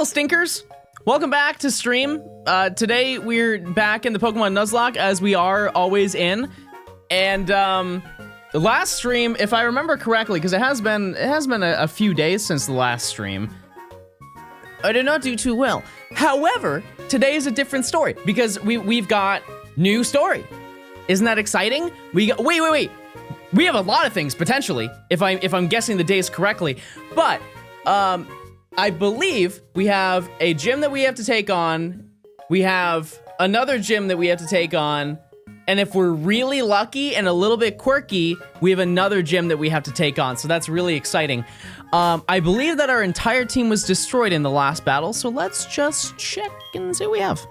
little stinkers. Welcome back to stream. Today we're back in the Pokemon Nuzlocke as we are always in. And the last stream, if I remember correctly, because it has been a few days since the last stream, I did not do too well. However, today is a different story because we've got new story. Isn't that exciting? Wait. We have a lot of things potentially if I'm guessing the days correctly, but I believe we have a gym that we have to take on. We have another gym that we have to take on. And if we're really lucky and a little bit quirky, we have another gym that we have to take on. So that's really exciting. I believe that our entire team was destroyed in the last battle. So let's just check and see what we have.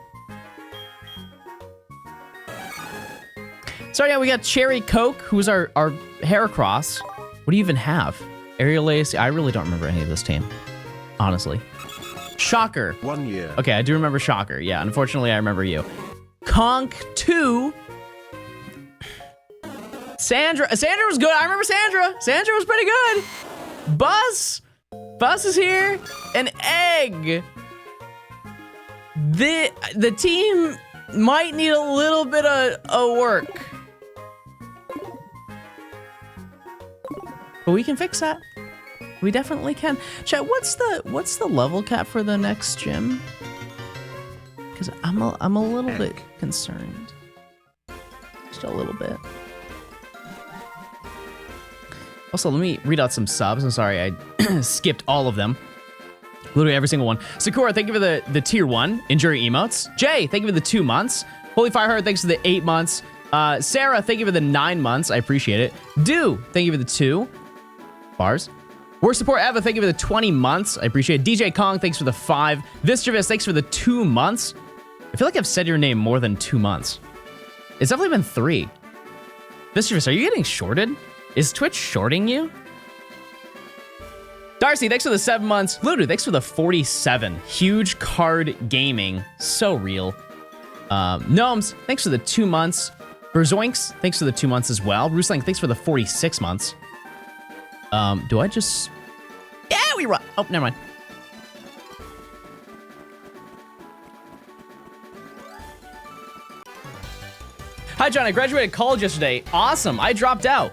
So yeah, we got Cherry Coke, who's our Heracross. What do you even have? Aerial Ace. I really don't remember any of this team, honestly. Shocker. 1 year. Okay, I do remember Shocker. Yeah, unfortunately, I remember you. Conk 2. Sandra was good. I remember Sandra. Sandra was pretty good. Buzz is here. And Egg. The team might need a little bit of work. But we can fix that. We definitely can. Chat, what's the level cap for the next gym? Because I'm a little bit concerned. Just a little bit. Also, let me read out some subs. I'm sorry, I skipped all of them. Literally every single one. Sakura, thank you for the tier 1 injury emotes. Jay, thank you for the 2 months. Holy Fireheart, thanks for the 8 months. Sarah, thank you for the 9 months. I appreciate it. Do, thank you for the 2 bars. Worst support Eva, thank you for the 20 months. I appreciate it. DJ Kong, thanks for the 5. Vistravis, thanks for the 2 months. I feel like I've said your name more than 2 months. It's definitely been 3. Vistravis, are you getting shorted? Is Twitch shorting you? Darcy, thanks for the 7 months. Ludu, thanks for the 47. Huge card gaming. So real. Gnomes, thanks for the 2 months. Berzoinks, thanks for the 2 months as well. Rooslang, thanks for the 46 months. Do I just... Yeah, we run. Oh, never mind. Hi, John. I graduated college yesterday. Awesome. I dropped out.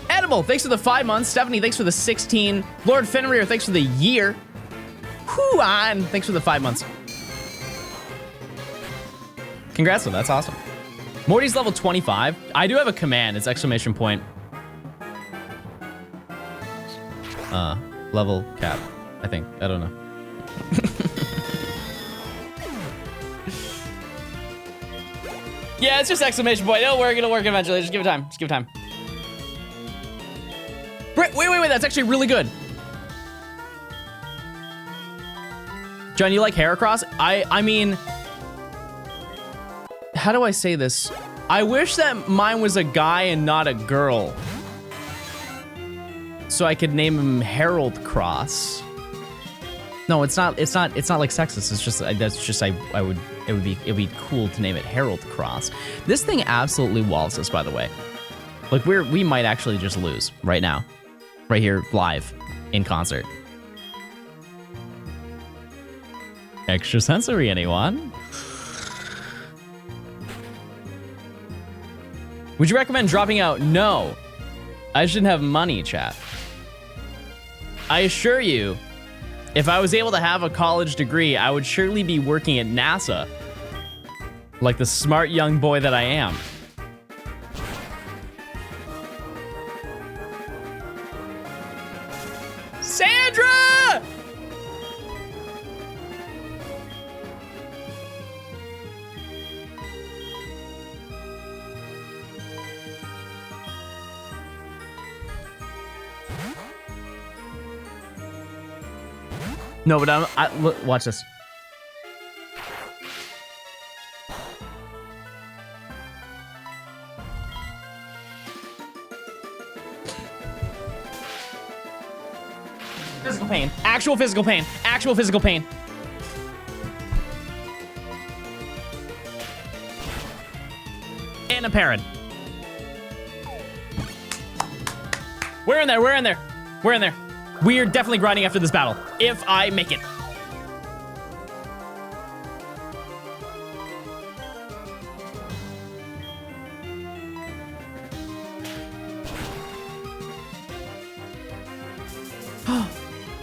Edible, thanks for the 5 months. Stephanie, thanks for the 16. Lord Fenrir, thanks for the year. Huan, thanks for the 5 months. Congrats, though. That's awesome. Morty's level 25. I do have a command. It's exclamation point. Level cap, I think. I don't know. Yeah, it's just exclamation point. It'll work eventually. Just give it time. Just give it time. Wait, that's actually really good. John, you like Heracross? I mean, how do I say this? I wish that mine was a guy and not a girl. So I could name him Harold Cross. No, it's not like sexist. It's just that's just it would be cool to name it Harold Cross. This thing absolutely walls us, by the way. Like we might actually just lose right now. Right here, live, in concert. Extra sensory, anyone? Would you recommend dropping out? No. I shouldn't have money, chat. I assure you, if I was able to have a college degree, I would surely be working at NASA. Like the smart young boy that I am. Sandra! No, but look, watch this. Physical pain. Actual physical pain. Actual physical pain. And a parent. We're in there. We're in there. We're in there. We're definitely grinding after this battle, if I make it.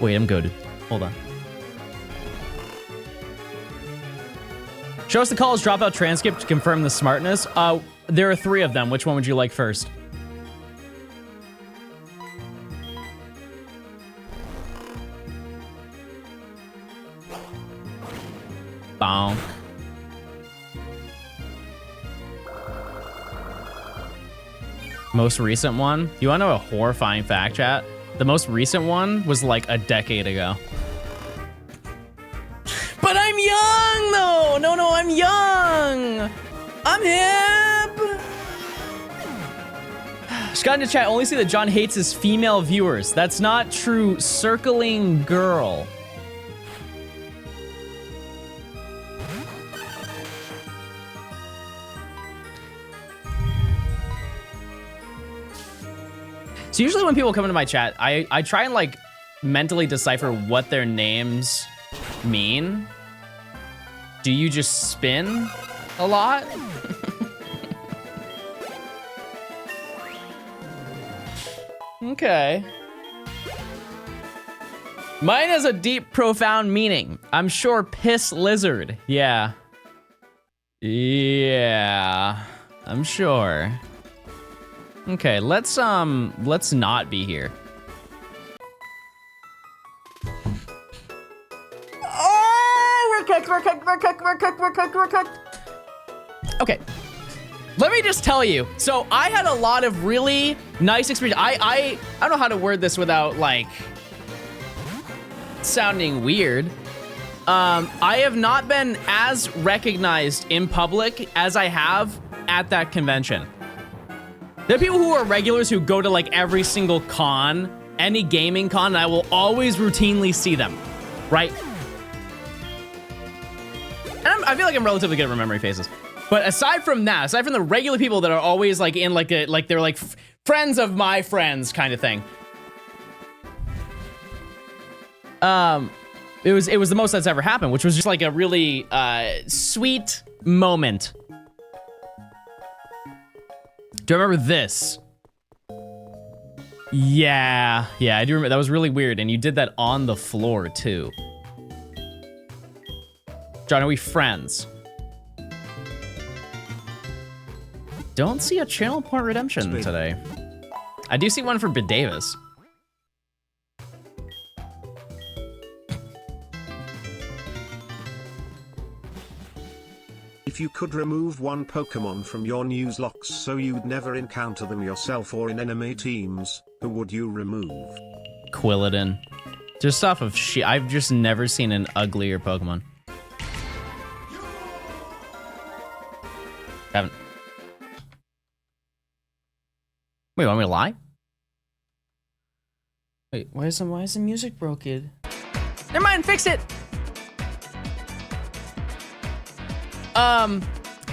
Wait, I'm good. Hold on. Show us the college dropout transcript to confirm the smartness. There are 3 of them. Which one would you like first? Bonk. Most recent one? You wanna know a horrifying fact, chat? The most recent one was like a decade ago. But I'm young, though! No, I'm young! I'm hip! Scott in the chat, only see that John hates his female viewers. That's not true. Circling girl. So usually when people come into my chat, I try and like mentally decipher what their names mean. Do you just spin a lot? Okay. Mine has a deep, profound meaning. I'm sure piss lizard. Yeah. Yeah. I'm sure. Okay, let's not be here. Oh, we're cooked. Okay. Let me just tell you. So I had a lot of really nice experience. I don't know how to word this without like sounding weird. I have not been as recognized in public as I have at that convention. There are people who are regulars who go to like every single con, any gaming con, and I will always routinely see them, right? And I feel like I'm relatively good at remembering faces. But aside from that, aside from the regular people that are always like in like they're like friends of my friends kind of thing. It was the most that's ever happened, which was just like a really sweet moment. Do you remember this? Yeah, I do remember. That was really weird, and you did that on the floor too. John, are we friends? Don't see a channel point redemption today. I do see one for Bid Davis. If you could remove one Pokemon from your Nuzlocke so you'd never encounter them yourself or in enemy teams, who would you remove? Quilladin. Just off of I've just never seen an uglier Pokemon. Haven't. Wait, want me to lie? Wait, why is the music broken? Never mind, fix it!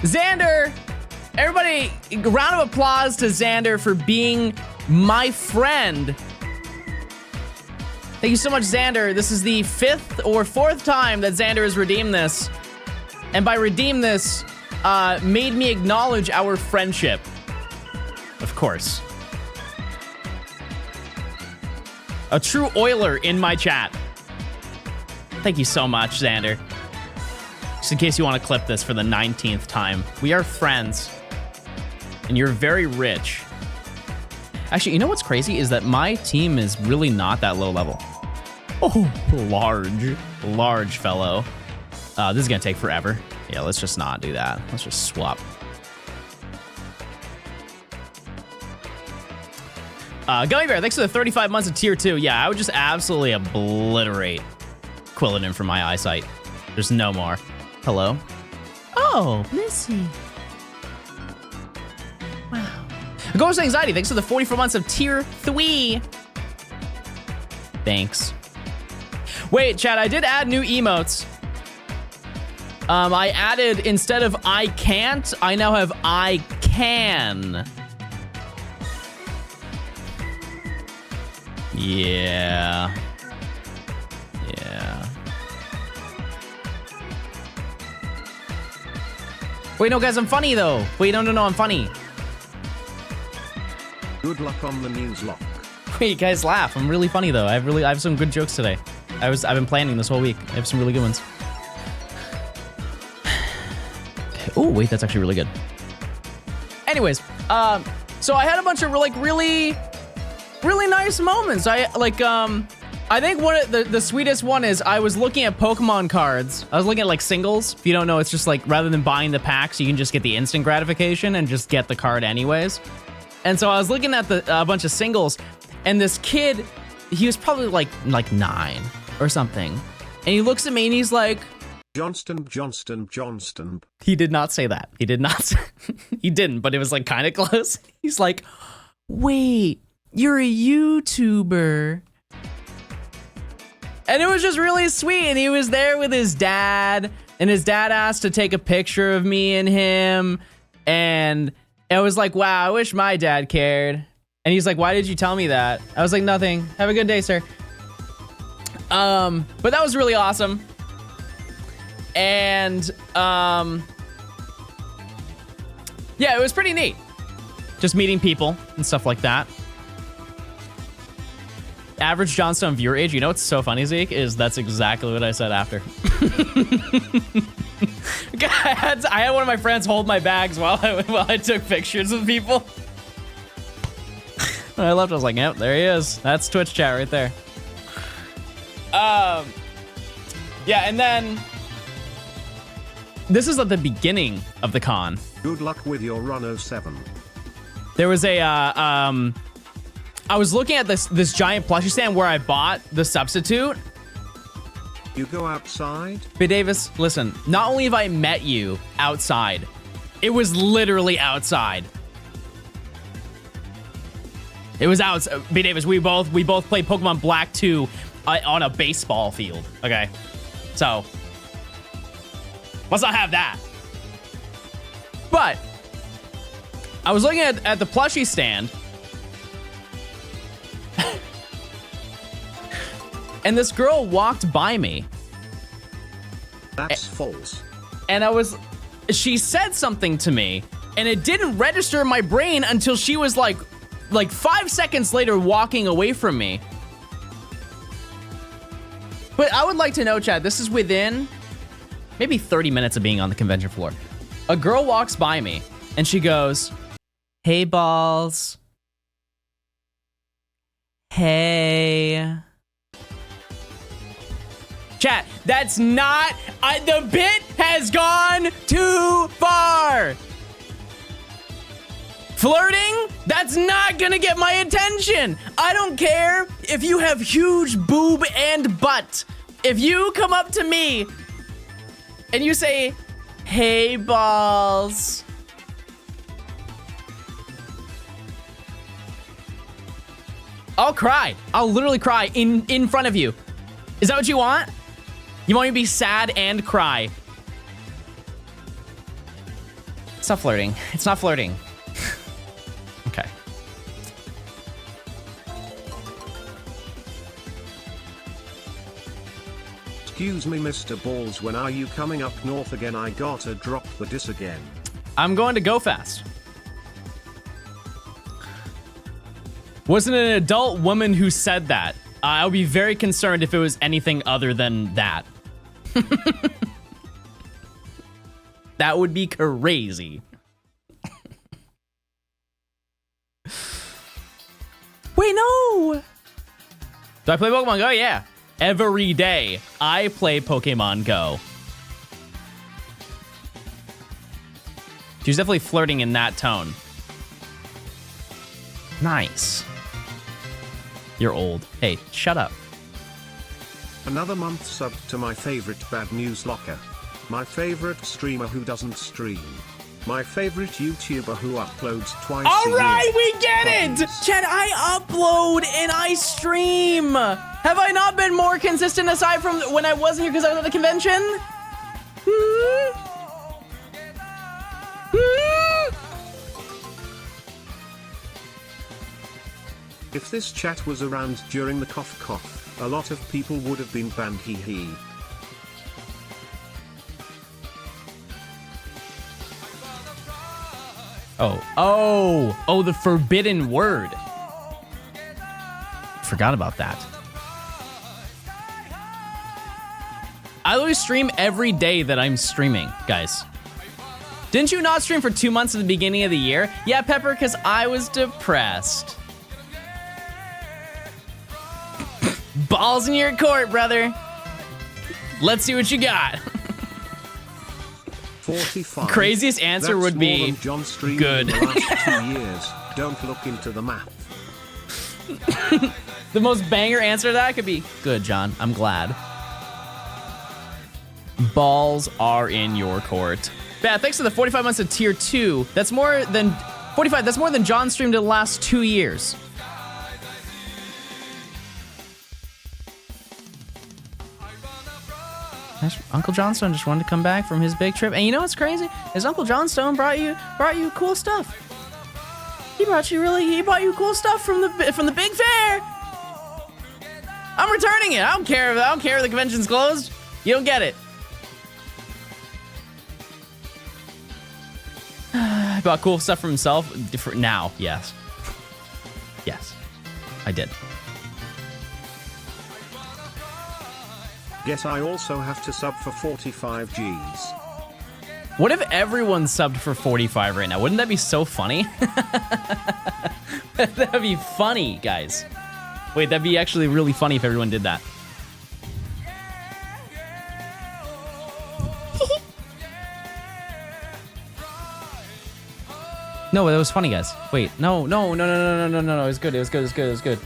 Xander, everybody, round of applause to Xander for being my friend. Thank you so much, Xander. This is the 5th or 4th time that Xander has redeemed this. And by redeem this, made me acknowledge our friendship. Of course. A true Oiler in my chat. Thank you so much, Xander. Just in case you want to clip this for the 19th time. We are friends. And you're very rich. Actually, you know what's crazy is that my team is really not that low level. Oh, large fellow. This is gonna take forever. Yeah, let's just not do that. Let's just swap. Gummy Bear, thanks for the 35 months of tier 2. Yeah, I would just absolutely obliterate Quilladin from my eyesight. There's no more. Hello? Oh, Missy. Wow. Ghost Anxiety, thanks for the 44 months of tier 3. Thanks. Wait, chat, I did add new emotes. I added, instead of I can't, I now have I can. Yeah. Yeah. Wait, no, guys, I'm funny, though. Wait, no, I'm funny. Good luck on the Nuzlocke. Wait, guys, laugh. I'm really funny, though. I have some good jokes today. I've been planning this whole week. I have some really good ones. Oh, wait, that's actually really good. Anyways, so I had a bunch of really nice moments. I think one of the sweetest one is I was looking at Pokemon cards. I was looking at like singles. If you don't know, it's just like rather than buying the packs, you can just get the instant gratification and just get the card anyways. And so I was looking at a bunch of singles, and this kid, he was probably like 9 or something, and he looks at me and he's like, Johnston. He did not say that. He did not say, he didn't, but it was like kind of close. He's like, wait, you're a YouTuber. And it was just really sweet. And he was there with his dad, and his dad asked to take a picture of me and him. And it was like, wow, I wish my dad cared. And he's like, why did you tell me that? I was like, nothing. Have a good day, sir. But that was really awesome. And yeah, it was pretty neat. Just meeting people and stuff like that. Average Johnstone viewer age. You know what's so funny, Zeke? Is that's exactly what I said after. I had one of my friends hold my bags while I took pictures of people. When I left, I was like, yep, there he is. That's Twitch chat right there. Yeah, and then this is at the beginning of the con. Good luck with your run 07. There was a I was looking at this giant plushie stand where I bought the substitute. You go outside? Hey Davis, listen, not only have I met you outside, it was literally outside. It was out. B Davis, we both played Pokemon Black 2 on a baseball field. Okay, so let's not have that. But I was looking at the plushie stand, and this girl walked by me. That's false. And she said something to me, and it didn't register in my brain until she was like 5 seconds later walking away from me. But I would like to know, Chad, this is within maybe 30 minutes of being on the convention floor. A girl walks by me, and she goes, hey, balls. Hey. Chat, that's not, the bit has gone too far. Flirting? That's not gonna get my attention. I don't care if you have huge boob and butt. If you come up to me and you say, hey, balls. I'll cry. I'll literally cry in front of you. Is that what you want? You want me to be sad and cry? It's not flirting. It's not flirting. Okay. Excuse me, Mr. Balls, when are you coming up north again? I gotta drop the diss again. I'm going to go fast. Wasn't an adult woman who said that. I would be very concerned if it was anything other than that. That would be crazy. Wait, no! Do I play Pokemon Go? Yeah. Every day, I play Pokemon Go. She's definitely flirting in that tone. Nice. You're old. Hey, shut up. Another month sub to my favorite bad news locker. My favorite streamer who doesn't stream. My favorite YouTuber who uploads twice a year. All right, we get it! Chad, I upload and I stream. Have I not been more consistent aside from when I wasn't here because I was at the convention? If this chat was around during the cough cough, a lot of people would have been banned, hee hee. Oh, the forbidden word. Forgot about that. I always stream every day that I'm streaming, guys. Didn't you not stream for 2 months at the beginning of the year? Yeah, Pepper, because I was depressed. Balls in your court, brother. Let's see what you got. 45. Craziest answer That's would be more than John streamed good. in the last 2 years. Don't look into the math. The most banger answer to that could be good, John. I'm glad. Balls are in your court. Yeah, thanks to the 45 months of tier 2. That's more than 45. That's more than John streamed in the last 2 years. Uncle Johnstone just wanted to come back from his big trip, and you know what's crazy? Is Uncle Johnstone brought you cool stuff. He brought you cool stuff from the big fair. I'm returning it. I don't care if the convention's closed. You don't get it. He bought cool stuff for himself. Now, yes. Yes, I did. Guess I also have to sub for 45 Gs. What if everyone subbed for 45 right now? Wouldn't that be so funny? That'd be funny, guys. Wait, that'd be actually really funny if everyone did that. No, that was funny, guys. Wait, no. It was good. It was good.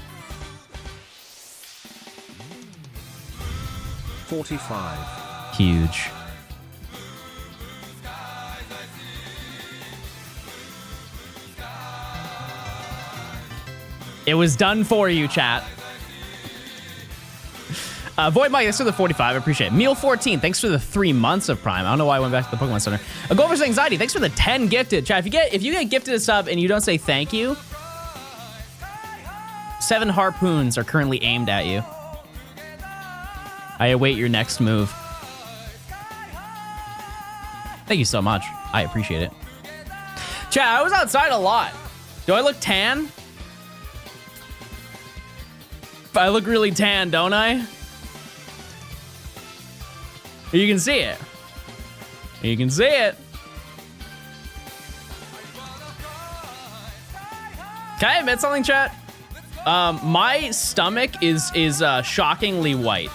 45. Huge. It was done for you, chat. Void Mike, thanks for the 45. I appreciate it. Meal 14, thanks for the 3 months of Prime. I don't know why I went back to the Pokemon Center. Gover's Anxiety, thanks for the 10 gifted. Chat, if you get gifted a sub and you don't say thank you, 7 harpoons are currently aimed at you. I await your next move. Thank you so much. I appreciate it. Chat, I was outside a lot. Do I look tan? I look really tan, don't I? You can see it. You can see it. Can I admit something, chat? My stomach is shockingly white.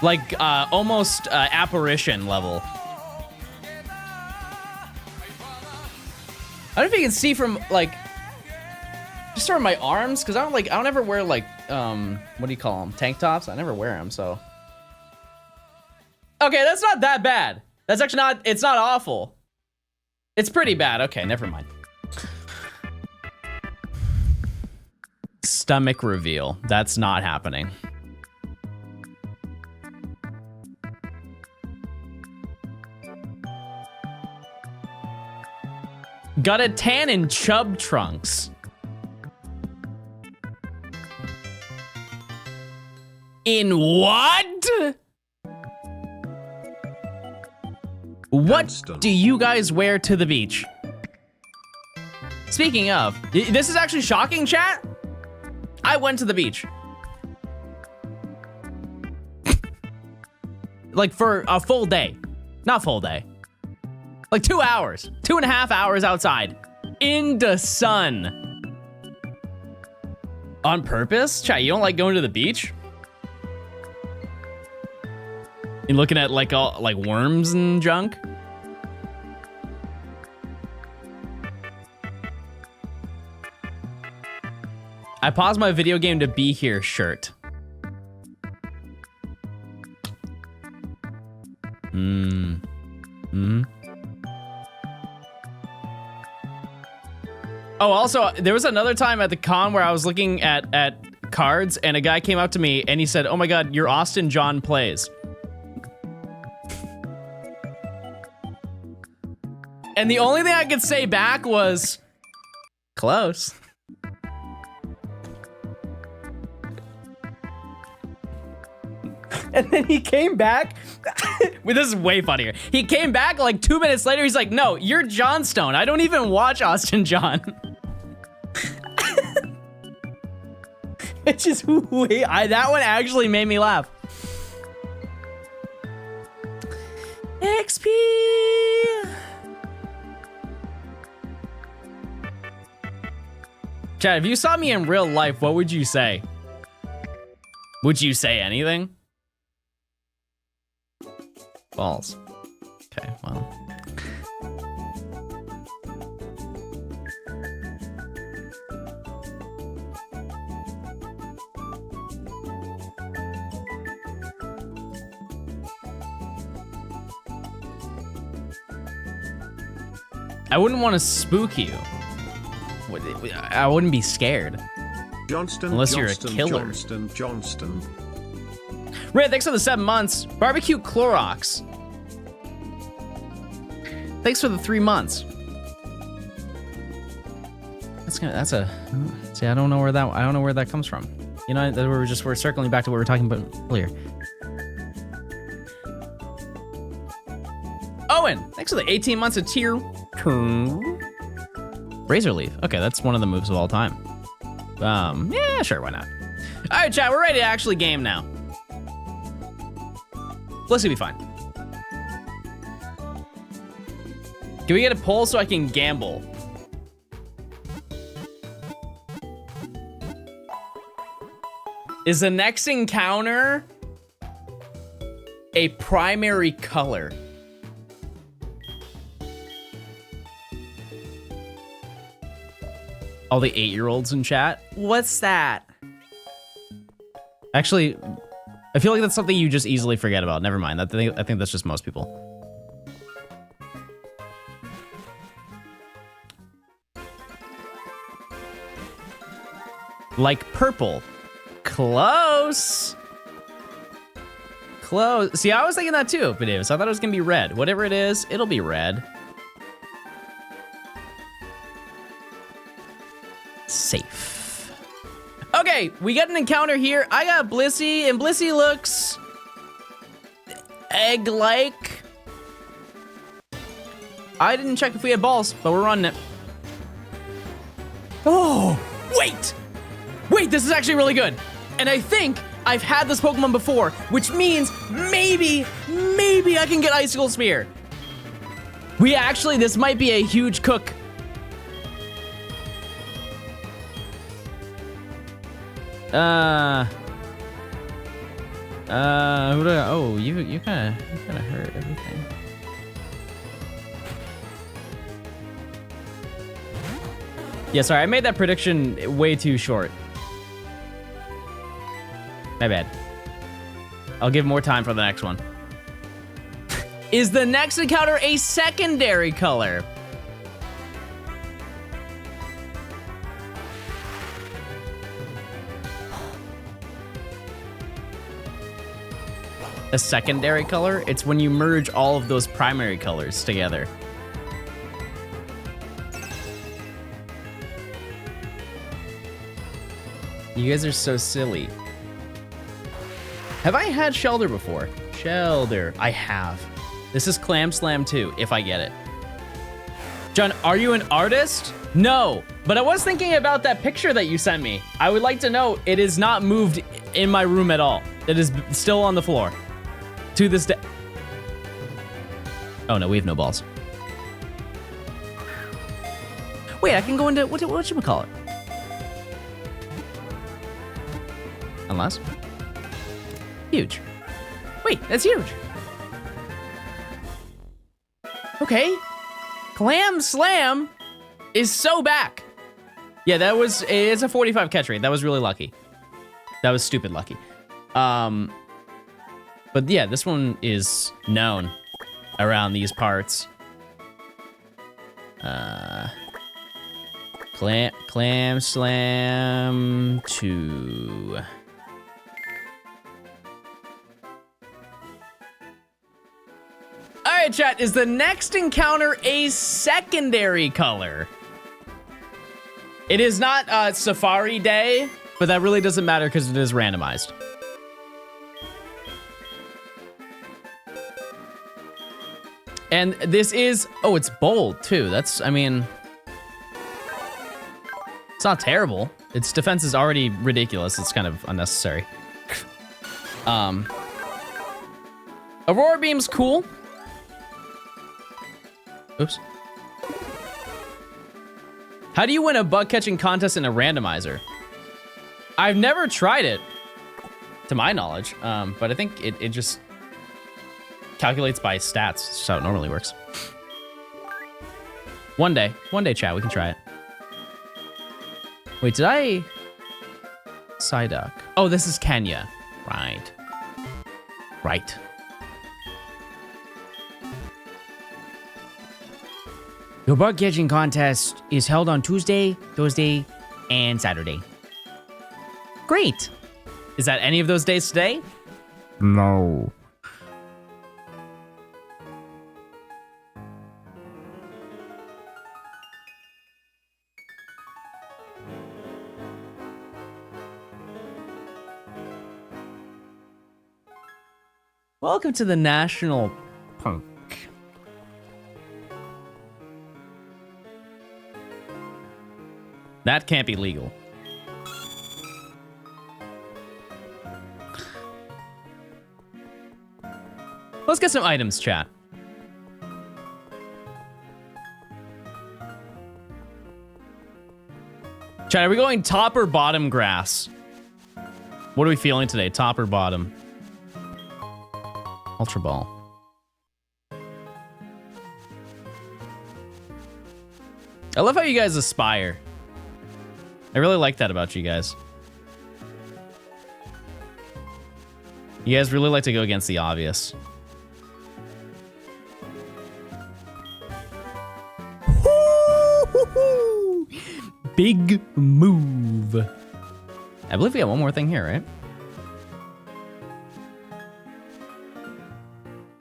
Like, almost apparition level. I don't know if you can see from, like, just from my arms, because I don't ever wear, like, what do you call them? Tank tops? I never wear them, so. Okay, that's not that bad. That's actually not, it's not awful. It's pretty bad. Okay, never mind. Stomach reveal. That's not happening. Got a tan in chub trunks. In what? What do you guys wear to the beach? Speaking of, this is actually shocking, chat. I went to the beach. Like for a full day. Not full day. Like 2 hours. 2.5 hours outside. In the sun. On purpose? Chat, you don't like going to the beach? You looking at like all like worms and junk? I paused my video game to be here shirt. Oh, also, there was another time at the con where I was looking at cards and a guy came up to me and he said, "Oh my God, you're Austin John Plays." And the only thing I could say back was, close. And then he came back. Well, this is way funnier. He came back like 2 minutes later. He's like, no, you're Johnstone. I don't even watch Austin John. It's just, that one actually made me laugh. XP. Chad, if you saw me in real life, what would you say? Would you say anything? Balls. Okay, well. I wouldn't want to spook you. I wouldn't be scared. Johnston, unless you're a Johnston, killer. Johnston. Red, thanks for the 7 months. Barbecue Clorox. Thanks for the 3 months. That's a. See, I don't know where that comes from. You know, we're circling back to what we were talking about earlier. Owen, thanks for the 18 months of tier 2. Razor Leaf. Okay, that's one of the moves of all time. Yeah, sure, why not? All right, chat, we're ready to actually game now. Let's be fine. Can we get a poll so I can gamble? Is the next encounter a primary color? All the 8-year-olds in chat. What's that? Actually, I feel like that's something you just easily forget about. Never mind. I think that's just most people. Like purple. Close. Close. See, I was thinking that too, but I thought it was gonna be red. Whatever it is, it'll be red. Safe. Okay, we got an encounter here. I got Blissey, and Blissey looks egg-like. I didn't check if we had balls, but we're running it. Oh, wait! Wait, this is actually really good. And I think I've had this Pokemon before, which means maybe I can get Icicle Spear. This might be a huge cook. You kind of hurt everything. Yeah, sorry, I made that prediction way too short. My bad. I'll give more time for the next one. Is the next encounter a secondary color? A secondary color? It's when you merge all of those primary colors together. You guys are so silly. Have I had Shelder before? Shelder, I have. This is Clam Slam 2, if I get it. John, are you an artist? No, but I was thinking about that picture that you sent me. I would like to know it is not moved in my room at all. It is still on the floor. To this day. Oh no, we have no balls. Wait, I can go into, whatchamacallit? Unless? Huge. Wait, that's huge. Okay. Clam Slam is so back. Yeah, it's a 45 catch rate. That was really lucky. That was stupid lucky. But yeah, this one is known around these parts. Clam Slam 2. All right, chat, is the next encounter a secondary color? It is not Safari Day, but that really doesn't matter because it is randomized. And this is, oh, it's bold too. That's, I mean, it's not terrible. Its defense is already ridiculous. It's kind of unnecessary. Aurora Beam's cool. Oops. How do you win a bug catching contest in a randomizer? I've never tried it, to my knowledge, but I think it just calculates by stats. That's how it normally works. One day, chat, we can try it. Wait, did I? Psyduck. Oh, this is Kenya. Right. Right. Your bug catching contest is held on Tuesday, Thursday, and Saturday. Great. Is that any of those days today? No. Welcome to the National Punk. That can't be legal. Let's get some items, chat. Chat, are we going top or bottom grass? What are we feeling today? Top or bottom? Ultra Ball. I love how you guys aspire. I really like that about you guys. You guys really like to go against the obvious. Big move. I believe we have one more thing here, right?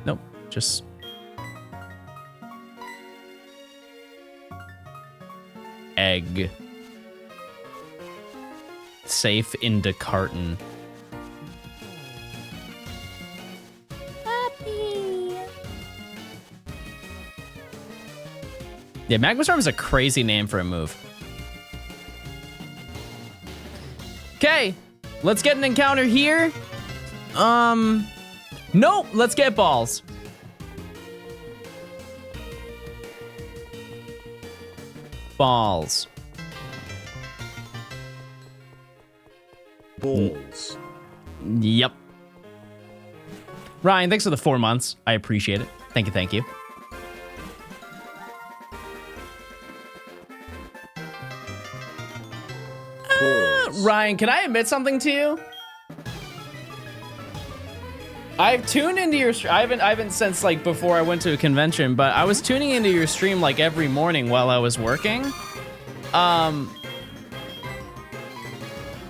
Nope, just... egg. Safe into carton. Happy. Yeah, Magma Storm is a crazy name for a move. Okay, let's get an encounter here. Nope, let's get balls. Balls. Balls. Yep. Ryan, thanks for the 4 months. I appreciate it. Thank you, thank you. Ryan, can I admit something to you? I've tuned into your stream. I haven't since like before I went to a convention, but I was tuning into your stream like every morning while I was working. And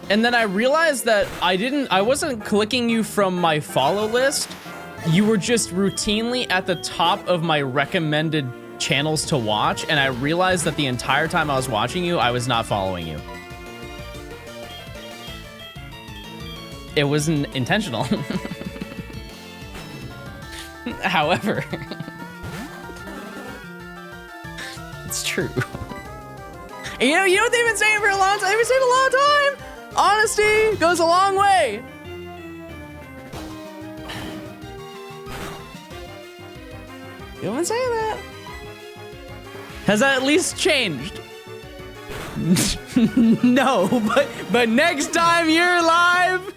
then I realized that I wasn't clicking you from my follow list. You were just routinely at the top of my recommended channels to watch, and I realized that the entire time I was watching you, I was not following you. It wasn't intentional. However, it's true. And you know what they've been saying for a long time? They've been saying a long time. Honesty goes a long way. You've been saying that. Has that at least changed? No, but next time you're live,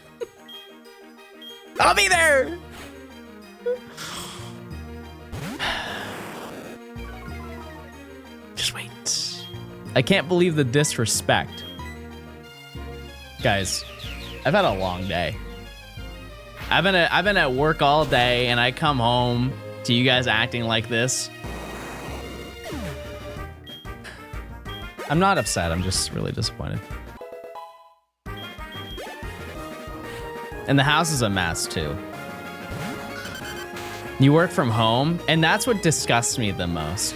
I'll be there. Just wait. I can't believe the disrespect. Guys, I've had a long day. I've been at work all day, and I come home to you guys acting like this. I'm not upset, I'm just really disappointed. And the house is a mess too. You work from home, and that's what disgusts me the most.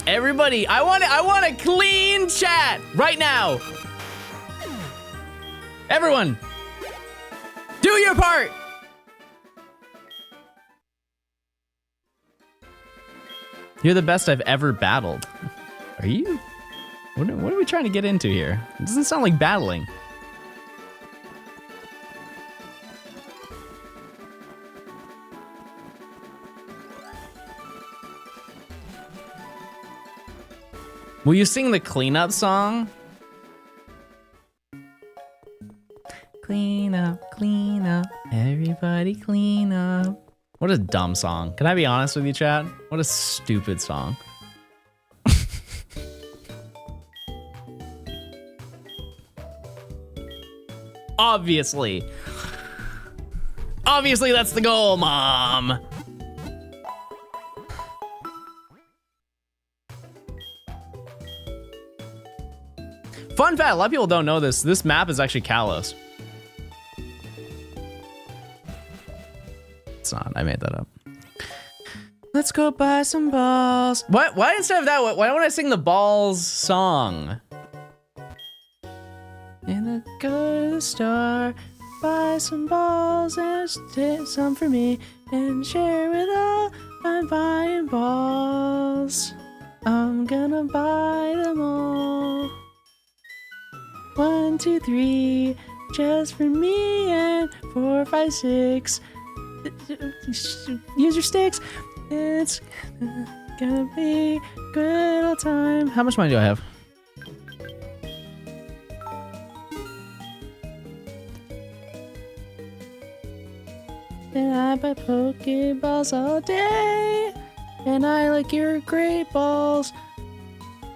Everybody, I want a clean chat right now. Everyone, do your part. You're the best I've ever battled. Are you? What are we trying to get into here? It doesn't sound like battling. Will you sing the cleanup song? Clean up, everybody clean up. What a dumb song. Can I be honest with you, chat? What a stupid song. Obviously. Obviously that's the goal, Mom. Fun fact, a lot of people don't know this. This map is actually Kalos. It's not, I made that up. Let's go buy some balls. What? Why instead of that, why don't I sing the balls song? And I go to the store, buy some balls and take some for me and share with all. I'm buying balls. I'm gonna buy them all. 1, 2, 3, just for me, and 4, 5, 6. Use your sticks. It's gonna be good all time. How much money do I have? And I buy Pokeballs all day, and I like your great balls.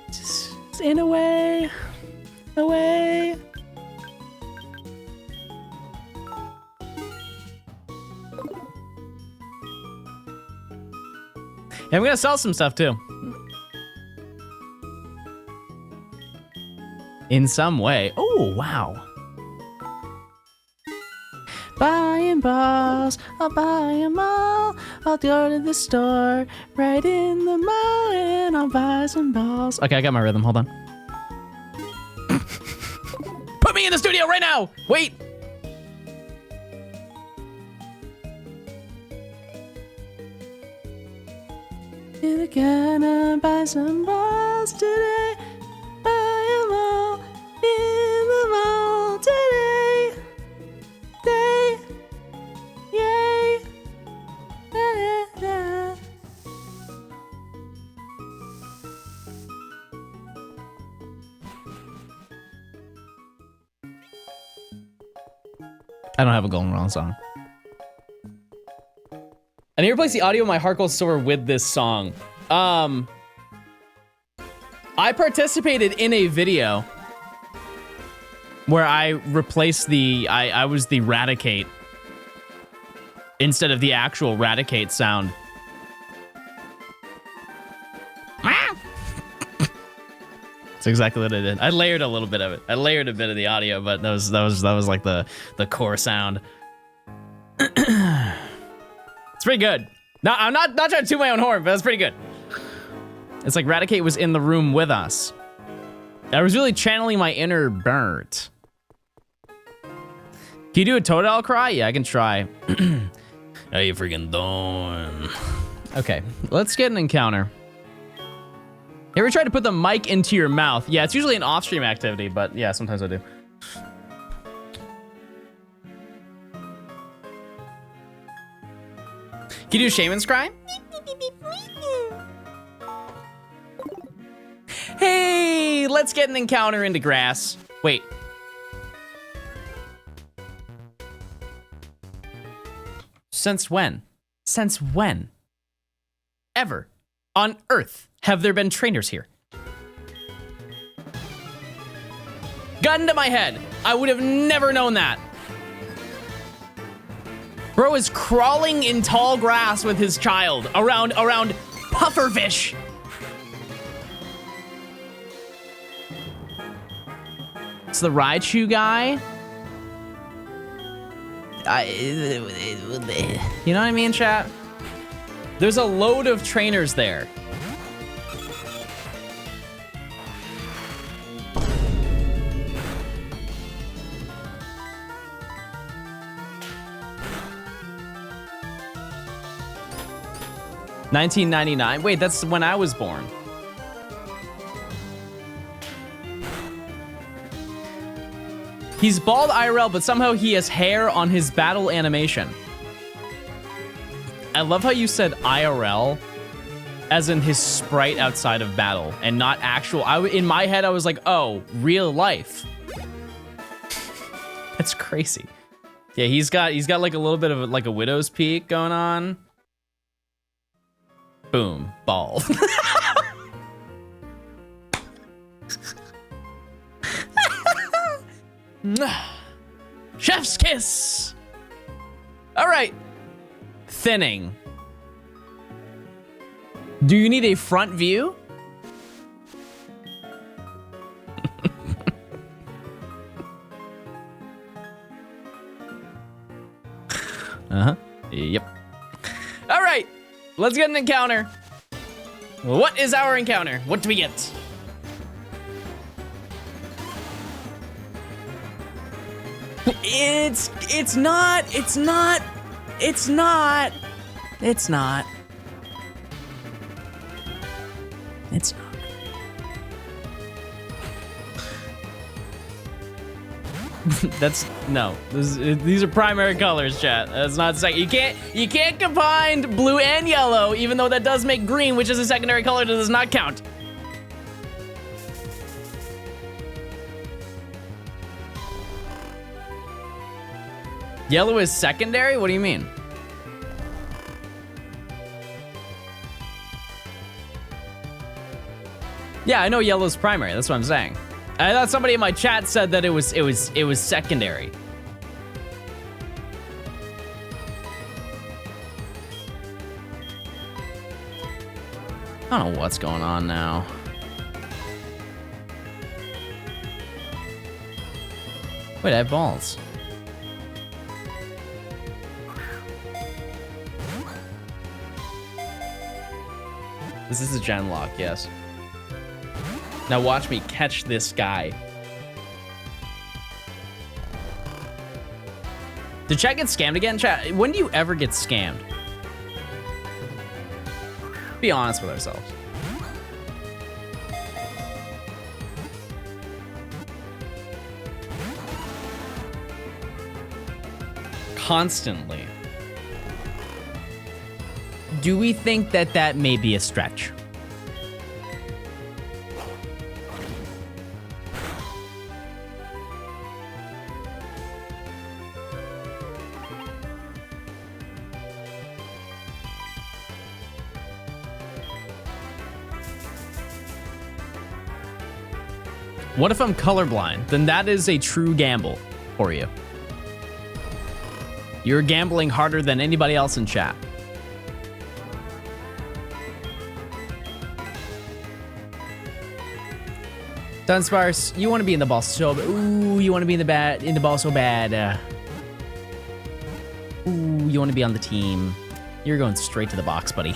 Just in a way. Away. And I'm gonna sell some stuff too. In some way. Oh, wow. Buying balls, I'll buy them all. I'll go to the store right in the mall and I'll buy some balls. Okay, I got my rhythm, hold on. Put me in the studio right now! Wait! You're gonna buy some balls today. Buy them all in the mall today. Day. Yay. Da, da, da. I don't have a Golden Wrong song. I need to replace the audio of my heart goes sore with this song. I participated in a video where I replaced the, I was the Raticate instead of the actual Raticate sound. That's exactly what I did. I layered a little bit of it. I layered a bit of the audio, but that was like the core sound. It's pretty good. No, I'm not trying to toot my own horn, but that's pretty good. It's like Raticate was in the room with us. I was really channeling my inner Bert. Can you do a Toadal cry? Yeah, I can try. How you freaking doing? Okay, let's get an encounter. You ever tried to put the mic into your mouth? Yeah, it's usually an off-stream activity, but yeah, sometimes I do. Can you do Shaman's Cry? Hey, let's get an encounter into grass. Wait. Since when? Since when? Ever on Earth have there been trainers here? Gun to my head. I would have never known that. Bro is crawling in tall grass with his child around pufferfish. It's the Raichu guy. You know what I mean, chat? There's a load of trainers there. 1999. Wait, that's when I was born. He's bald IRL, but somehow he has hair on his battle animation. I love how you said IRL, as in his sprite outside of battle, and not actual. In my head, I was like, oh, real life. That's crazy. Yeah, he's got like a little bit of like a widow's peak going on. Boom, bald. Chef's kiss. All right. Thinning. Do you need a front view? Uh-huh. Yep. All right. Let's get an encounter. What is our encounter? What do we get? It's not. That's no. These are primary colors, chat. That's not second. You can't combine blue and yellow, even though that does make green, which is a secondary color that does not count. Yellow is secondary? What do you mean? Yeah, I know yellow's primary. That's what I'm saying. I thought somebody in my chat said that it was secondary. I don't know what's going on now. Wait, I have balls. This is a gen lock, yes. Now watch me catch this guy. Did chat get scammed again? Chat, when do you ever get scammed? Be honest with ourselves. Constantly. Do we think that that may be a stretch? What if I'm colorblind? Then that is a true gamble for you. You're gambling harder than anybody else in chat. Dunsparce, you want to be in the ball so bad. Ooh, you want to be in the ball so bad. Ooh, you want to be on the team. You're going straight to the box, buddy.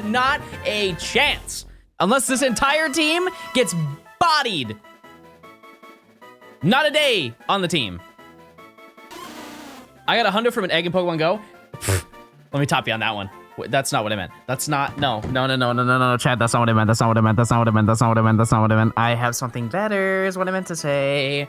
not a chance. Unless this entire team gets bodied. Not a day on the team. I got a hundo from an egg in Pokemon Go. Let me top you on that one. Wait, that's not what I meant. That's not, no, Chad, that's not what I meant. That's not what I meant. That's not what I meant. That's not what I meant. That's not what I meant. I have something better is what I meant to say.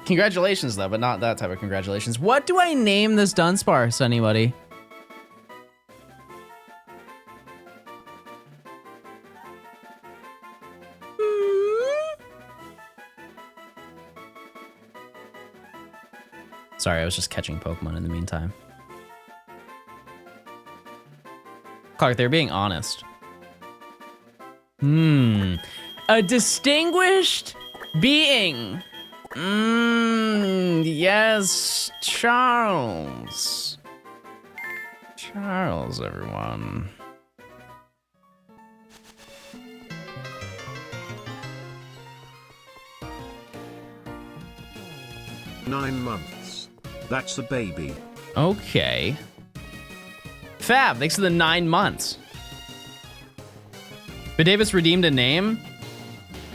Congratulations, though, but not that type of congratulations. What do I name this Dunsparce, anybody? Sorry, I was just catching Pokemon in the meantime. Clark, they're being honest. A distinguished being. Yes, Charles. Charles, everyone. Nine months. That's a baby. Okay. Fab, thanks for the 9 months. Bedavis redeemed a name?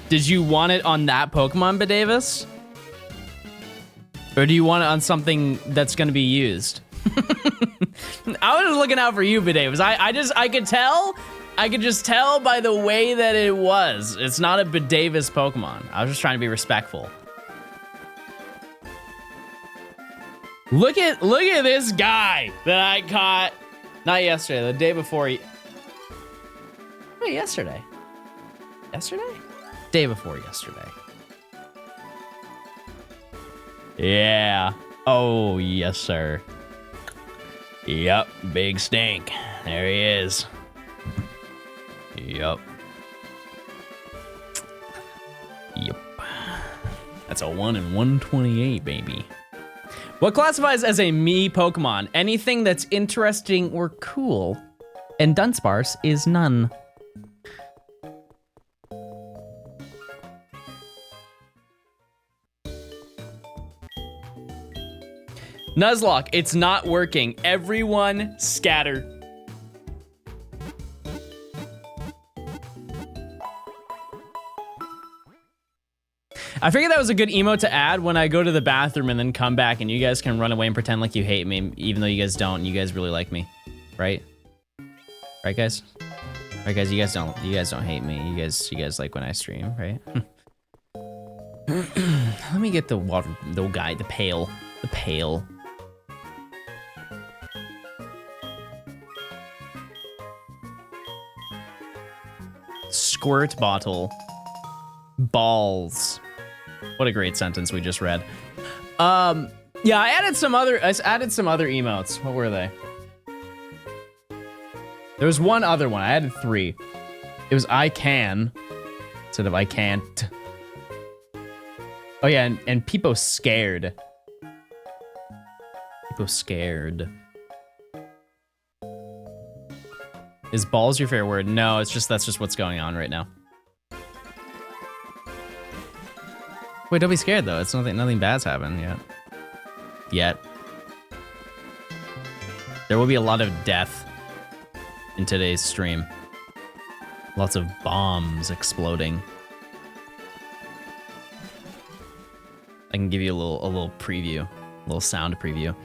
Did you want it on that Pokemon, Bedavis? Or do you want it on something that's going to be used? I was looking out for you, Bidavis. I could just tell by the way that it was. It's not a Bidavis Pokemon. I was just trying to be respectful. Look at this guy that I caught. Not yesterday, the day before. Wait, yesterday? Yesterday? Day before yesterday. Yeah. Oh, yes, sir. Yep, big stink. There he is. Yep. Yep. That's a 1 in 128, baby. What classifies as a me Pokemon? Anything that's interesting or cool. And Dunsparce is none. Nuzlocke, it's not working. Everyone scatter. I figured that was a good emote to add when I go to the bathroom and then come back and you guys can run away and pretend like you hate me, even though you guys don't. You guys really like me, right? Right, guys? Right, guys? You guys don't hate me. You guys like when I stream, right? Let me get the water, the pail. Squirt bottle. Balls. What a great sentence we just read. Yeah, I added some other emotes. What were they? There was one other one. I added 3. It was I can instead of I can't. Oh yeah, and Peepo scared. Peepo scared. Is balls your favorite word? No, it's just that's just what's going on right now. Wait, don't be scared though. It's nothing bad's happened yet. There will be a lot of death in today's stream. Lots of bombs exploding. I can give you a little preview, a little sound preview.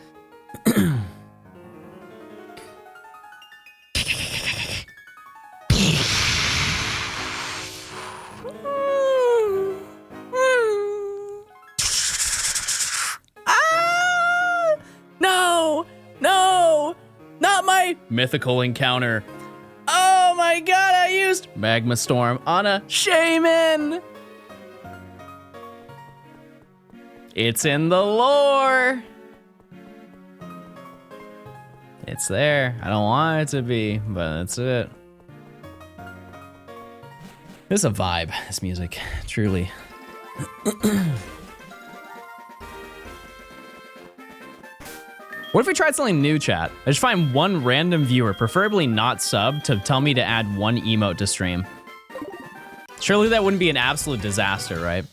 Mythical encounter. Oh my god, I used Magma Storm on a Shaman. It's in the lore. It's there. I don't want it to be, but that's it. This is a vibe, this music, truly. What if we tried something new, chat? I just find one random viewer, preferably not sub, to tell me to add one emote to stream. Surely that wouldn't be an absolute disaster, right?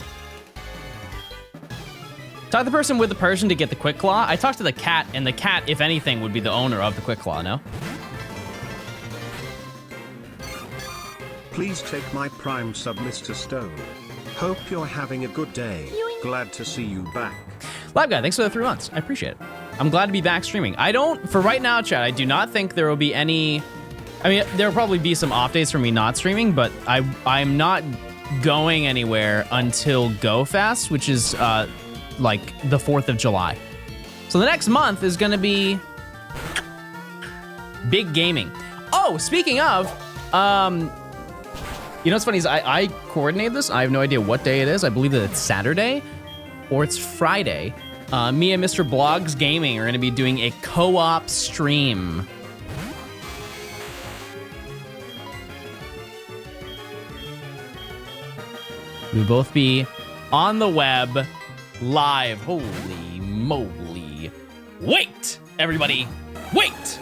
Talk the person with the Persian to get the Quick Claw. I talked to the cat, and the cat, if anything, would be the owner of the Quick Claw, no? Please take my prime sub, Mr. Stone. Hope you're having a good day. Glad to see you back. Live Guy, thanks for the 3 months. I appreciate it. I'm glad to be back streaming. For right now, chat, I do not think there will be any... I mean, there will probably be some off days for me not streaming, but I'm not going anywhere until Go Fast, which is like the 4th of July. So the next month is gonna be big gaming. Oh, speaking of, you know what's funny is I coordinated this. I have no idea what day it is. I believe that it's Saturday or it's Friday. Me and Mr. Blogs Gaming are going to be doing a co-op stream. We'll both be on the web, live. Holy moly. Wait, everybody, wait.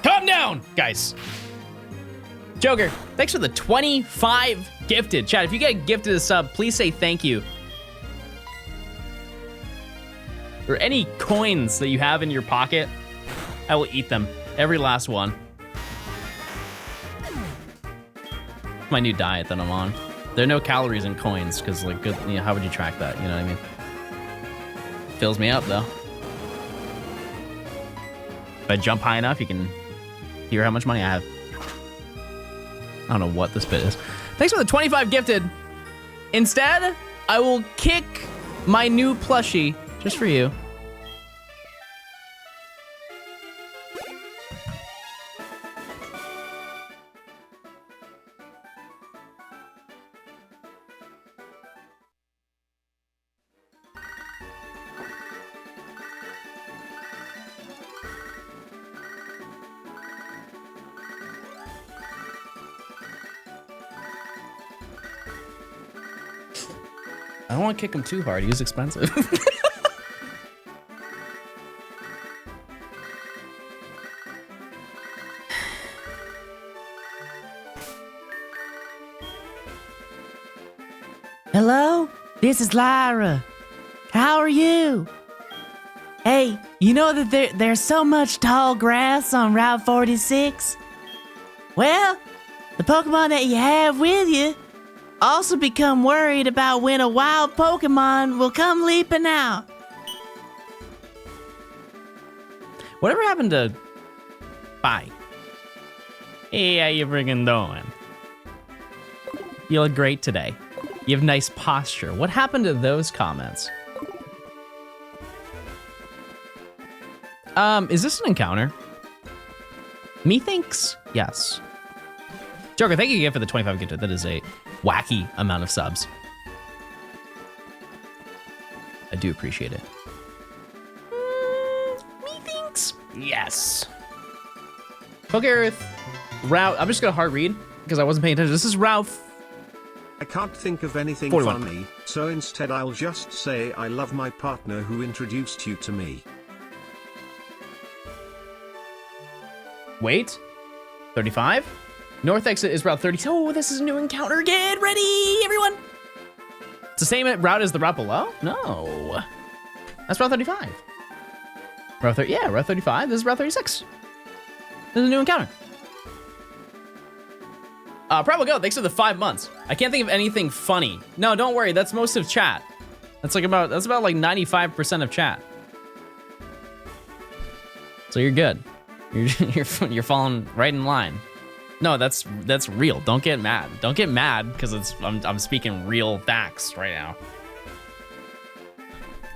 Calm down, guys. Joker, thanks for the 25 gifted. Chat, if you get gifted a sub, please say thank you. Or any coins that you have in your pocket, I will eat them. Every last one. My new diet that I'm on. There are no calories in coins because, like, good. You know, how would you track that? You know what I mean? Fills me up though. If I jump high enough, you can hear how much money I have. I don't know what this bit is. Thanks for the 25 gifted. Instead, I will kick my new plushie just for you. I don't want to kick him too hard. He's expensive. Hello? This is Lyra. How are you? Hey, you know that there's so much tall grass on Route 46? Well, the Pokemon that you have with you also become worried about when a wild Pokemon will come leaping out. Whatever happened to... Bye. Hey, how you friggin' doing? You look great today. You have nice posture. What happened to those comments? Is this an encounter? Methinks? Yes. Joker, thank you again for the 25 gifted. That is a wacky amount of subs. I do appreciate it. Methinks? Yes. Poke Earth route. I'm just gonna hard read because I wasn't paying attention. This is route. I can't think of anything 41. funny, so instead I'll just say I love my partner who introduced you to me. Wait. 35? North exit is route 30. Oh, this is a new encounter. Get ready, everyone. It's the same route as the route below? No. That's route 35. Route 30, yeah, route 35. This is route 36. This is a new encounter. Probably go. Thanks for the 5 months. I can't think of anything funny. No, don't worry. That's most of chat. That's about like 95% of chat. So you're good. You're falling right in line. No, that's real. Don't get mad. Don't get mad because I'm speaking real facts right now.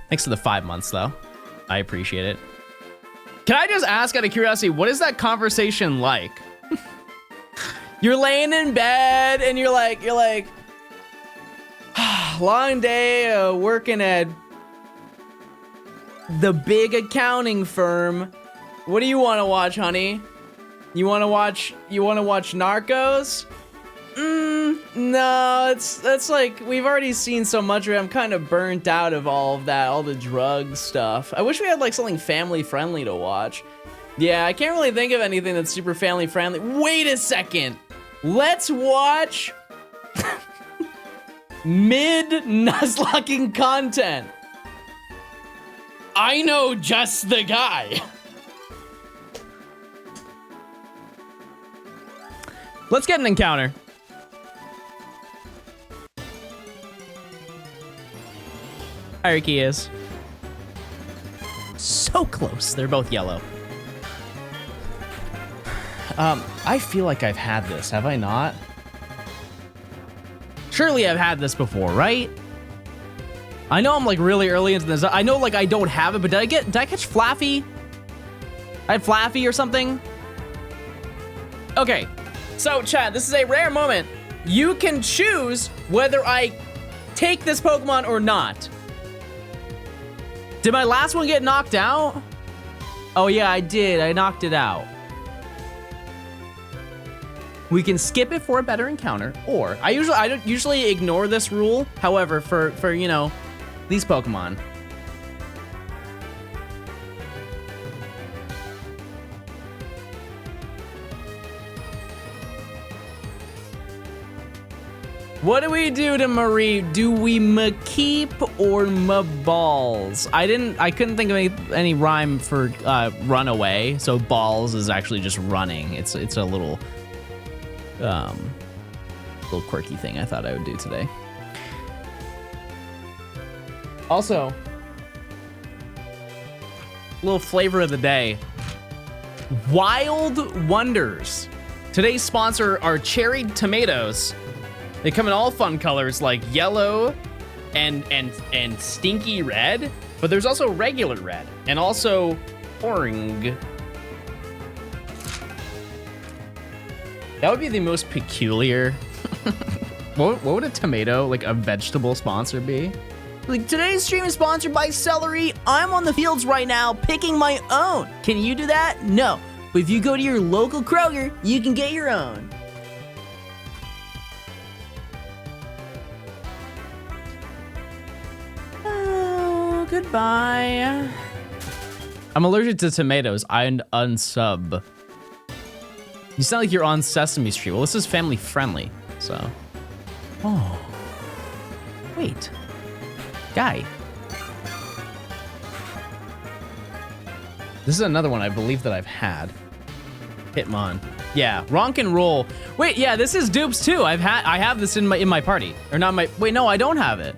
Thanks for the 5 months though. I appreciate it. Can I just ask out of curiosity, what is that conversation like? You're laying in bed and you're like, long day working at the big accounting firm. What do you want to watch, honey? You want to watch Narcos? No, that's like, we've already seen so much of it. I'm kind of burnt out of all of that, all the drug stuff. I wish we had like something family friendly to watch. Yeah, I can't really think of anything that's super family friendly. Wait a second. Let's watch mid-Nuzlocking content. I know just the guy. Let's get an encounter. Hierarchy is so close. They're both yellow. I feel like I've had this. Have I not? Surely I've had this before, right? I know I'm like really early into this. I know like I don't have it, but did I catch Flaffy? I had Flaffy or something? Okay. So, chat, this is a rare moment. You can choose whether I take this Pokemon or not. Did my last one get knocked out? Oh yeah, I did. I knocked it out. We can skip it for a better encounter, or I don't usually ignore this rule. However, for you know, these Pokemon. What do we do to Marie? Do we keep or balls? I couldn't think of any rhyme for runaway. So balls is actually just running. It's a little little quirky thing I thought I would do today. Also, little flavor of the day. Wild Wonders. Today's sponsor are cherry tomatoes. They come in all fun colors like yellow and stinky red, but there's also regular red and also orange. That would be the most peculiar. What would a tomato, like a vegetable sponsor be? Like, today's stream is sponsored by celery. I'm on the fields right now picking my own. Can you do that? No. But if you go to your local Kroger, you can get your own. Oh, goodbye. I'm allergic to tomatoes. I unsub. You sound like you're on Sesame Street. Well, this is family friendly, so. Oh. Wait. Guy. This is another one I believe that I've had. Hitmon. Yeah, Ronk and Roll. Wait, yeah, this is Dupes too. I have this in my party. Or not my, wait, no, I don't have it.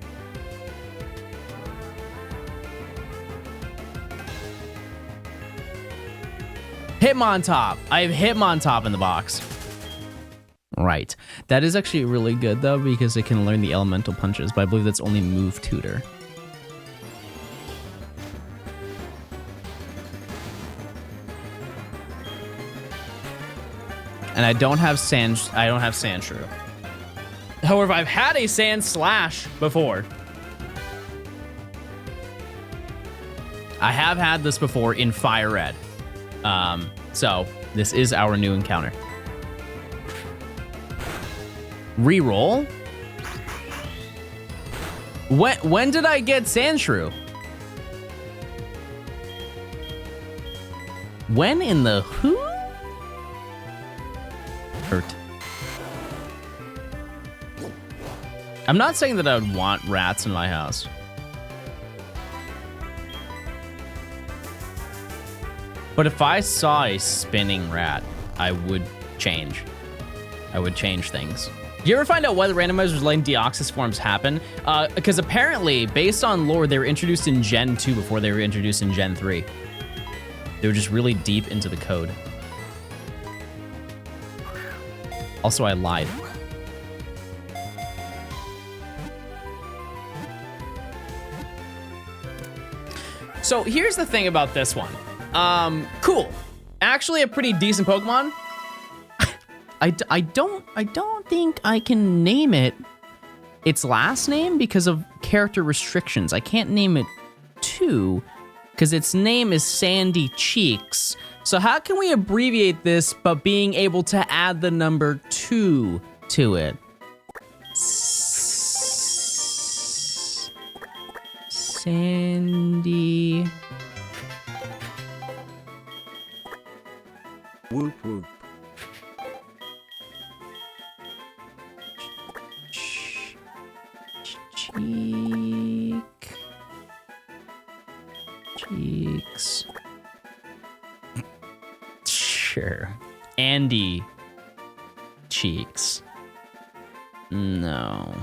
Hitmontop. I have Hitmontop in the box. Right. That is actually really good though, because it can learn the elemental punches, but I believe that's only move tutor. And I don't have Sandshrew. However, I've had a Sand Slash before. I have had this before in Fire Red. So this is our new encounter. Reroll. When did I get Sandshrew? When in the who? Hurt. I'm not saying that I would want rats in my house. But if I saw a spinning rat, I would change. I would change things. Do you ever find out why the randomizers letting Deoxys forms happen? Because apparently, based on lore, they were introduced in Gen 2 before they were introduced in Gen 3. They were just really deep into the code. Also, I lied. So here's the thing about this one. Cool. Actually a pretty decent Pokemon. I don't think I can name it its last name because of character restrictions. I can't name it 2 because its name is Sandy Cheeks. So how can we abbreviate this but being able to add the number 2 to it? Sandy. Whoop whoop. Cheeks. Sure. Andy Cheeks. No.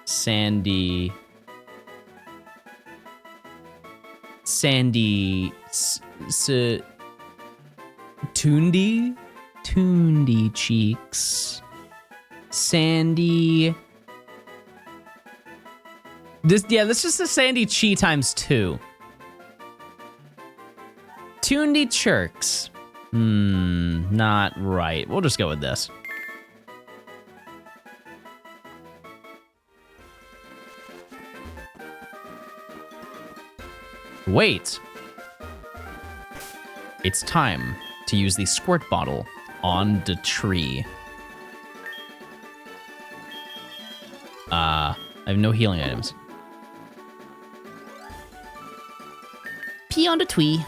Sandy. Tundi Cheeks. Sandy. This just a Sandy Chi times 2. Tundi Chirks. Not right. We'll just go with this. Wait. It's time to use the squirt bottle on the tree. I have no healing items. Pee on the tree.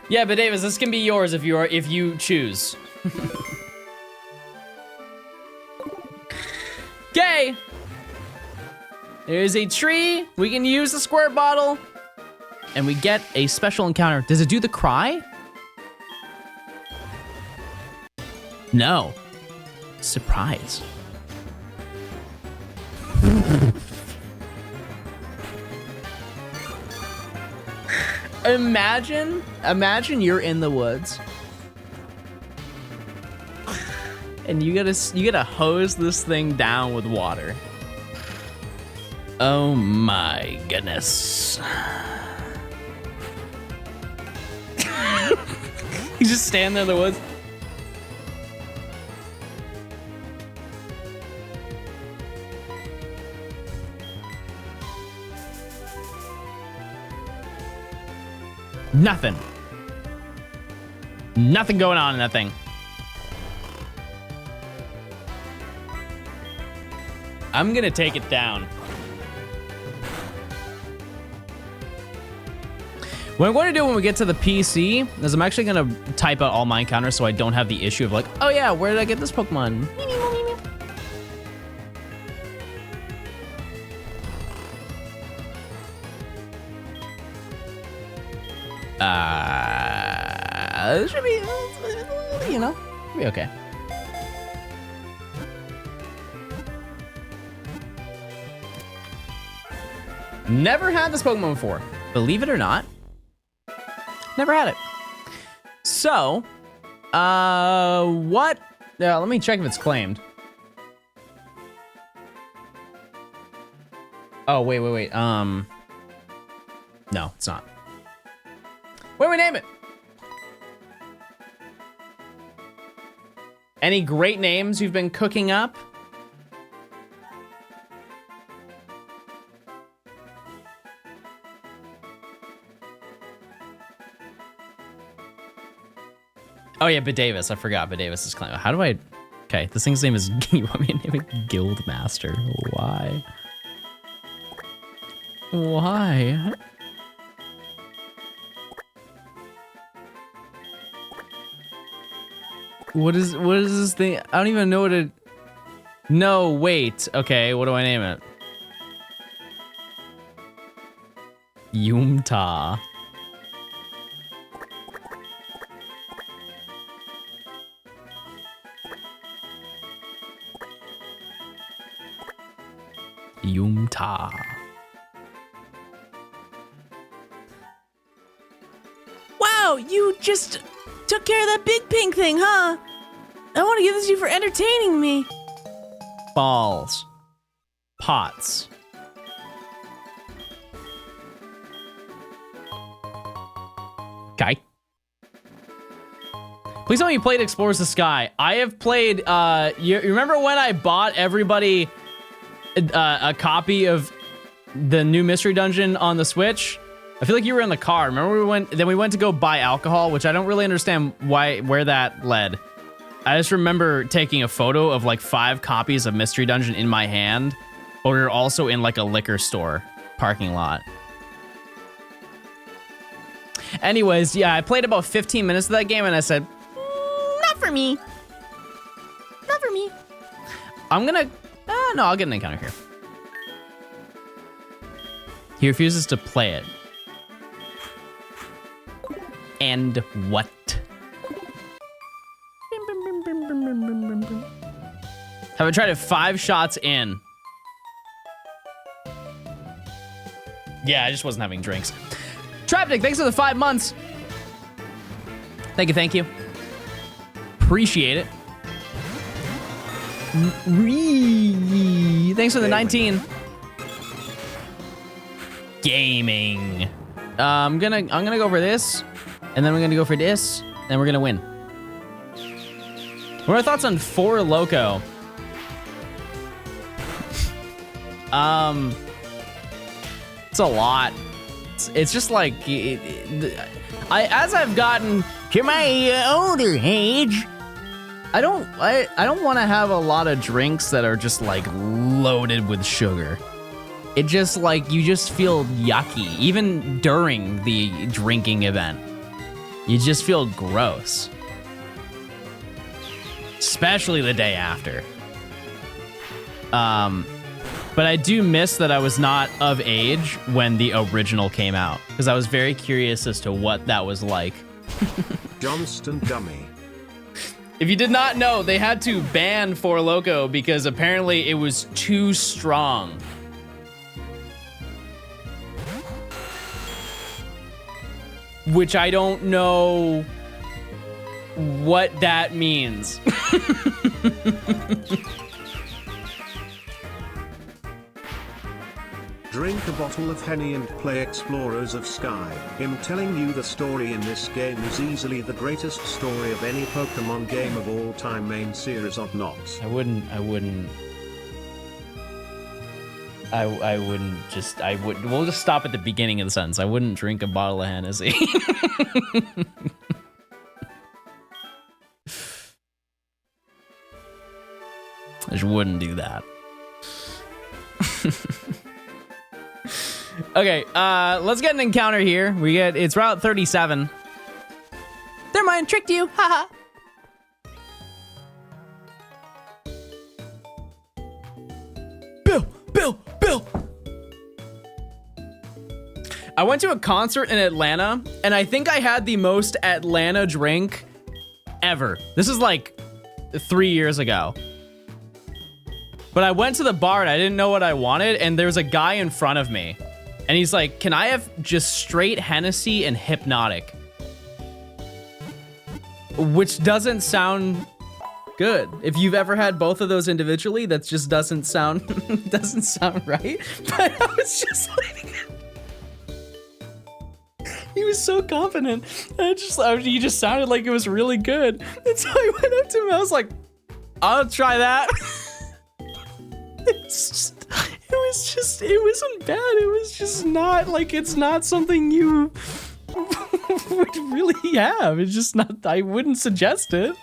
Yeah, but Davis, this can be yours if you choose. Okay. There's a tree. We can use the squirt bottle. and we get a special encounter. Does it do the cry? No. Surprise. Imagine you're in the woods. And you gotta hose this thing down with water. Oh my goodness. You just stand there in the woods. Nothing. Nothing going on in that thing. I'm gonna take it down. What I'm going to do when we get to the PC is I'm actually going to type out all my encounters so I don't have the issue of like, oh yeah, where did I get this Pokemon? This should be, you know, be okay. Never had this Pokemon before, believe it or not. Never had it. So, what? Let me check if it's claimed. Oh, wait. No, it's not. What do we name it? Any great names you've been cooking up? Oh yeah, Bedavis. I forgot Bedavis is claimed. How do I? Okay, this thing's name is. You want me to name it Guildmaster? Why? Why? What is this thing? I don't even know what it. No, wait. Okay, what do I name it? Yumta. Yumta. Wow, you just took care of that big pink thing, huh? I want to give this to you for entertaining me. Balls. Pots. Okay. Please tell me you played Explores the Sky. I have played, you remember when I bought everybody a copy of the new Mystery Dungeon on the Switch? I feel like you were in the car. Remember we went to go buy alcohol, which I don't really understand where that led. I just remember taking a photo of like 5 copies of Mystery Dungeon in my hand, but we were also in like a liquor store parking lot. Anyways, yeah, I played about 15 minutes of that game and I said, not for me. Not for me. I'm gonna, no, I'll get an encounter here. He refuses to play it. And what? Have I tried it 5 shots in? Yeah, I just wasn't having drinks. Trapnik, thanks for the 5 months. Thank you. Appreciate it. Thanks for the 19. Gaming. I'm gonna go for this, and then we're gonna go for this, and we're gonna win. What are our thoughts on 4 Loco? It's a lot. It's just like, as I've gotten to my older age, I don't want to have a lot of drinks that are just like loaded with sugar. It just like, you just feel yucky, even during the drinking event. You just feel gross. Especially the day after. But I do miss that I was not of age when the original came out, because I was very curious as to what that was like. Johnstone Gummy. If you did not know, they had to ban Four Loko because apparently it was too strong. Which I don't know what that means. Drink a bottle of Henny and play Explorers of Sky. Him telling you the story in this game is easily the greatest story of any Pokemon game of all time, main series of not. We'll just stop at the beginning of the sentence. I wouldn't drink a bottle of Hennessy. I just wouldn't do that. Okay, let's get an encounter here. It's Route 37. Their mind tricked you, haha. Bill. I went to a concert in Atlanta, and I think I had the most Atlanta drink ever. This is like 3 years ago. But I went to the bar and I didn't know what I wanted, and there was a guy in front of me. And he's like, can I have just straight Hennessy and Hypnotic? Which doesn't sound good. If you've ever had both of those individually, that just doesn't sound right. But I was just like, he was so confident. He just sounded like it was really good. And so I went up to him. I was like, I'll try that. It wasn't bad. It was just not like, it's not something you would really have. It's just not, I wouldn't suggest it.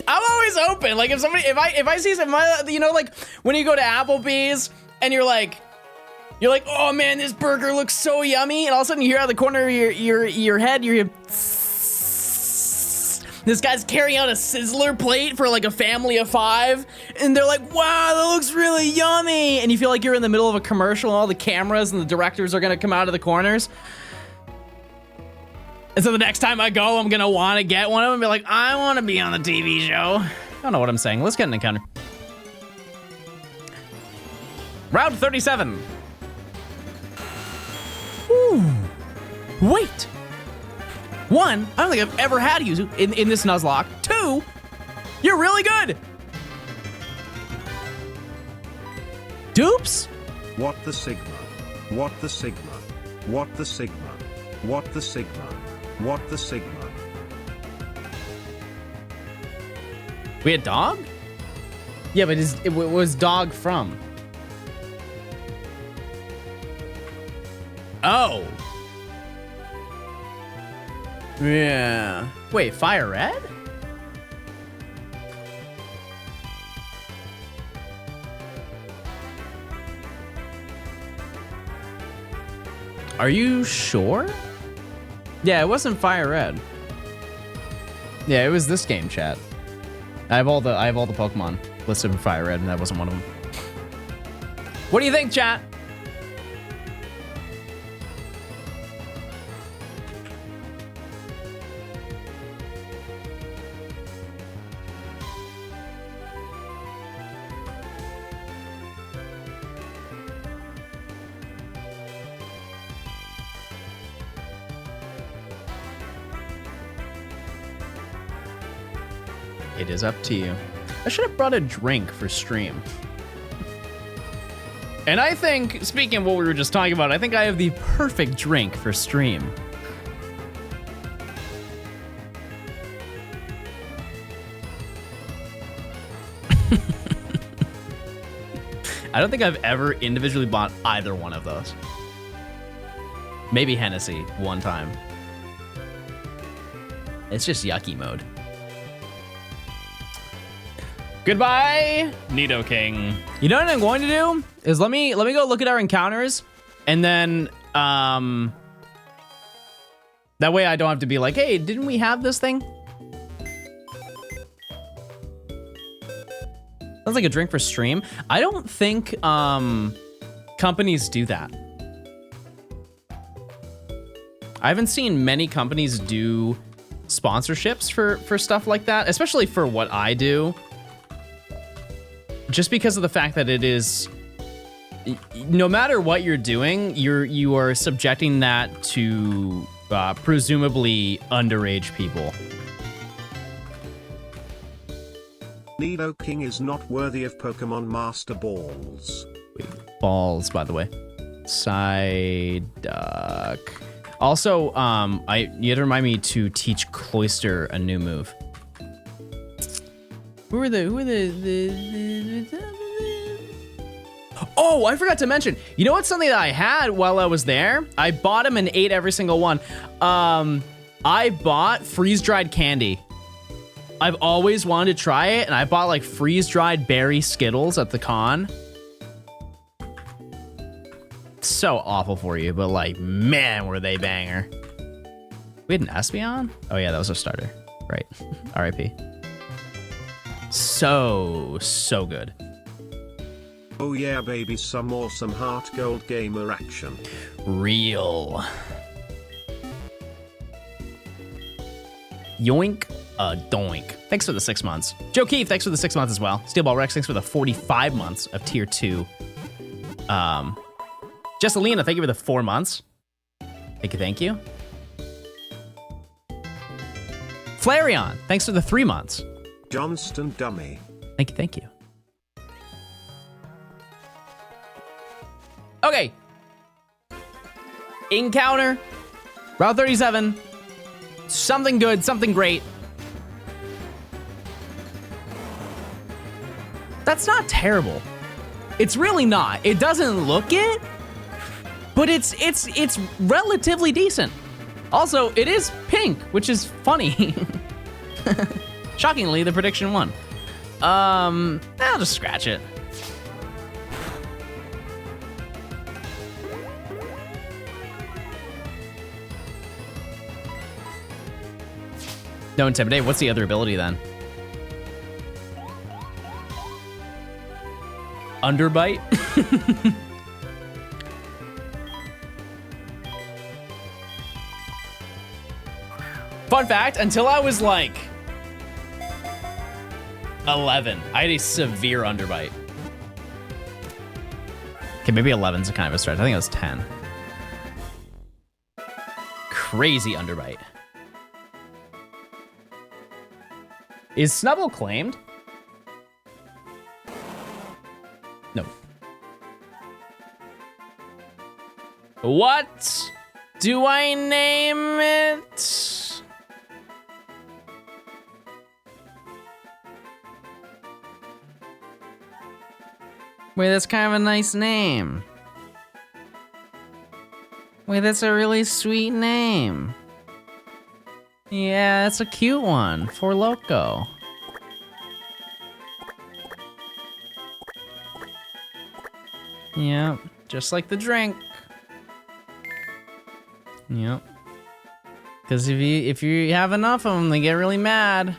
I'm always open. Like if I see some, you know, like when you go to Applebee's and you're like, oh man, this burger looks so yummy. And all of a sudden you hear out of the corner of your head, you hear, this guy's carrying out a sizzler plate for like a family of 5. And they're like, wow, that looks really yummy. And you feel like you're in the middle of a commercial and all the cameras and the directors are gonna come out of the corners. And so the next time I go, I'm gonna wanna get one of them and be like, I wanna be on the TV show. I don't know what I'm saying. Let's get an encounter. Route 37. Ooh, wait. 1, I don't think I've ever had you in this Nuzlocke. 2, you're really good. Dupes? What the Sigma? What the Sigma? What the Sigma? What the Sigma? What the Sigma? We had dog? Yeah, but it was dog from? Oh. Yeah. Wait, Fire Red? Are you sure? Yeah, it wasn't Fire Red. Yeah, it was this game, chat. I have all the Pokemon listed in Fire Red, and that wasn't one of them. What do you think, chat? It is up to you. I should have brought a drink for stream. And I think, speaking of what we were just talking about, I think I have the perfect drink for stream. I don't think I've ever individually bought either one of those. Maybe Hennessy one time. It's just yucky mode. Goodbye, Nidoking. You know what I'm going to do is let me go look at our encounters, and then that way I don't have to be like, hey, didn't we have this thing? Sounds like a drink for stream. I don't think companies do that. I haven't seen many companies do sponsorships for stuff like that, especially for what I do. Just because of the fact that it is, no matter what you're doing, you are subjecting that to presumably underage people. Nido King is not worthy of Pokemon Master Balls. Balls, by the way. Psyduck. Also, you had to remind me to teach Cloyster a new move. Who are the Oh, I forgot to mention. You know what's something that I had while I was there? I bought them and ate every single one. I bought freeze-dried candy. I've always wanted to try it, and I bought like freeze-dried berry Skittles at the con. So awful for you, but like, man, were they banger. We had an Espeon? Oh yeah, that was our starter. Right. R.I.P. So good. Oh yeah, baby, some awesome Heart Gold gamer action. Real. Yoink a doink. Thanks for the 6 months. Joe Keefe, thanks for the 6 months as well. Steelball Rex, thanks for the 45 months of tier 2. Jesselina, thank you for the 4 months. Thank you. Flareon, thanks for the 3 months. Johnstone dummy. Thank you. Okay. Encounter. Route 37. Something good, something great. That's not terrible. It's really not. It doesn't look it, but it's relatively decent. Also, it is pink, which is funny. Shockingly, the prediction won. I'll just scratch it. No intimidate. What's the other ability then? Underbite? Fun fact, until I was like 11, I had a severe underbite. Okay, maybe 11's a kind of a stretch. I think it was 10. Crazy underbite. Is Snubble claimed? No. What do I name it? Wait, that's kind of a nice name. Wait, that's a really sweet name. Yeah, that's a cute one. For Loco. Yep, just like the drink. Yep. Because if you have enough of them, they get really mad.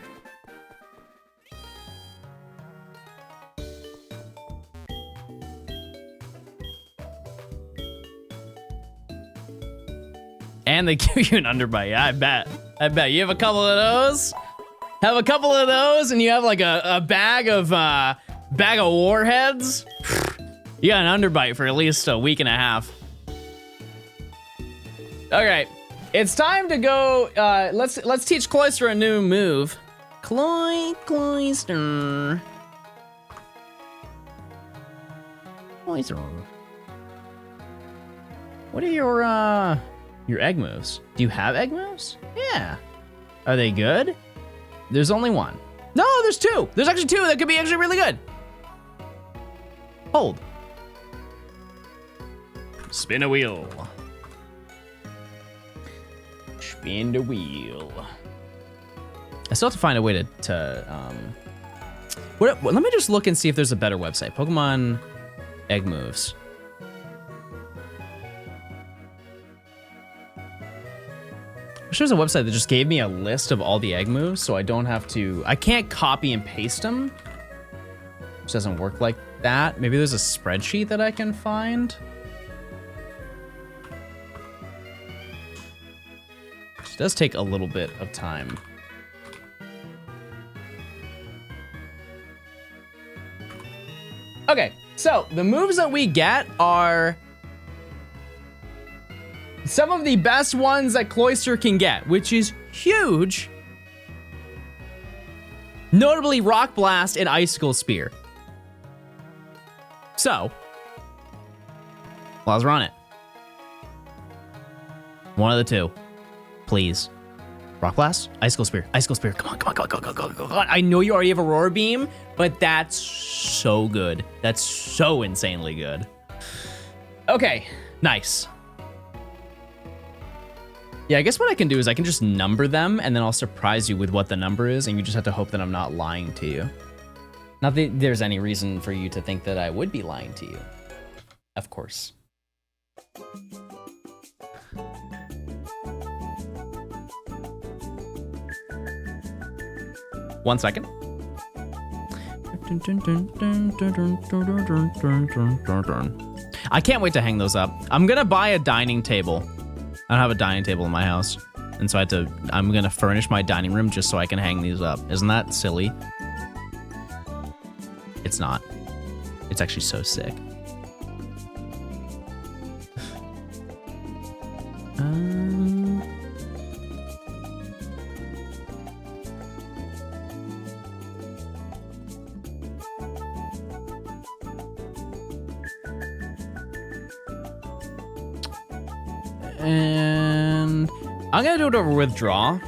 And they give you an underbite. Yeah, I bet. You have a couple of those. Have a couple of those, and you have like a bag of warheads. You got an underbite for at least a week and a half. Okay, it's time to go. Let's teach Cloyster a new move. Cloyster. What are your egg moves? Do you have egg moves? Yeah. Are they good? There's only one. No, there's two. There's actually two that could be actually really good. Hold. Spin a wheel. Spin the wheel. I still have to find a way to let me just look and see if there's a better website. Pokemon egg moves. I wish there was a website that just gave me a list of all the egg moves so I don't have to, I can't copy and paste them. This doesn't work like that. Maybe there's a spreadsheet that I can find. It does take a little bit of time. Okay, so the moves that we get are some of the best ones that Cloyster can get, which is huge. Notably Rock Blast and Icicle Spear. So, let's run it. One of the two. Please. Rock Blast? Icicle Spear. Icicle Spear. Come on, come on, come on, come on, come on, come on. I know you already have Aurora Beam, but that's so good. That's so insanely good. Okay, nice. Yeah, I guess what I can do is I can just number them, and then I'll surprise you with what the number is, and you just have to hope that I'm not lying to you. Not that there's any reason for you to think that I would be lying to you. Of course. One second. I can't wait to hang those up. I'm gonna buy a dining table. I don't have a dining table in my house, and so I'm gonna furnish my dining room just so I can hang these up. Isn't that silly? It's not. It's actually so sick. And I'm gonna do it over withdraw.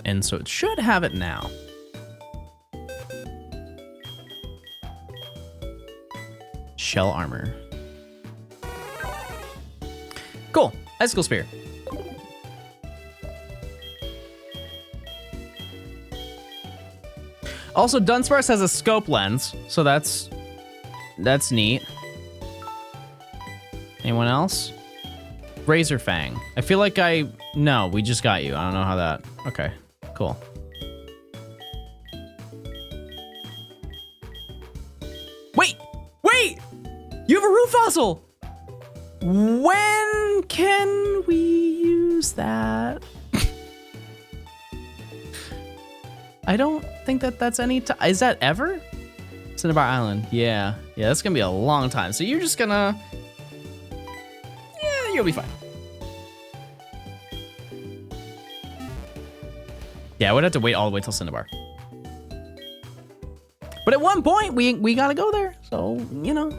And so it should have it now. Shell armor. Cool. Icicle Spear. Also, Dunsparce has a scope lens, so that's neat. Anyone else? Razor Fang. I feel like no, we just got you. I don't know how that. Okay, cool. Wait! You have a root fossil! When can we use that? I don't think that's any time. Is that ever? Cinnabar Island. Yeah, that's gonna be a long time. So you're just gonna. Yeah, you'll be fine. Yeah, I would have to wait all the way till Cinnabar. But at one point, we gotta go there. So, you know.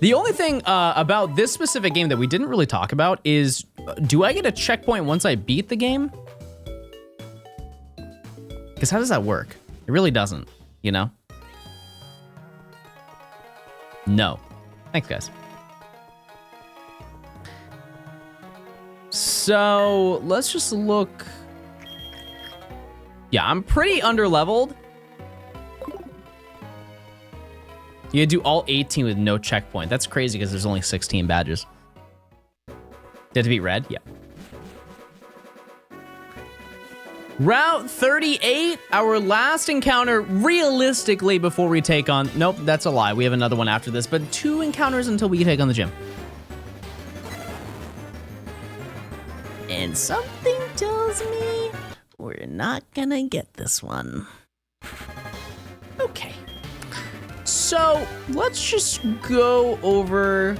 The only thing about this specific game that we didn't really talk about is, do I get a checkpoint once I beat the game? Because how does that work? It really doesn't, you know? No. Thanks, guys. So, let's just look. Yeah, I'm pretty under-leveled. You do all 18 with no checkpoint. That's crazy because there's only 16 badges. Did it beat red? Yeah. Route 38, our last encounter realistically before we take on... Nope, that's a lie. We have another one after this, but 2 encounters until we take on the gym. And something tells me we're not gonna get this one. Okay. So, let's just go over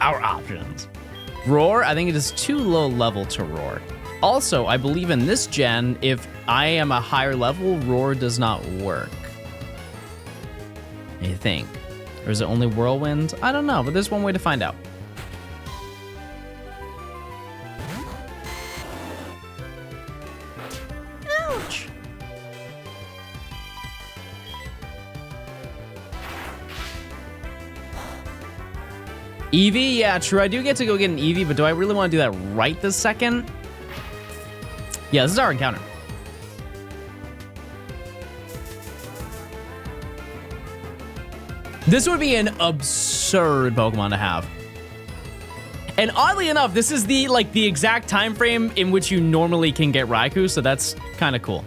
our options. Roar, I think it is too low level to roar. Also, I believe in this gen, if I am a higher level, roar does not work. I think. Or is it only whirlwind? I don't know, but there's one way to find out. Eevee, yeah, true. I do get to go get an Eevee, but do I really want to do that right this second? Yeah, this is our encounter. This would be an absurd Pokemon to have. And oddly enough, this is the exact time frame in which you normally can get Raikou, so that's kind of cool.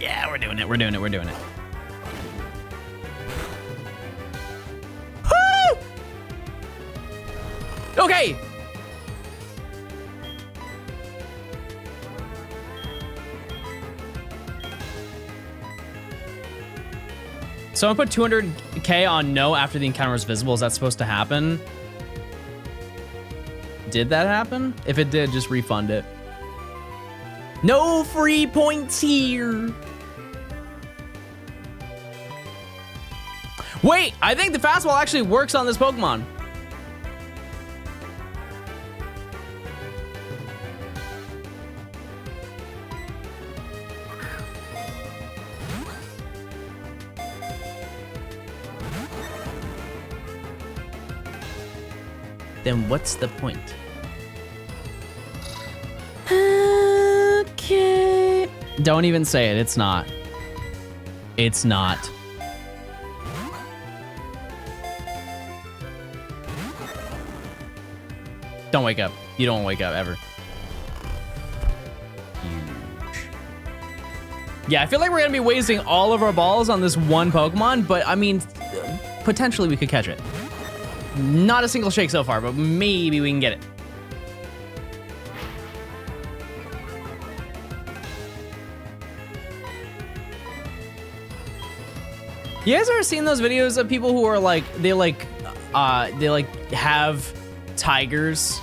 Yeah, we're doing it. We're doing it. We're doing it. Woo! Okay. So I put 200k on no after the encounter is visible. Is that supposed to happen? Did that happen? If it did, just refund it. No free points here. Wait, I think the fastball actually works on this Pokemon. Then what's the point? Okay. Don't even say it. It's not. It's not. Don't wake up. You don't wake up ever. Huge. Yeah, I feel like we're gonna be wasting all of our balls on this one Pokemon, but I mean, potentially we could catch it. Not a single shake so far, but maybe we can get it. You guys ever seen those videos of people who are like, they have tigers?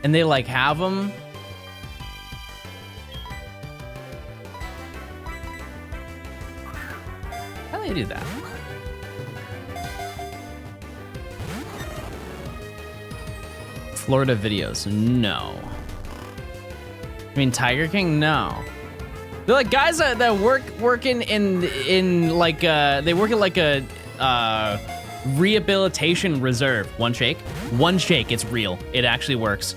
And they like have them. How do they do that? Florida videos, no. I mean, Tiger King, no. They're like guys that work in like they work in like a rehabilitation reserve. One shake, it's real. It actually works.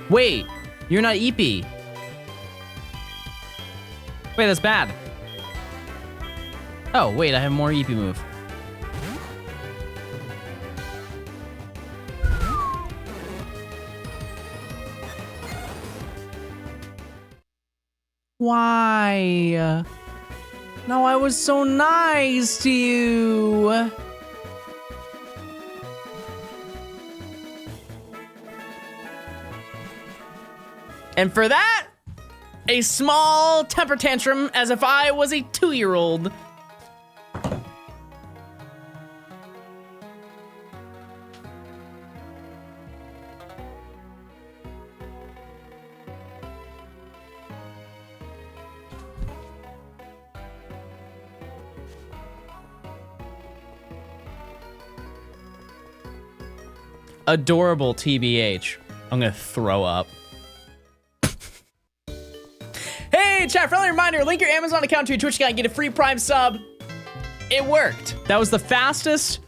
Wait, you're not EP. Wait, that's bad. Oh, wait, I have more EP move. Why? No, I was so nice to you. And for that, a small temper tantrum as if I was a 2-year-old. Adorable TBH. I'm gonna throw up. Hey, chat, friendly reminder, link your Amazon account to your Twitch account and get a free Prime sub. It worked. That was the fastest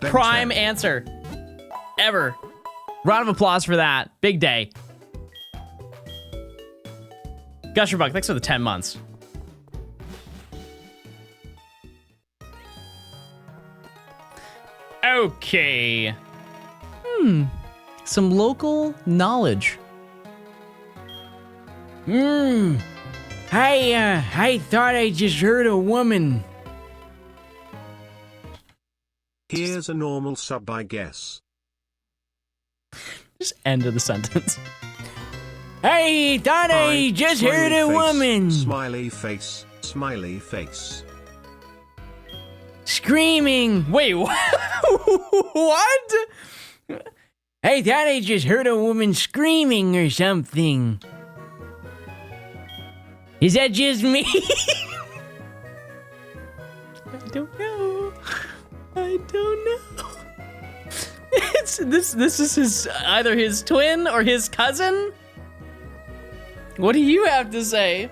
Prime answer ever. Round of applause for that. Big day. Gusherbuck, thanks for the 10 months. Okay. Some local knowledge. I thought I just heard a woman. Here's a normal sub, I guess. Just end of the sentence. I thought I just heard a woman. Smiley face, smiley face. Screaming. Wait, what? What? I thought I just heard a woman screaming or something. Is that just me? I don't know. I don't know. This is his either his twin or his cousin. What do you have to say?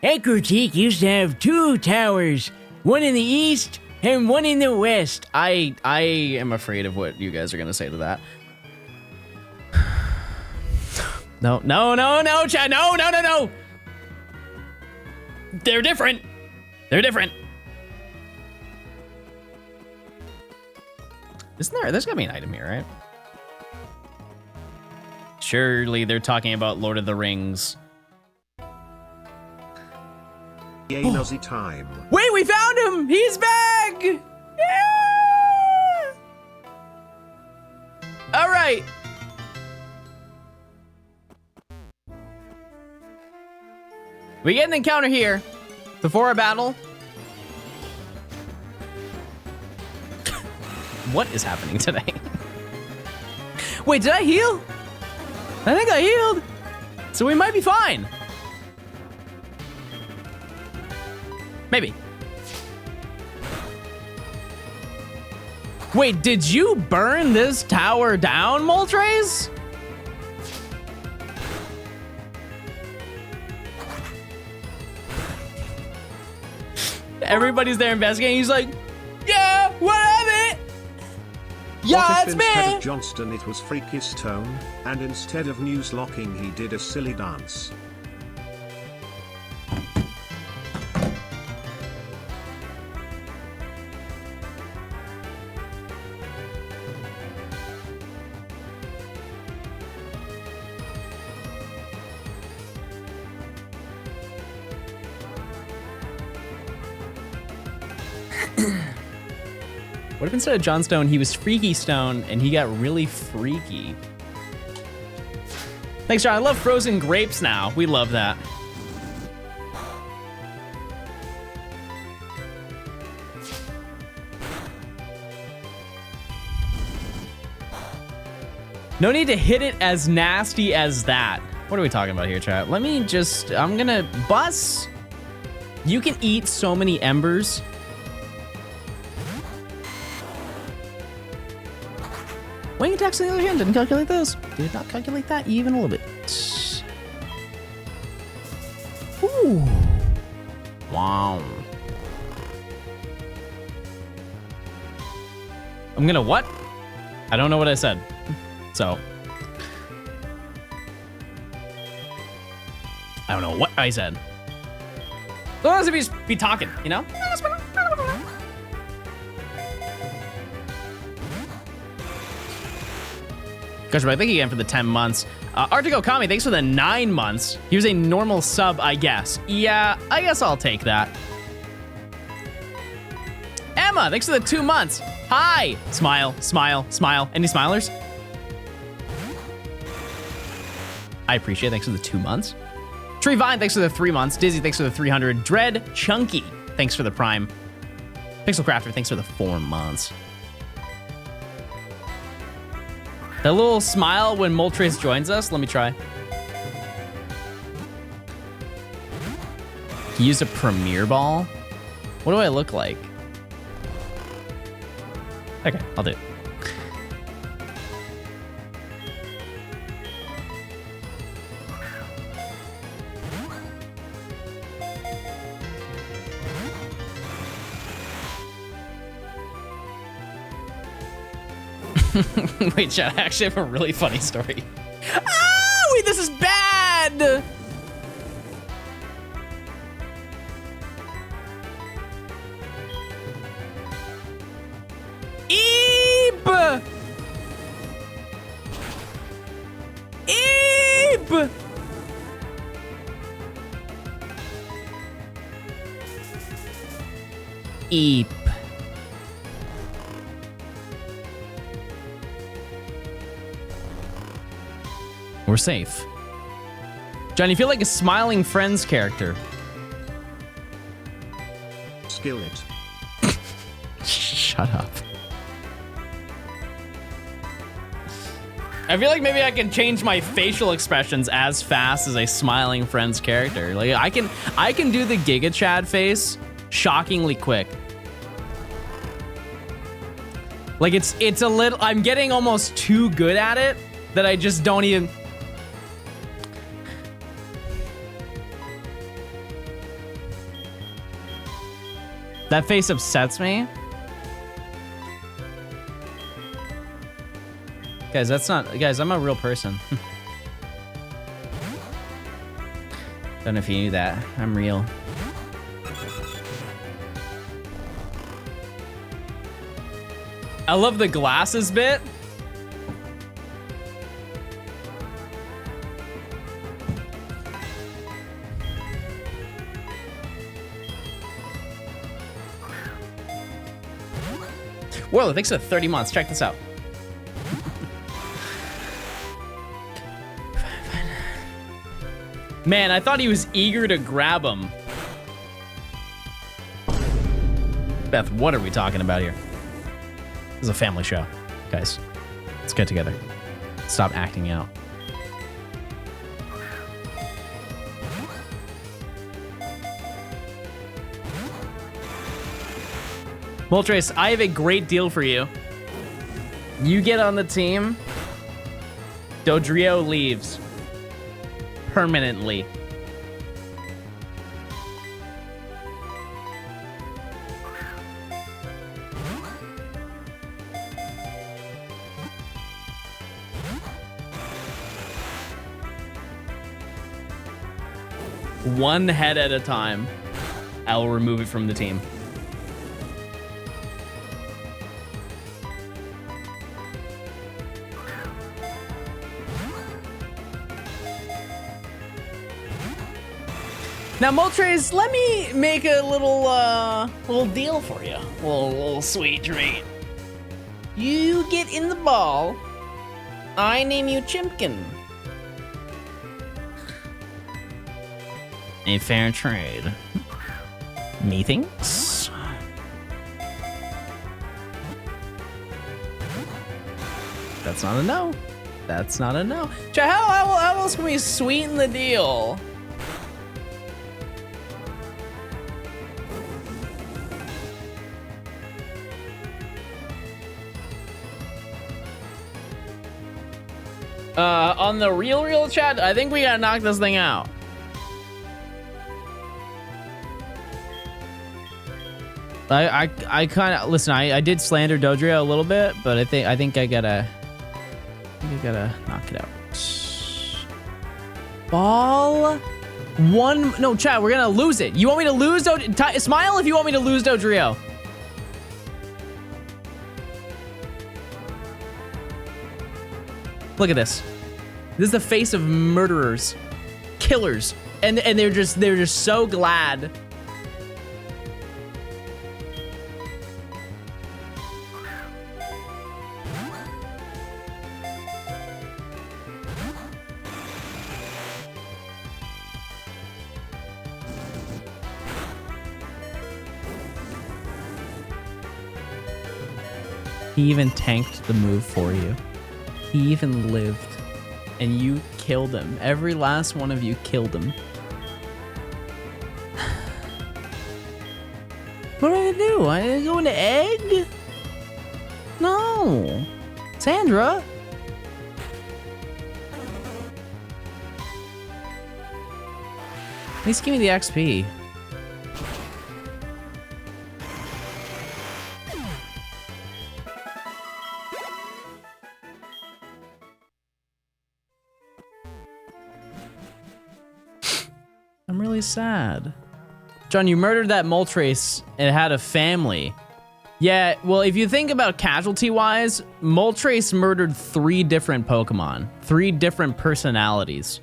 Ecruteak used to have 2 towers, one in the east and one in the west. I am afraid of what you guys are gonna say to that. No, Chad, no. They're different. They're different. Isn't there? There's gotta be an item here, right? Surely they're talking about Lord of the Rings. Yay, Nuzzy time. Wait, we found him! He's back! Yeah! All right. We get an encounter here before a battle. What is happening today? Wait, did I heal? I think I healed. So we might be fine. Maybe. Wait, did you burn this tower down, Moltres? Everybody's there investigating. He's like, yeah, what of it? Yeah, What it's if instead me. of Johnston it was Freaky Stone, and instead of Nuzlocking he did a silly dance? What if instead of Johnstone, he was Freaky Stone and he got really freaky? Thanks, John. I love frozen grapes now. We love that. No need to hit it as nasty as that. What are we talking about here, chat? Let me just, I'm gonna bus. You can eat so many embers. Wing attacks on the other hand, didn't calculate those. Did not calculate that even a little bit. Ooh. Wow. I'm gonna what? I don't know what I said. So. I don't know what I said. Otherwise, if you just be talking, you know? Gosh, thank you again for the 10 months. Artico Kami, thanks for the 9 months. He was a normal sub, I guess. Yeah, I guess I'll take that. Emma, thanks for the 2 months. Hi. Smile, smile, smile. Any smilers? I appreciate it. Thanks for the 2 months. Tree Vine, thanks for the 3 months. Dizzy, thanks for the 300. Dread Chunky, thanks for the Prime. Pixel Crafter, thanks for the 4 months. That little smile when Moltres joins us. Let me try. He used a Premier Ball. What do I look like? Okay, I'll do it. Wait, chat, I actually have a really funny story. Ah, wait, this is bad! Eep! Eep! Eep. We're safe. John, you feel like a Smiling Friends character. Skillet. Shut up. I feel like maybe I can change my facial expressions as fast as a smiling friend's character. Like I can do the Giga Chad face shockingly quick. Like it's a little, I'm getting almost too good at it that I just don't even. That face upsets me. Guys, that's not, guys, I'm a real person. Don't know if you knew that. I'm real. I love the glasses bit. Whoa, thanks for 30 months. Check this out. Man, I thought he was eager to grab him. Beth, what are we talking about here? This is a family show. Guys, let's get together. Stop acting out. Moltres, I have a great deal for you. You get on the team, Dodrio leaves. Permanently. One head at a time. I will remove it from the team. Now, Moltres, let me make a little deal for you. A little sweet treat. You get in the ball. I name you Chimpkin. A fair trade. Methinks. That's not a no. That's not a no. How else can we sweeten the deal? On the real chat, I think we gotta knock this thing out. I kind of listen. I did slander Dodrio a little bit, but I think I gotta knock it out. Ball one. No, chat. We're gonna lose it. You want me to lose Smile if you want me to lose Dodrio. Look at this. This is the face of murderers, killers, and they're just so glad. He even tanked the move for you. He even lived, and you killed him. Every last one of you killed him. What do I do? I go into egg? No. Sandra? At least give me the XP. I'm really sad. John, you murdered that Moltres and had a family. Yeah, well, if you think about casualty-wise, Moltres murdered 3 different Pokemon. 3 different personalities.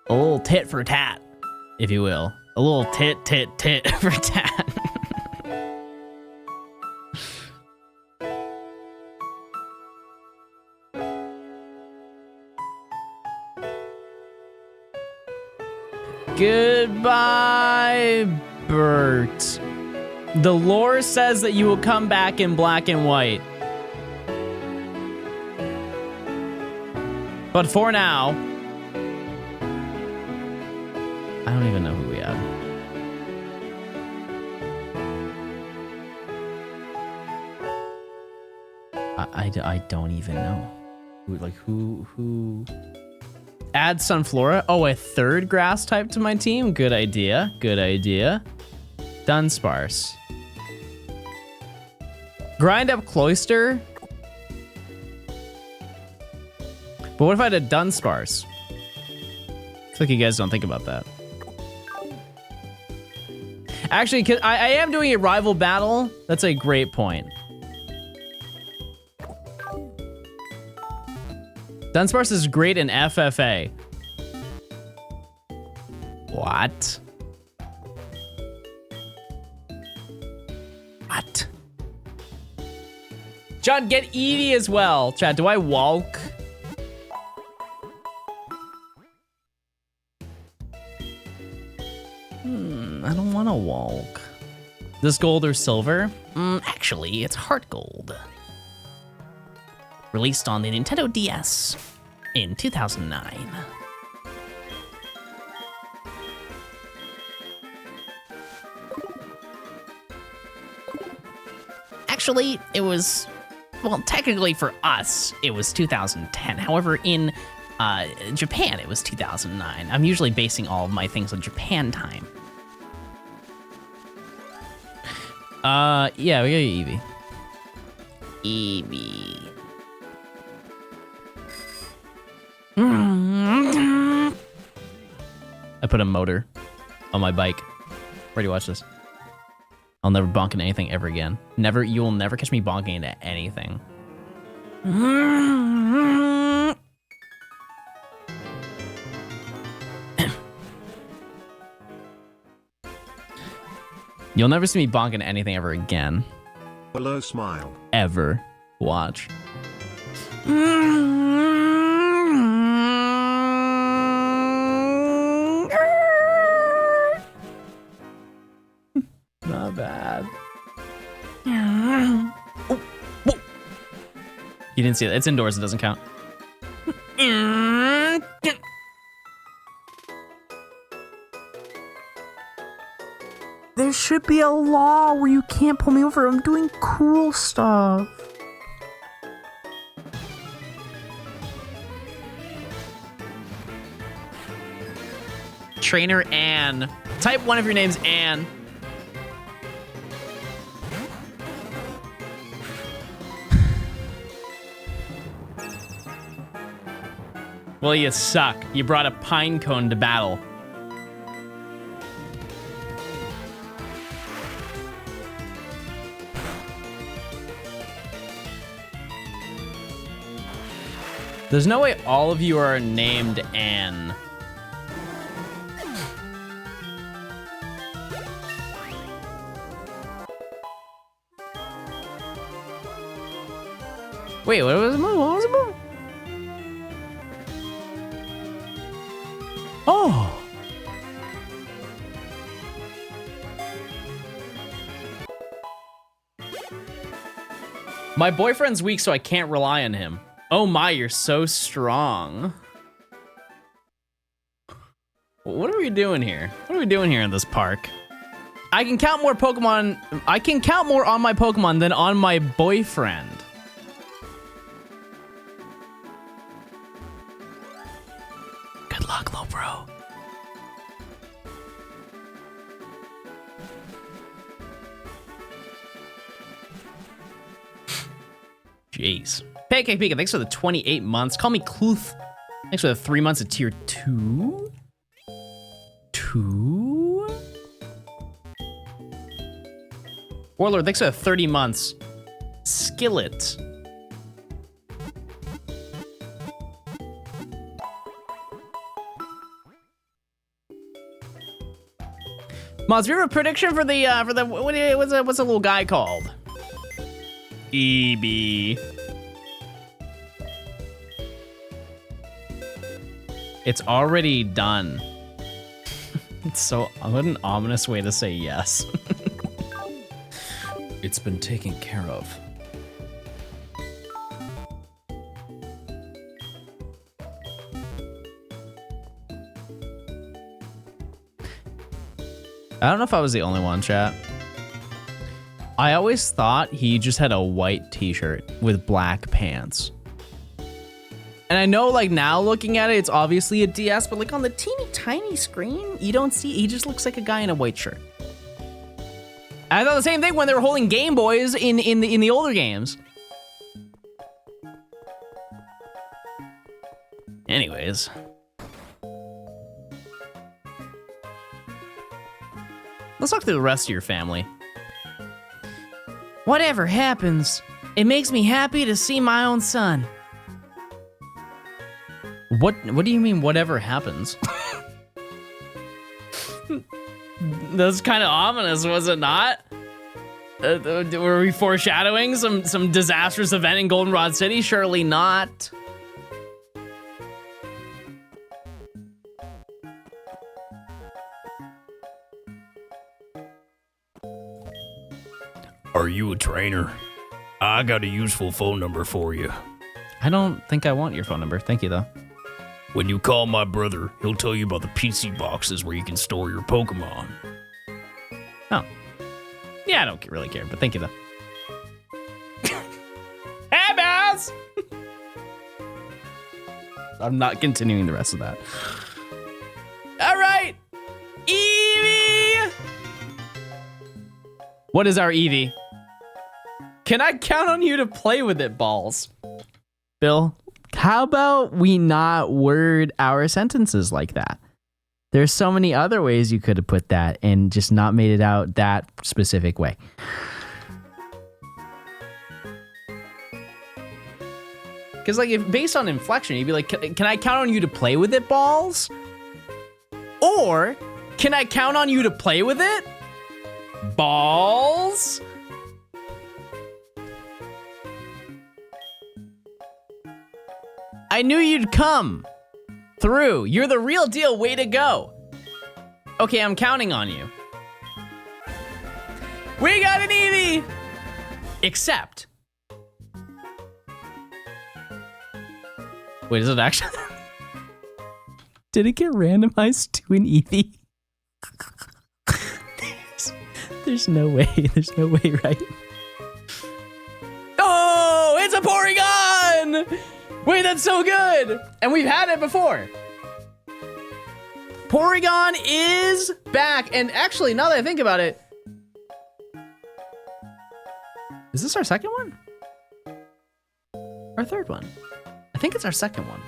A little tit for tat, if you will. A little tit for tat. Goodbye, Bert. The lore says that you will come back in black and white. But for now, I don't even know who we have. I don't even know. Who? Add Sunflora. Oh, a third grass type to my team? Good idea. Good idea. Dunsparce. Grind up Cloyster. But what if I had a Dunsparce? I feel like you guys don't think about that. Actually, I am doing a rival battle. That's a great point. Dunsparce is great in FFA. What? What? John, get Eevee as well. Chat, do I walk? I don't want to walk. This gold or silver? Actually, it's heart gold. Released on the Nintendo DS in 2009. Actually, it was, well, technically for us, it was 2010. However, in Japan, it was 2009. I'm usually basing all of my things on Japan time. Yeah, we got Eevee. Eevee. I put a motor on my bike. Ready to watch this. I'll never bonk into anything ever again. Never, you will never catch me bonking into anything. You'll never see me bonk into anything ever again. Hello, smile. Ever. Watch. Not bad. Oh, whoa. You didn't see it. It's indoors. It doesn't count. There should be a law where you can't pull me over. I'm doing cool stuff. Trainer Ann. Type one of your names, Ann. Well, you suck. You brought a pine cone to battle. There's no way all of you are named Ann. Wait, what was the move? What was the move? Oh. My boyfriend's weak, so I can't rely on him. Oh my, you're so strong. What are we doing here? What are we doing here in this park? I can count more Pokemon. I can count more on my Pokemon than on my boyfriend. Good luck, little bro. Jeez. Pancake Pika, thanks for the 28 months. Call me Cluth. Thanks for the 3 months of tier 2. 2? Warlord, thanks for the 30 months. Skillet. Moz, you have a prediction for the what's a little guy called? EB. It's already done. It's so, what an ominous way to say yes. It's been taken care of. I don't know if I was the only one, chat. I always thought he just had a white t-shirt with black pants. And I know, like, now looking at it, it's obviously a DS, but like on the teeny tiny screen, you don't see, he just looks like a guy in a white shirt. I thought the same thing when they were holding Game Boys in the older games. Anyways. Let's talk to the rest of your family. Whatever happens, it makes me happy to see my own son. What do you mean, whatever happens? That's kind of ominous, was it not? Were we foreshadowing some disastrous event in Goldenrod City? Surely not. Are you a trainer? I got a useful phone number for you. I don't think I want your phone number. Thank you, though. When you call my brother, he'll tell you about the PC boxes where you can store your Pokémon. Oh. Yeah, I don't really care, but thank you, though. Hey, Baz! I'm not continuing the rest of that. All right. Eevee! What is our Eevee? Can I count on you to play with it, balls? Bill, how about we not word our sentences like that? There's so many other ways you could have put that and just not made it out that specific way. Because, like, if based on inflection, you'd be like, can I count on you to play with it, balls? Or, can I count on you to play with it? Balls? I knew you'd come through. You're the real deal. Way to go. Okay, I'm counting on you. We got an Eevee! Except. Wait, is it actually? Did it get randomized to an Eevee? There's no way. There's no way, right? Oh, it's a Porygon! Wait, that's so good! And we've had it before. Porygon is back. And actually, now that I think about it, is this our second one? Our third one? I think it's our second one.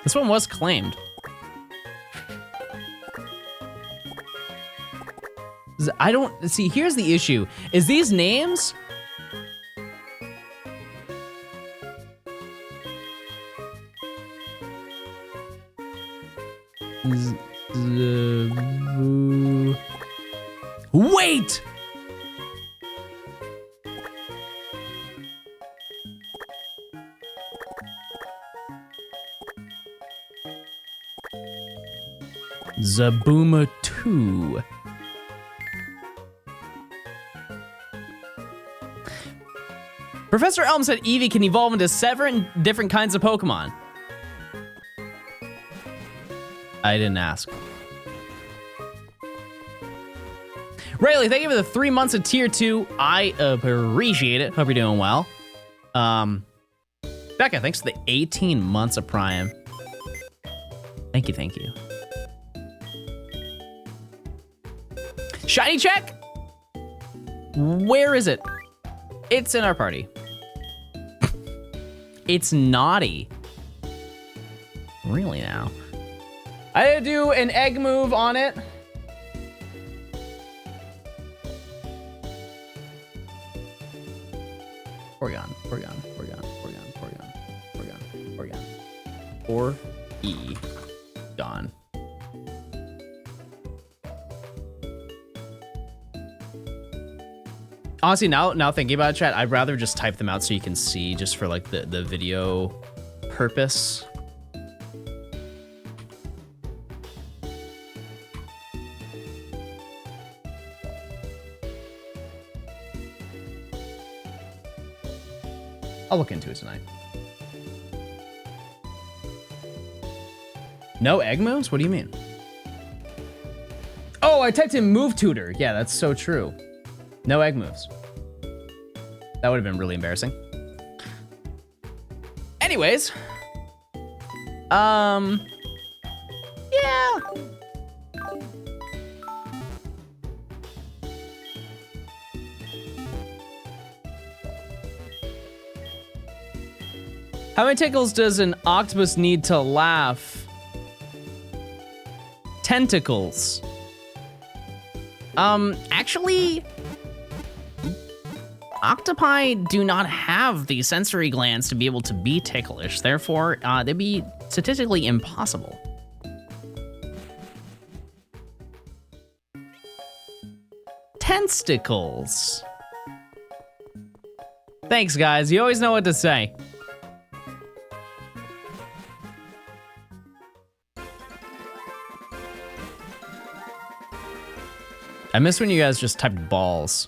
This one was claimed. I don't see. Here's the issue: is these names. Wait! Zabooma 2. Professor Elm said Eevee can evolve into 7 different kinds of Pokemon. I didn't ask. Rayleigh, thank you for the 3 months of tier 2. I appreciate it. Hope you're doing well. Becca, thanks for the 18 months of Prime. Thank you, thank you. Shiny check? Where is it? It's in our party. It's naughty. Really now? I had to do an egg move on it. Porygon. Or E. Gone. Honestly, now thinking about it, chat, I'd rather just type them out so you can see, just for like the video purpose. I'll look into it tonight. No egg moves? What do you mean? Oh, I typed in move tutor. Yeah, that's so true. No egg moves. That would have been really embarrassing. Anyways. Yeah. How many tickles does an octopus need to laugh? Tentacles. Actually, octopi do not have the sensory glands to be able to be ticklish. Therefore, they'd be statistically impossible. Tensticles. Thanks, guys. You always know what to say. I miss when you guys just typed balls.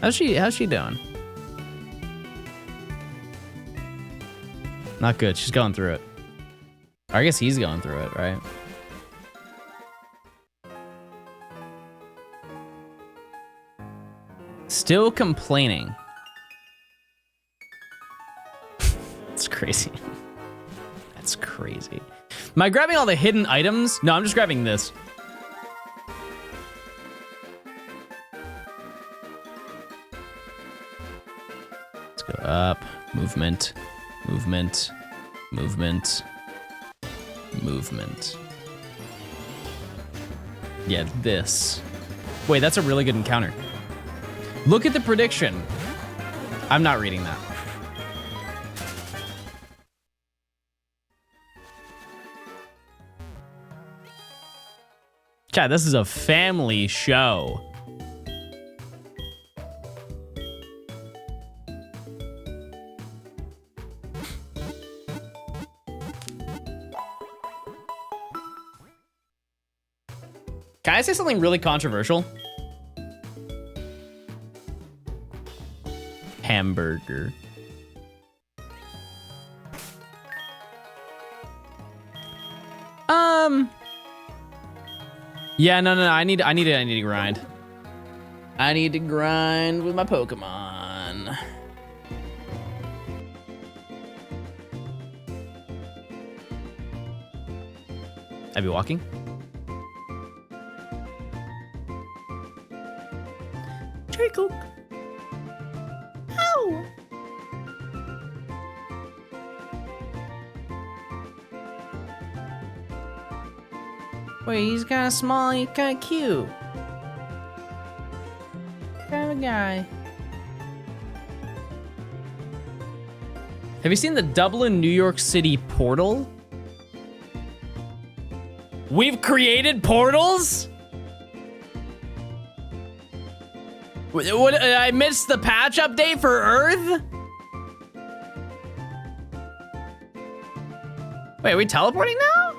How's she doing? Not good. She's going through it. Or I guess he's going through it, right? Still complaining. It's crazy. That's crazy. Am I grabbing all the hidden items? No, I'm just grabbing this. Let's go up. Movement. Movement. Movement. Movement. Yeah, this. Wait, that's a really good encounter. Look at the prediction. I'm not reading that. Chat, this is a family show. Can I say something really controversial? Hamburger. Yeah, no, I need to grind. I need to grind with my Pokemon. I be walking? Treacle. Ow. Wait, he's kind of small, he's kind of cute. Kind of a guy. Have you seen the Dublin, New York City portal? We've created portals? What, I missed the patch update for Earth? Wait, are we teleporting now?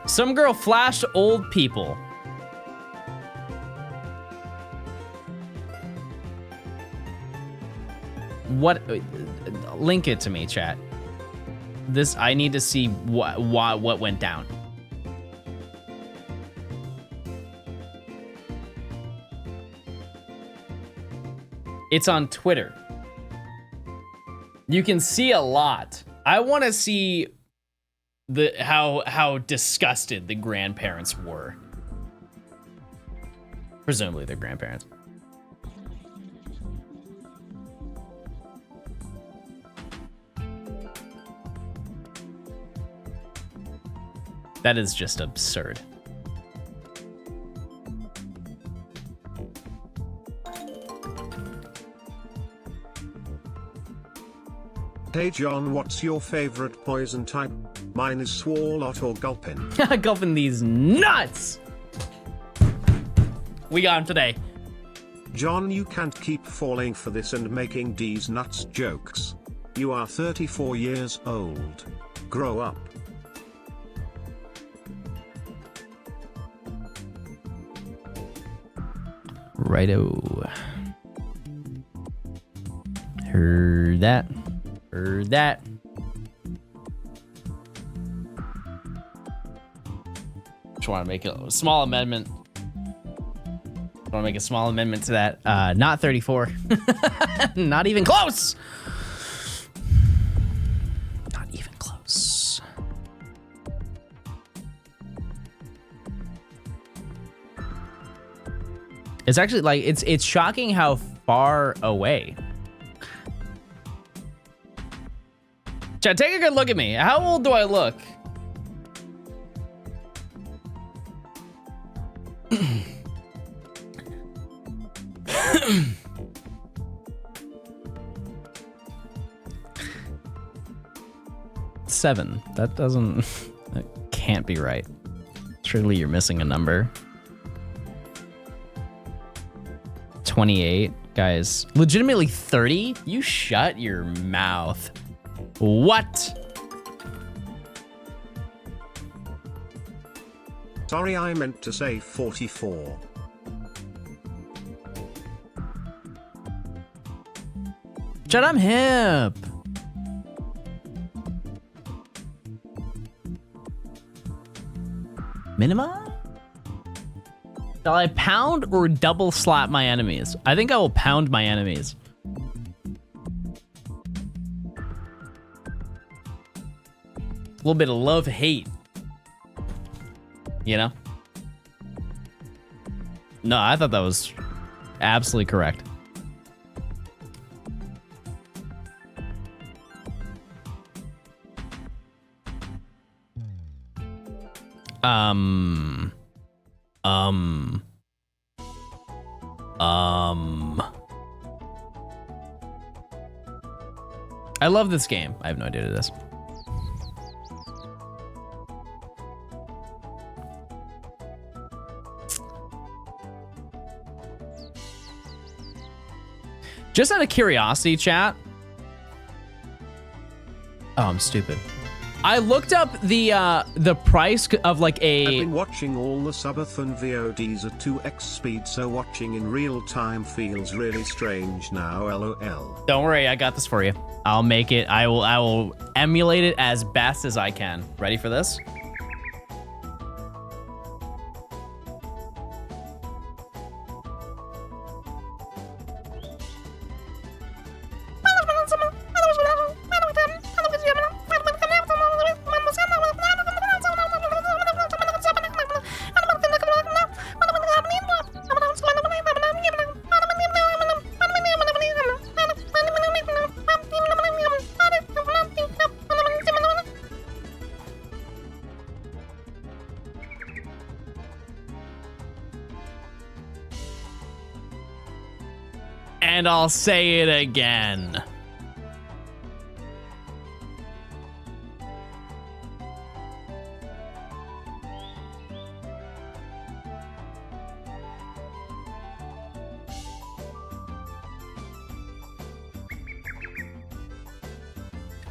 Some girl flashed old people. What? Link it to me, chat. This, I need to see what went down. It's on Twitter. You can see a lot. I want to see how disgusted the grandparents were. Presumably their grandparents. That is just absurd. Hey John, what's your favorite poison type? Mine is Swalot or Gulpin. Gulpin these nuts! We got him today. John, you can't keep falling for this and making these nuts jokes. You are 34 years old. Grow up. Righto. Heard that. Heard that. Just want to make a small amendment. Want to make a small amendment to that. Not 34. Not even close. Not even close. It's actually like it's shocking how far away. Chat, take a good look at me. How old do I look? Seven. That doesn't. That can't be right. Surely you're missing a number. 28. Guys, legitimately 30? You shut your mouth. What? Sorry, I meant to say 44. Shut up, hip. Minima? Shall I pound or double slap my enemies? I think I will pound my enemies. A little bit of love-hate. You know? No, I thought that was absolutely correct. I love this game. I have no idea what it is. Just out of curiosity, chat. Oh, I'm stupid. I looked up the price of like I've a. been watching all the Subathon VODs at 2x speed, so watching in real time feels really strange now, lol. Don't worry, I got this for you. I'll make it. I will emulate it as best as I can. Ready for this? And I'll say it again.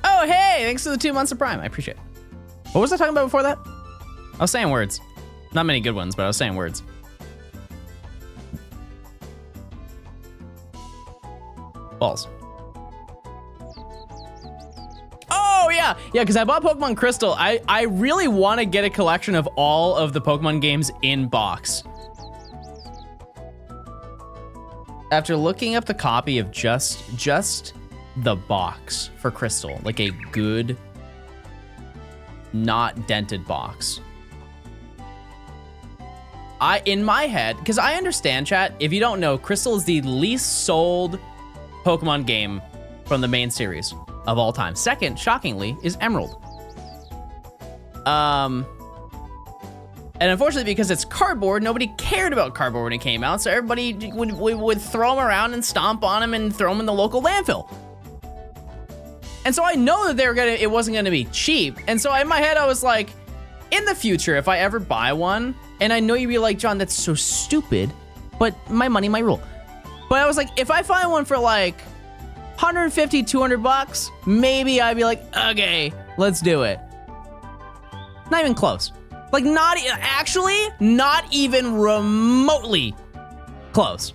Oh, hey, thanks for the 2 months of Prime. I appreciate it. What was I talking about before that? I was saying words. Not many good ones, but I was saying words. Balls. Oh, yeah. Yeah, because I bought Pokemon Crystal. I really want to get a collection of all of the Pokemon games in box. After looking up the copy of just the box for Crystal, like a good, not dented box. In my head, because I understand, chat, if you don't know, Crystal is the least sold Pokemon game from the main series of all time. Second, shockingly, is Emerald. And unfortunately, because it's cardboard, nobody cared about cardboard when it came out, so everybody would throw them around and stomp on them and throw them in the local landfill. And so I know that it wasn't gonna be cheap. And so in my head, I was like, in the future, if I ever buy one, and I know you'd be like, John, that's so stupid, but my money, my rule. But I was like, if I find one for like 150, 200 bucks, maybe I'd be like, okay, let's do it. Not even close. Like not even remotely close.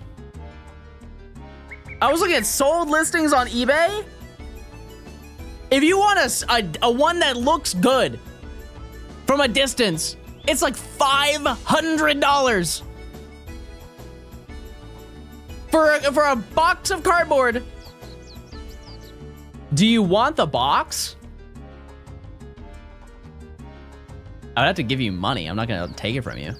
I was looking at sold listings on eBay. If you want a one that looks good from a distance, it's like $500 for a box of cardboard. Do you want the box? I would have to give you money. I'm not gonna take it from you.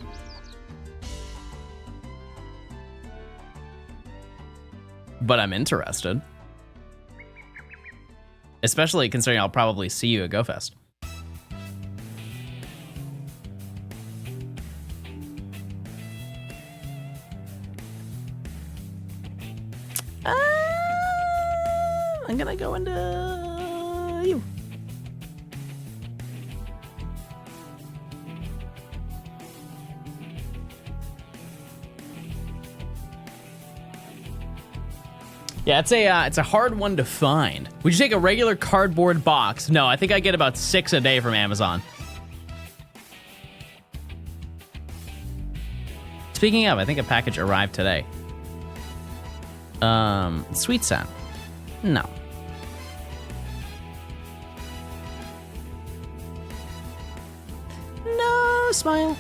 But I'm interested. Especially considering I'll probably see you at GoFest. I'm gonna go into you. Yeah, it's a hard one to find. Would you take a regular cardboard box? No, I think I get about 6 a day from Amazon. Speaking of, I think a package arrived today. Sweet scent. No. No, smile.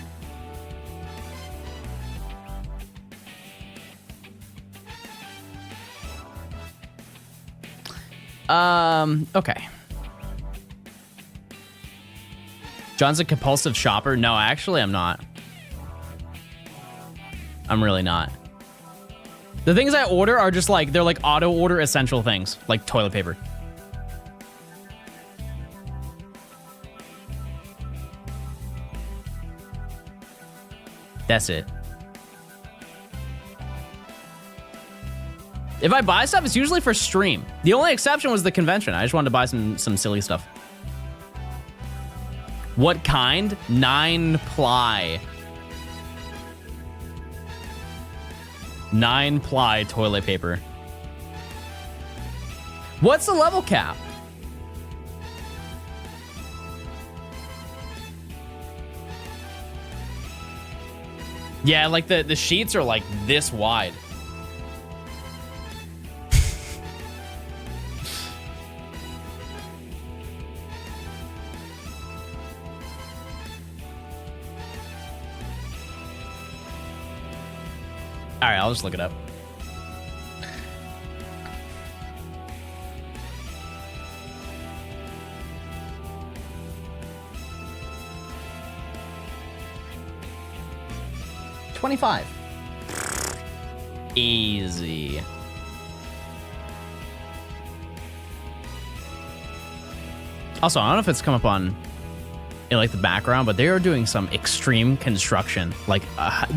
Okay. John's a compulsive shopper? No, actually, I'm not. I'm really not. The things I order are just like, they're like auto order essential things, like toilet paper. That's it. If I buy stuff, it's usually for stream. The only exception was the convention. I just wanted to buy some silly stuff. What kind? 9-ply. 9-ply toilet paper. What's the level cap? Yeah, like the sheets are like this wide. All right, I'll just look it up. $25. Easy. Also, I don't know if it's come up on in like the background, but they are doing some extreme construction, like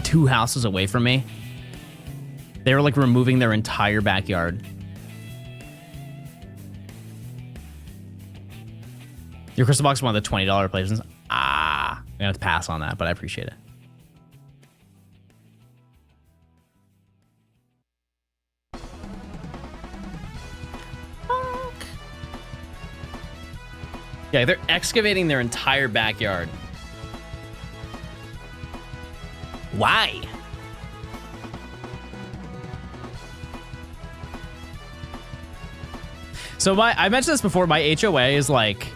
2 houses away from me. They were like removing their entire backyard. Your crystal box is one of the $20 places. I'm gonna have to pass on that, but I appreciate it. Yeah, they're excavating their entire backyard. Why? So I mentioned this before, my HOA is like,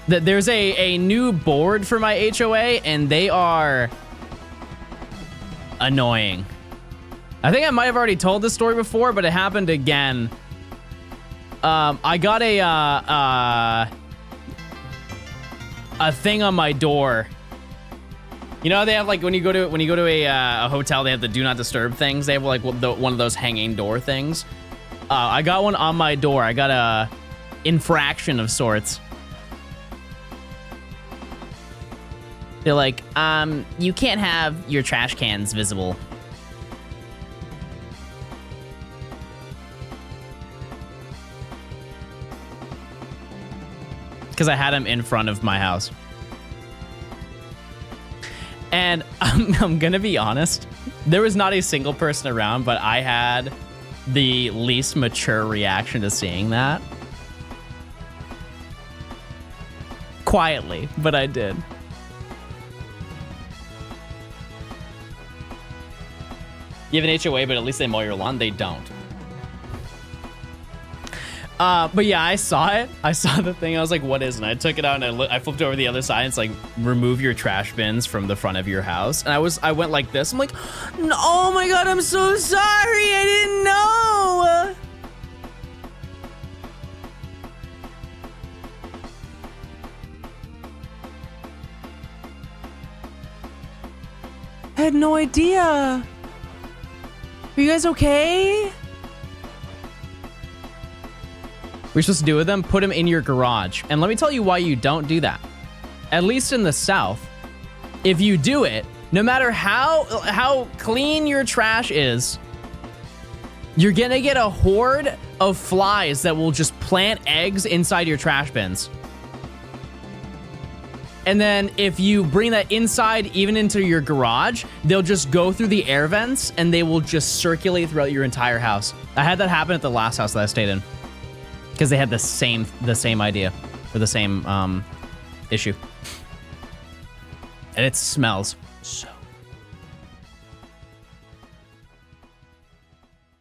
there's a new board for my HOA and they are annoying. I think I might have already told this story before, but it happened again. I got a thing on my door. You know, they have like when you go to a hotel, they have the do not disturb things. They have like one of those hanging door things. I got one on my door. I got a infraction of sorts. They're like, you can't have your trash cans visible. Because I had them in front of my house. And I'm gonna be honest, there was not a single person around, but I had the least mature reaction to seeing that. Quietly, but I did. You have an HOA, but at least they mow your lawn. They don't. But yeah, I saw it. I saw the thing. I was like, what is it? And I took it out and I flipped over the other side. And it's like, remove your trash bins from the front of your house. And I went like this. I'm like, no, oh my God, I'm so sorry. I didn't know. I had no idea. Are you guys okay? We're supposed to do with them, put them in your garage. And let me tell you why you don't do that. At least in the South, if you do it, no matter how clean your trash is, you're gonna get a horde of flies that will just plant eggs inside your trash bins. And then if you bring that inside, even into your garage, they'll just go through the air vents and they will just circulate throughout your entire house. I had that happen at the last house that I stayed in because they had the same idea or the same issue. And it smells so.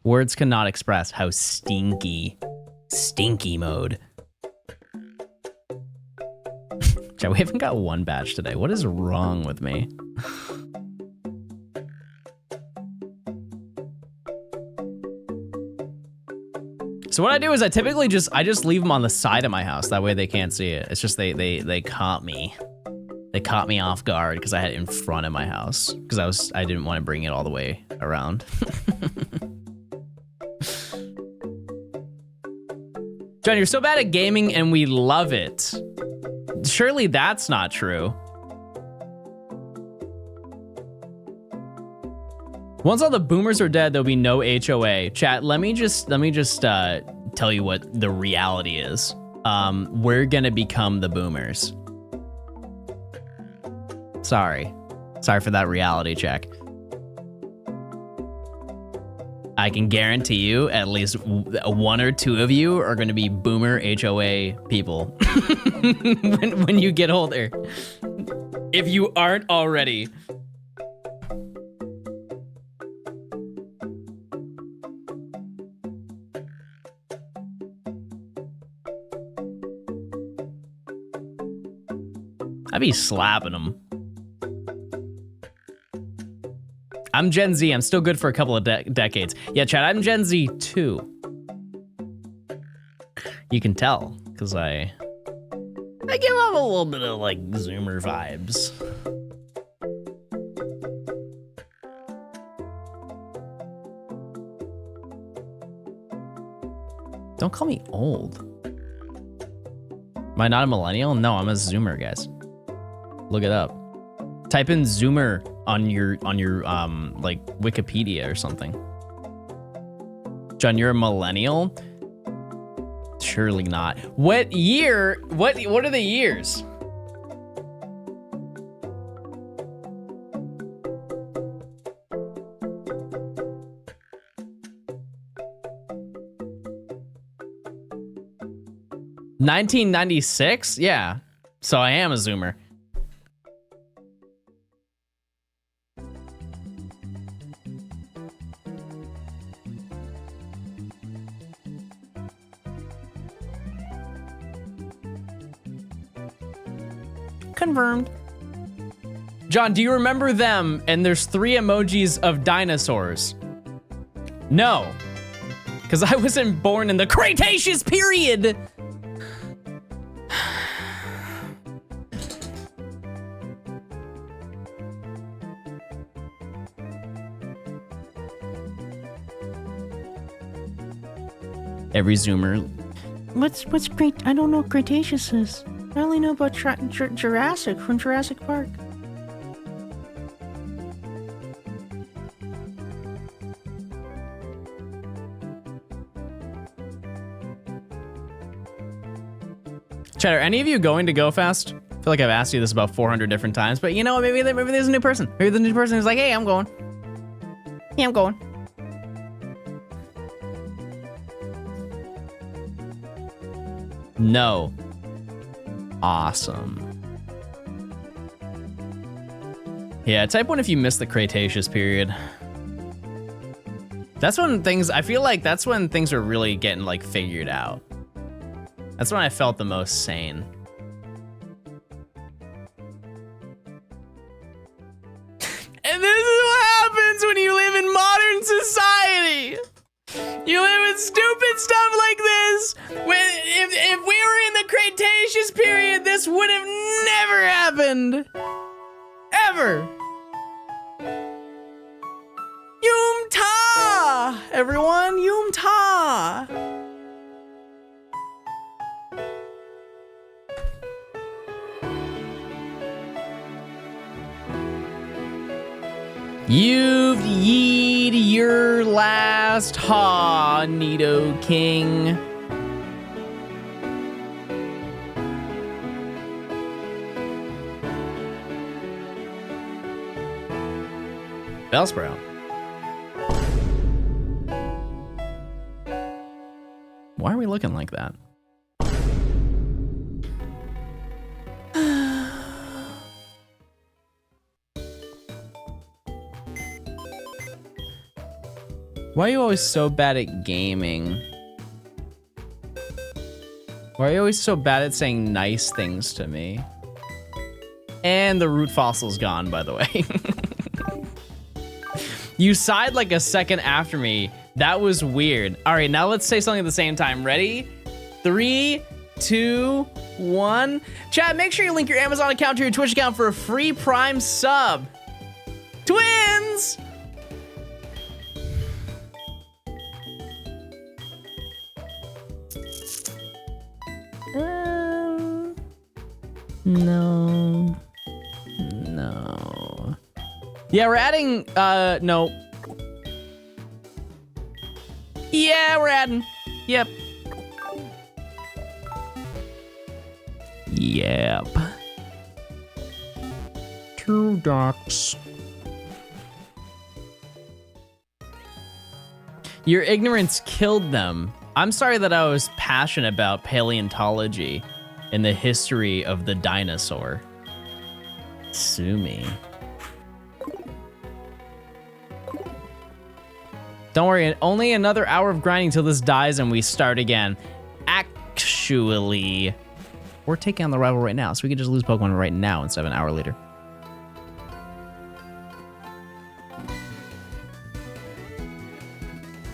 Words cannot express how stinky mode. We haven't got one badge today. What is wrong with me? So what I do is I typically just leave them on the side of my house. That way they can't see it. It's just they caught me. They caught me off guard because I had it in front of my house because I didn't want to bring it all the way around. John, you're so bad at gaming and we love it. Surely that's not true. Once all the boomers are dead, there'll be no HOA. Chat, let me just tell you what the reality is. We're gonna become the boomers. Sorry for that reality check. I can guarantee you at least one or two of you are going to be boomer HOA people when you get older. If you aren't already. I'd be slapping them. I'm Gen Z. I'm still good for a couple of decades. Yeah, Chad, I'm Gen Z too. You can tell, because I give off a little bit of like Zoomer vibes. Don't call me old. Am I not a millennial? No, I'm a Zoomer, guys. Look it up. Type in Zoomer on your like Wikipedia or something. John, you're a millennial? Surely not. What year? What are the years? $1996? Yeah. So I am a Zoomer. Confirmed. John, do you remember them? And there's 3 emojis of dinosaurs. No, because I wasn't born in the Cretaceous period. Every Zoomer. What's great? I don't know what Cretaceous is. I only know about Jurassic from Jurassic Park. Chad, are any of you going to Go Fast? I feel like I've asked you this about 400 different times, but you know, maybe there's a new person. Maybe the new person is like, hey, I'm going. Yeah, I'm going. No. Awesome. Yeah, type 1 if you missed the Cretaceous period. That's when things, I feel like that's when things are really getting like figured out. That's when I felt the most sane. And this is what happens when you live in modern society. You live in stupid stuff like this. If we were in the Cretaceous period, this would have never happened. Ever. Yum-ta! Everyone, Yum-ta! You've yeed your last ha, Nido King. Bellsprout. Why are we looking like that? Why are you always so bad at gaming? Why are you always so bad at saying nice things to me? And the root fossil's gone, by the way. You sighed like a second after me. That was weird. All right, now let's say something at the same time. Ready? 3, 2, 1. Chat, make sure you link your Amazon account to your Twitch account for a free Prime sub. Twins! No. No. Yeah, we're adding, no. Yeah, we're adding. Yep. Yep. 2 ducks. Your ignorance killed them. I'm sorry that I was passionate about paleontology and the history of the dinosaur. Sue me. Don't worry, only another hour of grinding till this dies and we start again. Actually, we're taking on the rival right now, so we can just lose Pokemon right now instead of an hour later.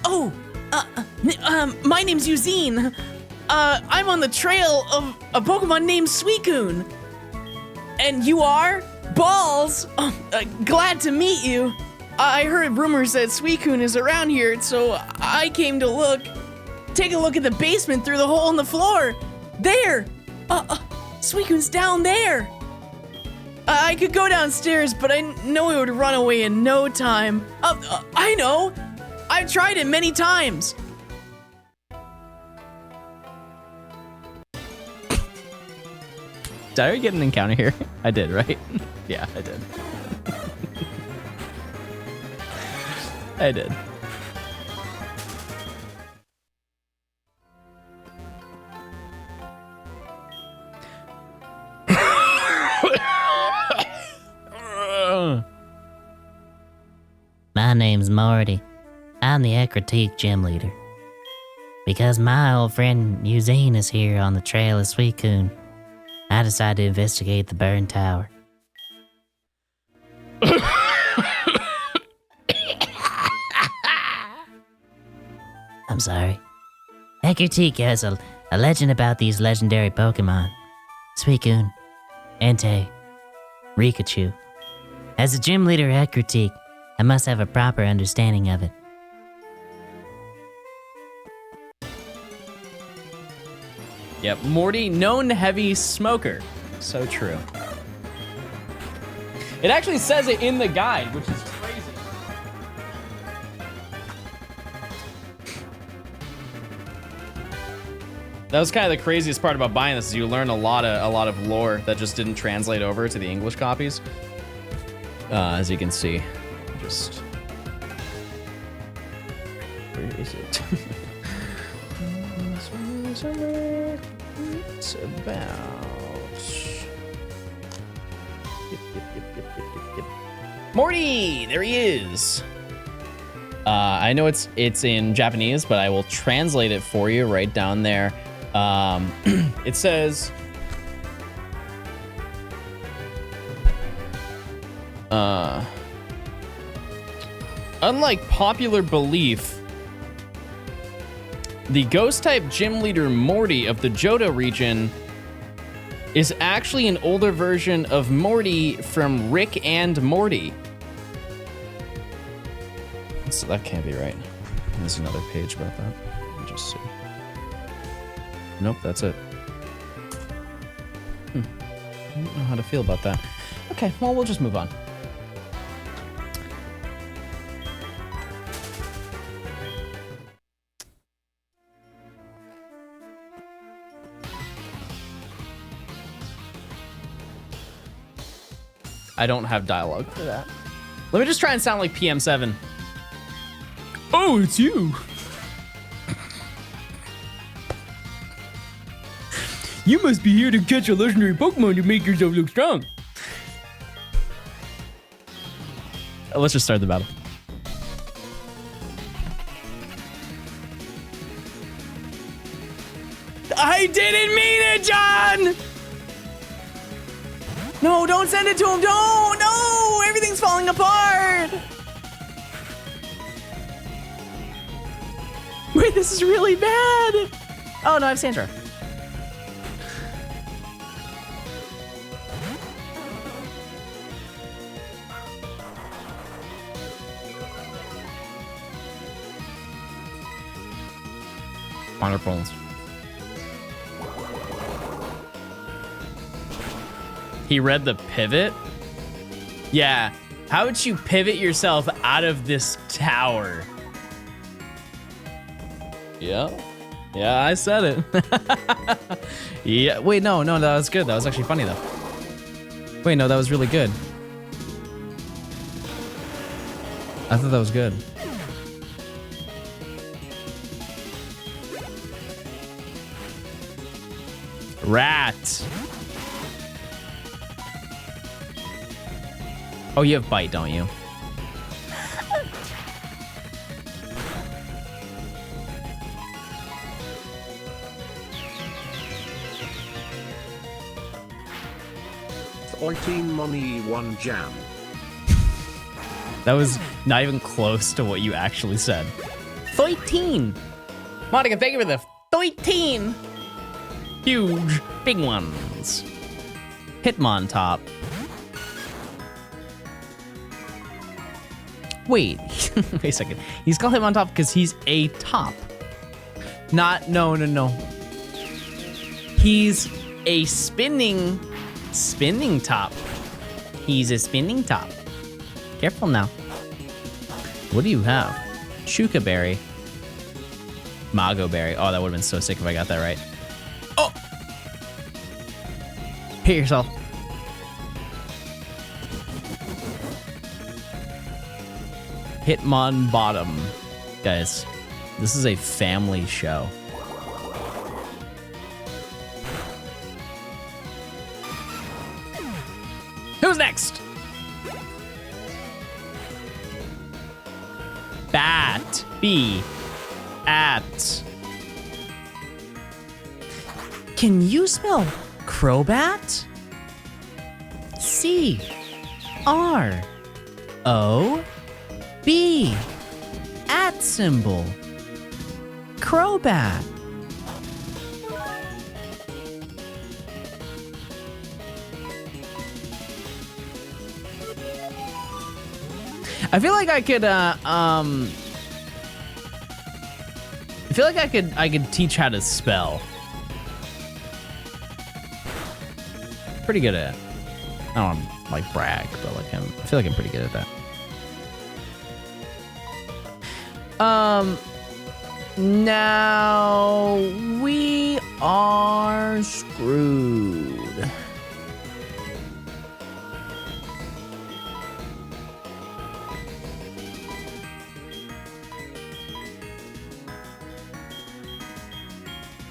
Oh, my name's Eugene. I'm on the trail of a Pokemon named Suicune. And you are? Balls! Glad to meet you. I heard rumors that Suicune is around here, so I came to take a look at the basement through the hole in the floor. There! Suicune's down there. I could go downstairs, but I know it would run away in no time. I know! I've tried it many times. Did I get an encounter here? I did, right? Yeah, I did. I did. My name's Morty. I'm the Critique gym leader. Because my old friend Eugene is here on the trail of Suicune, I decided to investigate the burned tower. I'm sorry. Critique has a legend about these legendary Pokemon. Suicune, Entei, Rikachu. As a gym leader at Critique, I must have a proper understanding of it. Yep, Morty, known heavy smoker. So true. It actually says it in the guide, which is crazy. That was kind of the craziest part about buying this, is you learn a lot of lore that just didn't translate over to the English copies. As you can see, just where is it? It's about Morty. There he is. I know it's in Japanese, but I will translate it for you right down there. It says, unlike popular belief, the ghost-type gym leader Morty of the Johto region is actually an older version of Morty from Rick and Morty. So that can't be right. There's another page about that. Let me just see. Nope, that's it. I don't know how to feel about that. Okay, well, we'll just move on. I don't have dialogue for that. Let me just try and sound like PM7. Oh, it's you. You must be here to catch a legendary Pokemon to make yourself look strong. Let's just start the battle. I didn't mean it, John! No, don't send it to him. Don't, no, everything's falling apart. Wait, this is really bad. Oh, no, I have Sandra. Wonderful. He read the pivot? Yeah. How would you pivot yourself out of this tower? Yeah. Yeah, I said it. Yeah. Wait, no, that was good. That was actually funny, though. Wait, no, that was really good. I thought that was good. Rat. Oh, you have bite, don't you? Oiteen money one jam. That was not even close to what you actually said. 13. Monica, thank you for the 13. Huge, big ones. Hitmontop. Wait, wait a second. He's called Hitmontop because he's a top. Not, no. He's a spinning top. He's a spinning top. Careful now. What do you have? Chuka berry. Mago berry. Oh, that would have been so sick if I got that right. Oh! Hit yourself. Hitmon bottom. Guys, this is a family show. Who's next? Bat. B. At. Can you spell Crobat? C. R. O. B. At symbol. Crobat. I feel like I could I feel like I could teach how to spell. Pretty good at it. I don't want to like brag, but like I feel like I'm pretty good at that. Now we are screwed.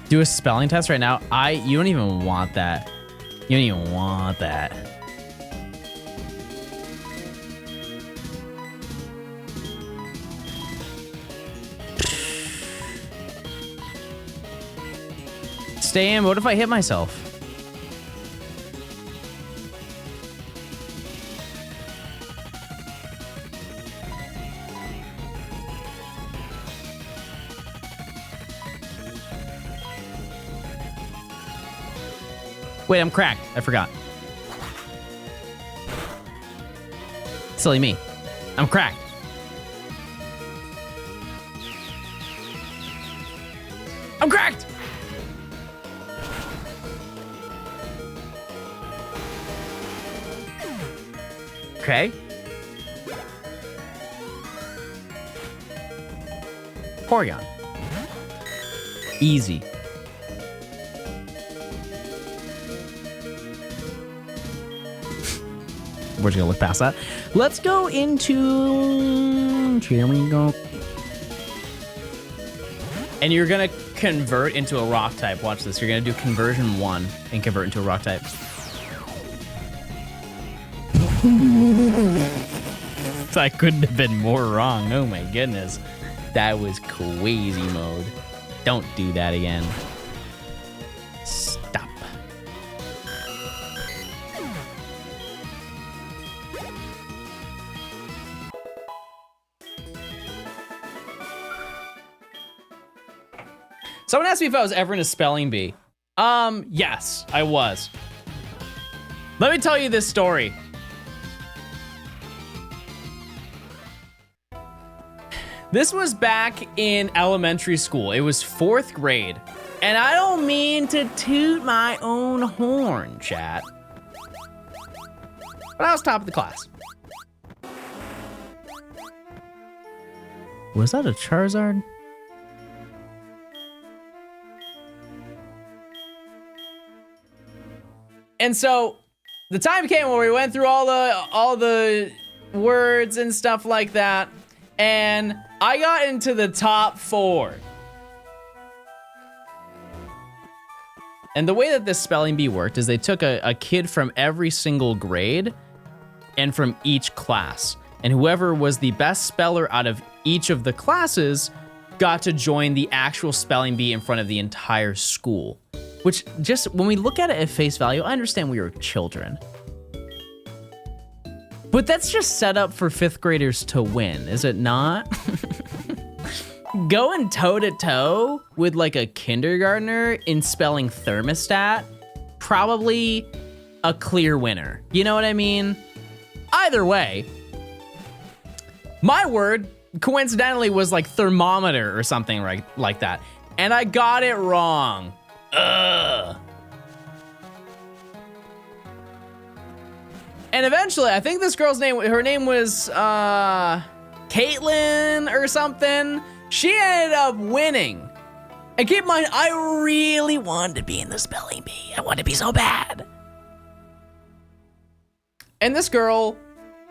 Do a spelling test right now? You don't even want that. You don't even want that. stay in. What if I hit myself? Wait, I'm cracked. I forgot. Silly me. I'm cracked. I'm cracked! Okay. Porygon. Easy. We're just gonna look past that. Let's go into... Here we go. And you're gonna convert into a rock type. Watch this. You're gonna do conversion 1 and convert into a rock type. I couldn't have been more wrong. Oh my goodness. That was crazy mode. Don't do that again. Stop. Someone asked me if I was ever in a spelling bee. Yes, I was. Let me tell you this story. This was back in elementary school. It was 4th grade. And I don't mean to toot my own horn, chat. But I was top of the class. Was that a Charizard? And so the time came where we went through all the words and stuff like that. And I got into the top 4. And the way that this spelling bee worked is they took a kid from every single grade and from each class. And whoever was the best speller out of each of the classes got to join the actual spelling bee in front of the entire school. Which, just when we look at it at face value, I understand we were children. But that's just set up for 5th graders to win, is it not? Going toe-to-toe with like a kindergartner in spelling thermostat, probably a clear winner. You know what I mean? Either way, my word coincidentally was like thermometer or something like that. And I got it wrong. Ugh. And eventually, I think this girl's name, her name was Caitlin or something. She ended up winning. And keep in mind, I really wanted to be in the spelling bee. I wanted to be so bad. And this girl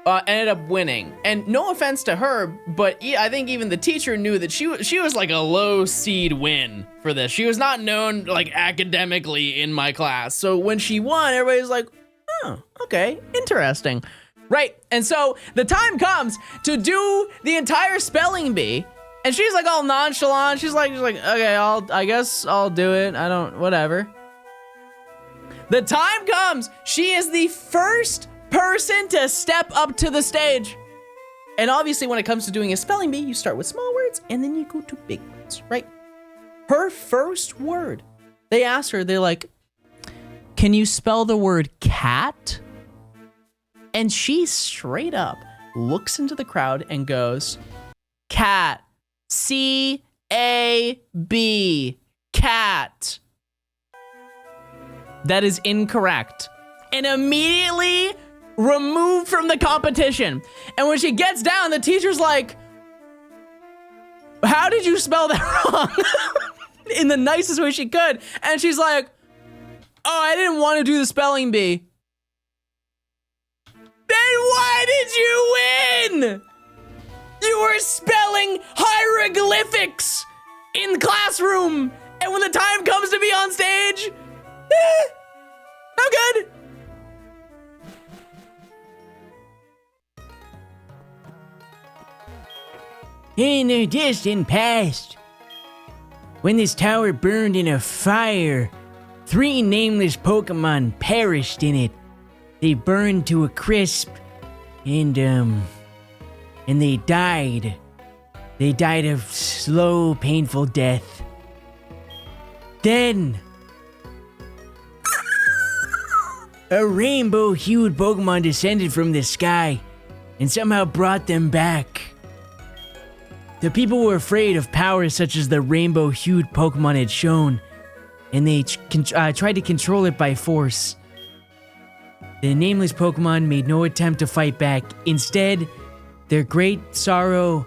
ended up winning. And no offense to her, but I think even the teacher knew that she was like a low seed win for this. She was not known like academically in my class. So when she won, everybody's like, oh, okay, interesting. Right, and so the time comes to do the entire spelling bee, and she's like all nonchalant. She's like, okay, I guess I'll do it. I don't, whatever. The time comes, she is the first person to step up to the stage. And obviously when it comes to doing a spelling bee, you start with small words and then you go to big words, right? Her first word, they asked her, they're like, can you spell the word cat? And she straight up looks into the crowd and goes, cat, C-A-B, cat. That is incorrect. And immediately removed from the competition. And when she gets down, the teacher's like, how did you spell that wrong? In the nicest way she could. And she's like, oh, I didn't want to do the spelling bee. Then why did you win? You were spelling hieroglyphics in the classroom. And when the time comes to be on stage, I'm good. In the distant past, when this tower burned in a fire 3 nameless Pokemon perished in it. They burned to a crisp, and they died. They died of slow, painful death. Then, a rainbow-hued Pokemon descended from the sky and somehow brought them back. The people were afraid of powers such as the rainbow-hued Pokemon had shown, and they tried to control it by force. The nameless Pokemon made no attempt to fight back. Instead, their great sorrow...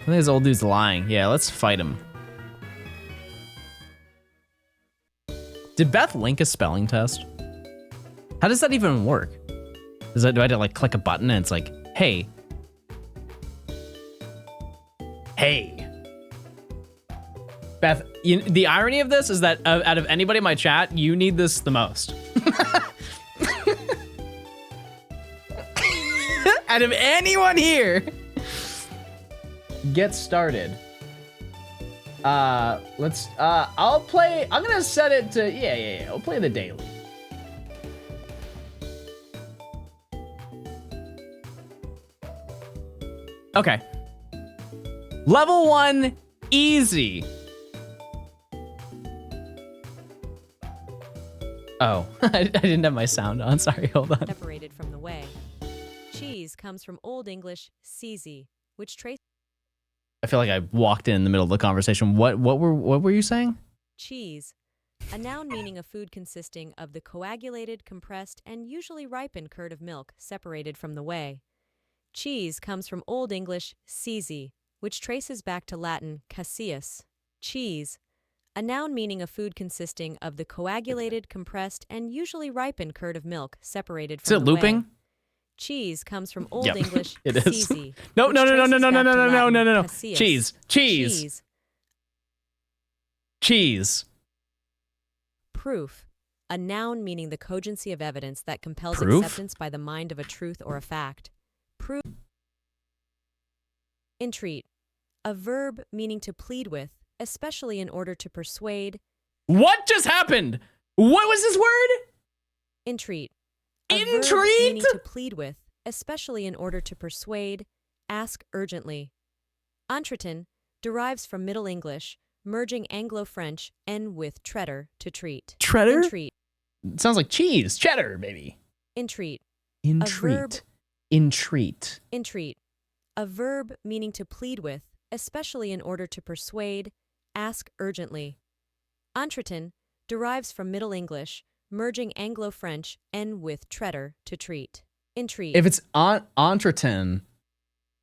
I think this old dude's lying. Yeah, let's fight him. Did Beth link a spelling test? How does that even work? Do I have to like click a button and it's like, hey. Hey. Beth, the irony of this is that out of anybody in my chat, you need this the most. Out of anyone here. Get started. I'm gonna set it to, yeah, I'll play the daily. Okay. Level 1, easy. Oh, I didn't have my sound on, sorry, hold on. Separated from the way. Cheese comes from Old English "seezy," which traces I feel like I walked in the middle of the conversation. What were you saying? cheese, a noun meaning a food consisting of the coagulated, compressed, and usually ripened curd of milk separated from the whey. Cheese comes from Old English "seezy," which traces back to Latin caseus. Cheese, a noun meaning a food consisting of the coagulated, compressed, and usually ripened curd of milk separated Is from it the looping? whey. Cheese comes from Old Yep, English it is. "seezy," No, which no. traces back to Latin caseus. Cheese. Cheese. Proof, a noun meaning the cogency of evidence that compels Proof? acceptance by the mind of a truth or a fact. Proof. Entreat, a verb meaning to plead with, especially in order to persuade. What just happened? What was this word? Entreat, a verb Entreat? meaning to plead with, especially in order to persuade, ask urgently. Entreten derives from Middle English, merging Anglo-French "en" with treader to treat. Treader? Entreat, It sounds like cheese. Cheddar, baby. entreat, Entreat. Entreat. entreat, a verb meaning to plead with, especially in order to persuade, ask urgently. Entreten derives from Middle English, merging Anglo-French "en" with treader to treat. Entreat. If it's entreten,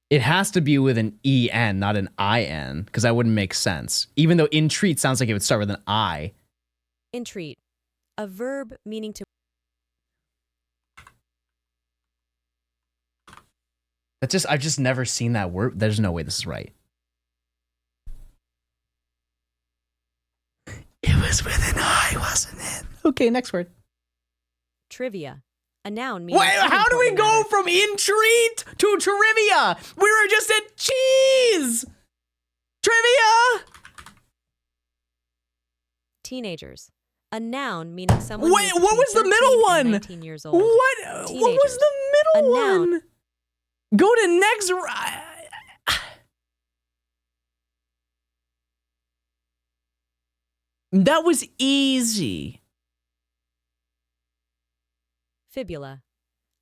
it has to be with an en, not an in, because that wouldn't make sense. Even though entreat sounds like it would start with an I. Entreat, a verb meaning to I've just never seen that word. There's no way this is right. It was with an I, wasn't it? Okay, next word. trivia, a noun meaning. Wait, how do we unimportant go matter. from entreat to trivia? We were just at cheese. Trivia. Teenagers, a noun meaning someone. Wait, who is what was the between middle 13 one? and 19 years old. What was Teenagers. the middle A noun. one? Go to next. That was easy. Fibula,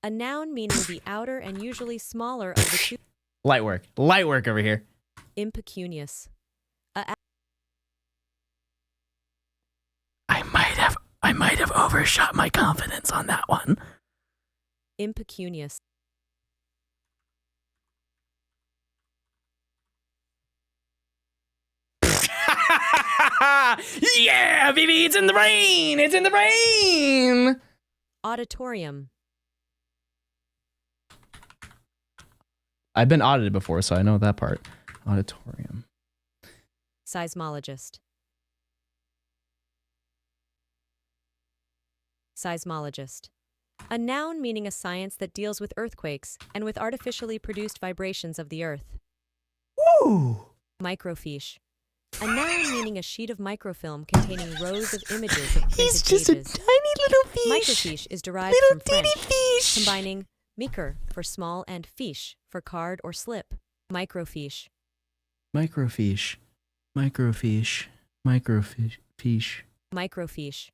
a noun meaning the outer and usually smaller of the two. Light work over here. Impecunious, I might have overshot my confidence on that one. impecunious. Yeah, baby, it's in the brain. It's in the brain. Auditorium, I've been audited before, so I know that part. Auditorium. seismologist. Seismologist, A noun meaning a science that deals with earthquakes and with artificially produced vibrations of the earth. Woo! Microfiche. A noun meaning a sheet of microfilm containing rows of images of printed He's just a pages. tiny little fish. Microfiche is derived Little from French, teeny fish. combining micro for small and fiche for card or slip. Microfiche. Microfiche. Microfiche. Microfiche. Microfiche.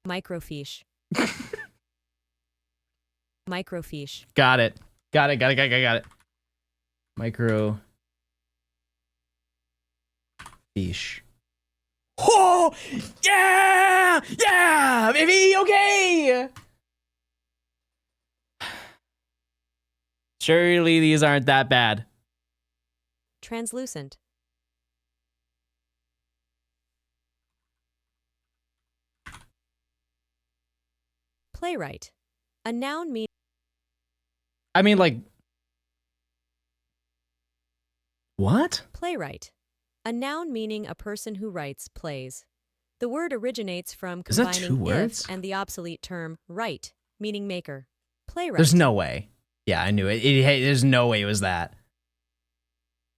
Microfiche. Microfiche. Got it. Got it. Micro. Fiche. Oh! Yeah! Yeah! Baby, okay! Surely these aren't that bad. Translucent. Playwright. A noun meaning I mean, like... What? playwright. A noun meaning a person who writes plays. The word originates from Is that combining two words? if and the obsolete term write, meaning maker. Playwright. There's no way. Yeah, I knew it. Hey, there's no way it was that.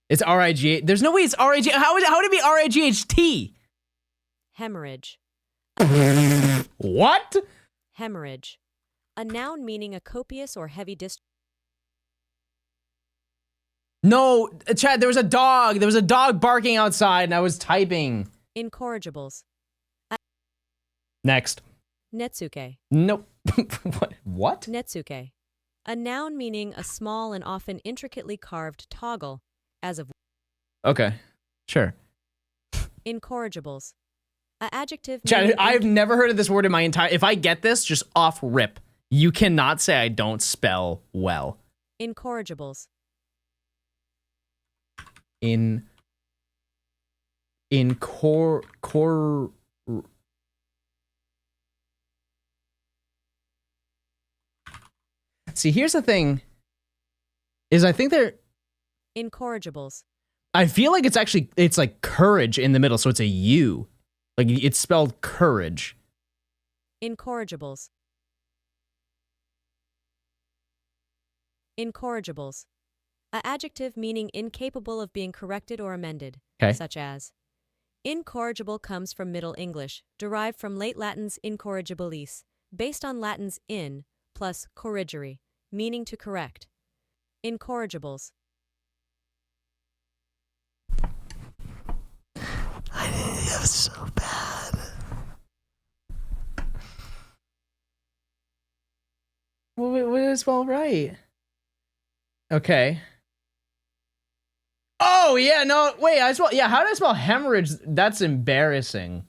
It's R-I-G... There's no way it's R-I-G... How would it be R-I-G-H-T? Hemorrhage. What? Hemorrhage. A noun meaning a copious or heavy No, Chad, there was a dog. There was a dog barking outside, and I was typing. incorrigibles. Next. Netsuke. Nope. What? Netsuke. A noun meaning a small and often intricately carved toggle, as of Okay, sure. incorrigibles. A adjective Chad, meaning I've never heard of this word in my entire... If I get this, just off rip, you cannot say I don't spell well. incorrigibles. See, here's the thing, is I think they're... Incorrigibles. I feel like it's like courage in the middle, so it's a U. Like, it's spelled courage. Incorrigibles. Incorrigibles. A adjective meaning incapable of being corrected or amended, Okay. such as incorrigible comes from Middle English, derived from late Latin's incorrigibilis, based on Latin's in plus corrigere, meaning to correct. Incorrigibles. That was so bad. Well, what did it spell right? Okay. Oh, yeah, no, wait, how did I spell hemorrhage? That's embarrassing.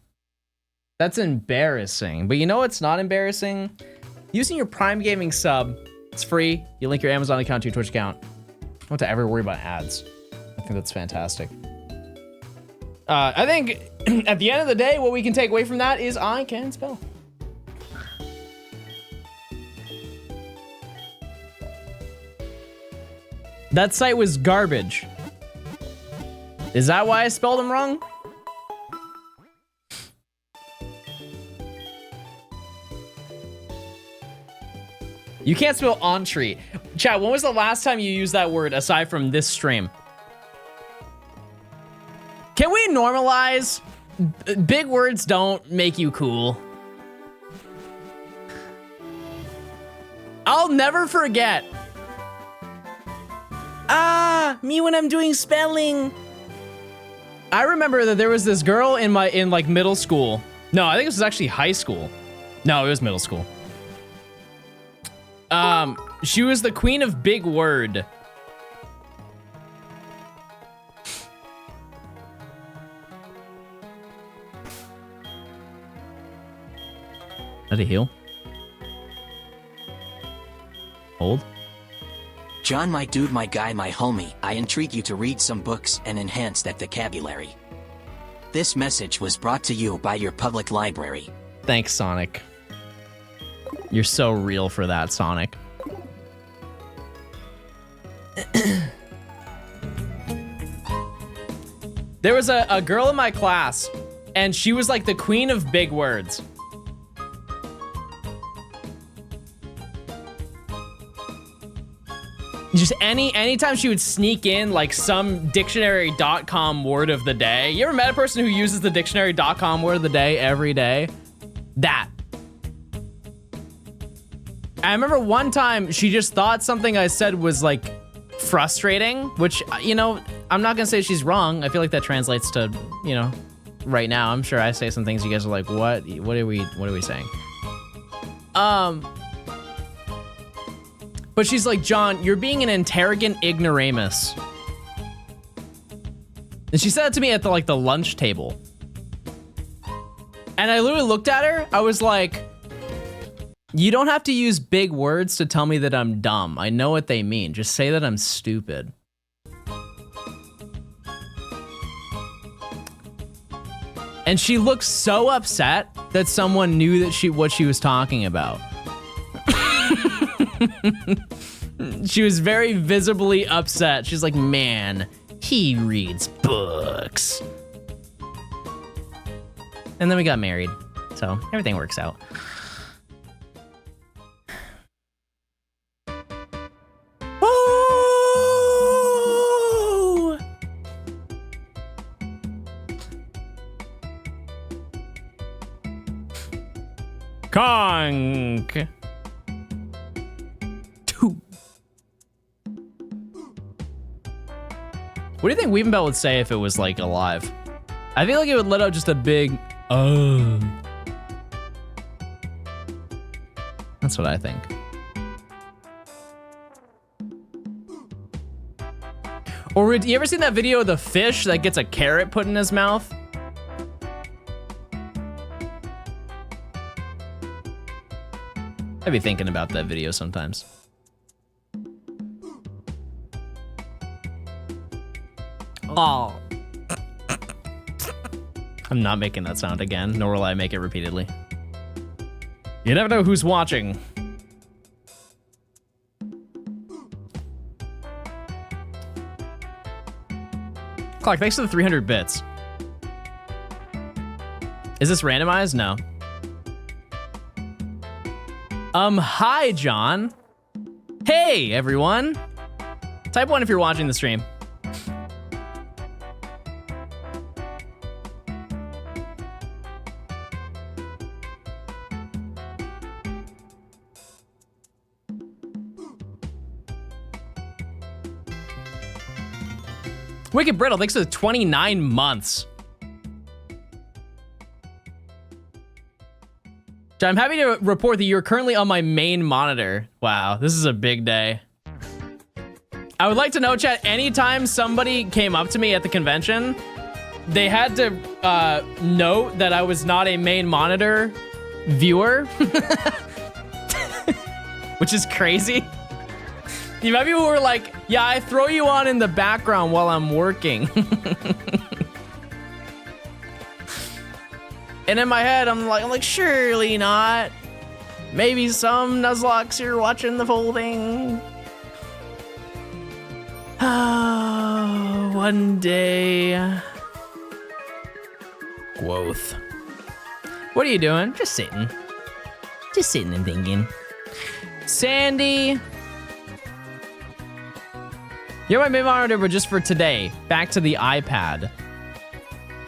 That's embarrassing. But you know what's not embarrassing? Using your Prime Gaming sub. It's free. You link your Amazon account to your Twitch account. I don't have to ever worry about ads. I think that's fantastic. I think at the end of the day, what we can take away from that is I can spell. That site was garbage. Is that why I spelled them wrong? You can't spell entree. Chat, when was the last time you used that word aside from this stream? Can we normalize? Big words don't make you cool. I'll never forget. Me when I'm doing spelling. I remember that there was this girl in like middle school. No, I think this was actually high school. No, it was middle school. She was the queen of big word. That a heal? Hold. John, my dude, my guy, my homie, I entreat you to read some books and enhance that vocabulary. This message was brought to you by your public library. Thanks, Sonic. You're so real for that, Sonic. There was a girl in my class, and she was like the queen of big words. Just anytime she would sneak in like some dictionary.com word of the day. You ever met a person who uses the dictionary.com word of the day every day? That. I remember one time she just thought something I said was like frustrating, which, you know, I'm not gonna say she's wrong. I feel like that translates to, you know, right now. I'm sure I say some things you guys are like, what are we saying? But she's like, John, you're being an interrogant ignoramus. And she said that to me at the lunch table. And I literally looked at her. I was like, you don't have to use big words to tell me that I'm dumb. I know what they mean. Just say that I'm stupid. And she looked so upset that someone knew that what she was talking about. She was very visibly upset. She's like, man, he reads books. And then we got married, so everything works out. Woo! Conk. What do you think Weavenbell would say if it was like alive? I feel like it would let out just a big, That's what I think. Or you ever seen that video of the fish that gets a carrot put in his mouth? I'd be thinking about that video sometimes. Oh. I'm not making that sound again, nor will I make it repeatedly. You never know who's watching. Clark, thanks for the 300 bits. Is this randomized? No. Hi, John. Hey, everyone. Type 1 if you're watching the stream. Wicked Brittle, thanks for the 29 months. I'm happy to report that you're currently on my main monitor. Wow, this is a big day. I would like to know, chat, anytime somebody came up to me at the convention, they had to note that I was not a main monitor viewer, which is crazy. You might be people who were like, yeah, I throw you on in the background while I'm working. And in my head, I'm like, surely not. Maybe some Nuzlocks you're watching the folding. Oh, one day. Growth. What are you doing? Just sitting. Just sitting and thinking. Sandy. You're my main monitor, but just for today. Back to the iPad.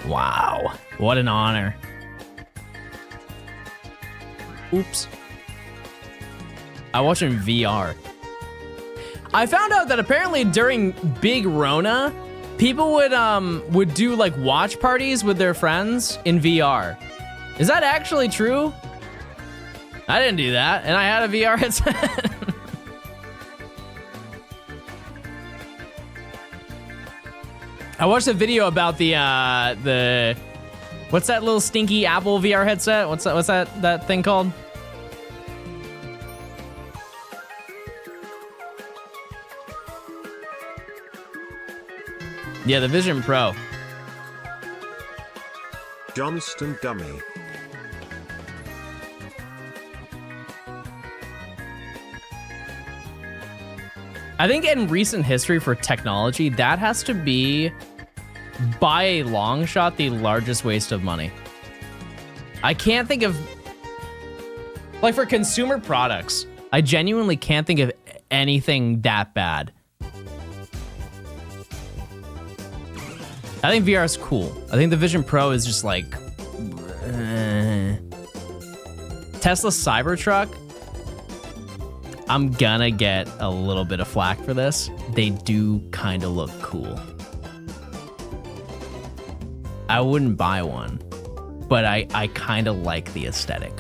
Wow. What an honor. Oops. I watch in VR. I found out that apparently during Big Rona, people would do like watch parties with their friends in VR. Is that actually true? I didn't do that, and I had a VR headset. I watched a video about the what's that little stinky Apple VR headset? What's that thing called? Yeah, the Vision Pro. Johnstone Gummy. I think in recent history for technology, that has to be, by a long shot, the largest waste of money. I can't think of, like for consumer products, I genuinely can't think of anything that bad. I think VR is cool. I think the Vision Pro is just like Tesla Cybertruck. I'm gonna get a little bit of flack for this. They do kind of look cool. I wouldn't buy one, but I kind of like the aesthetic.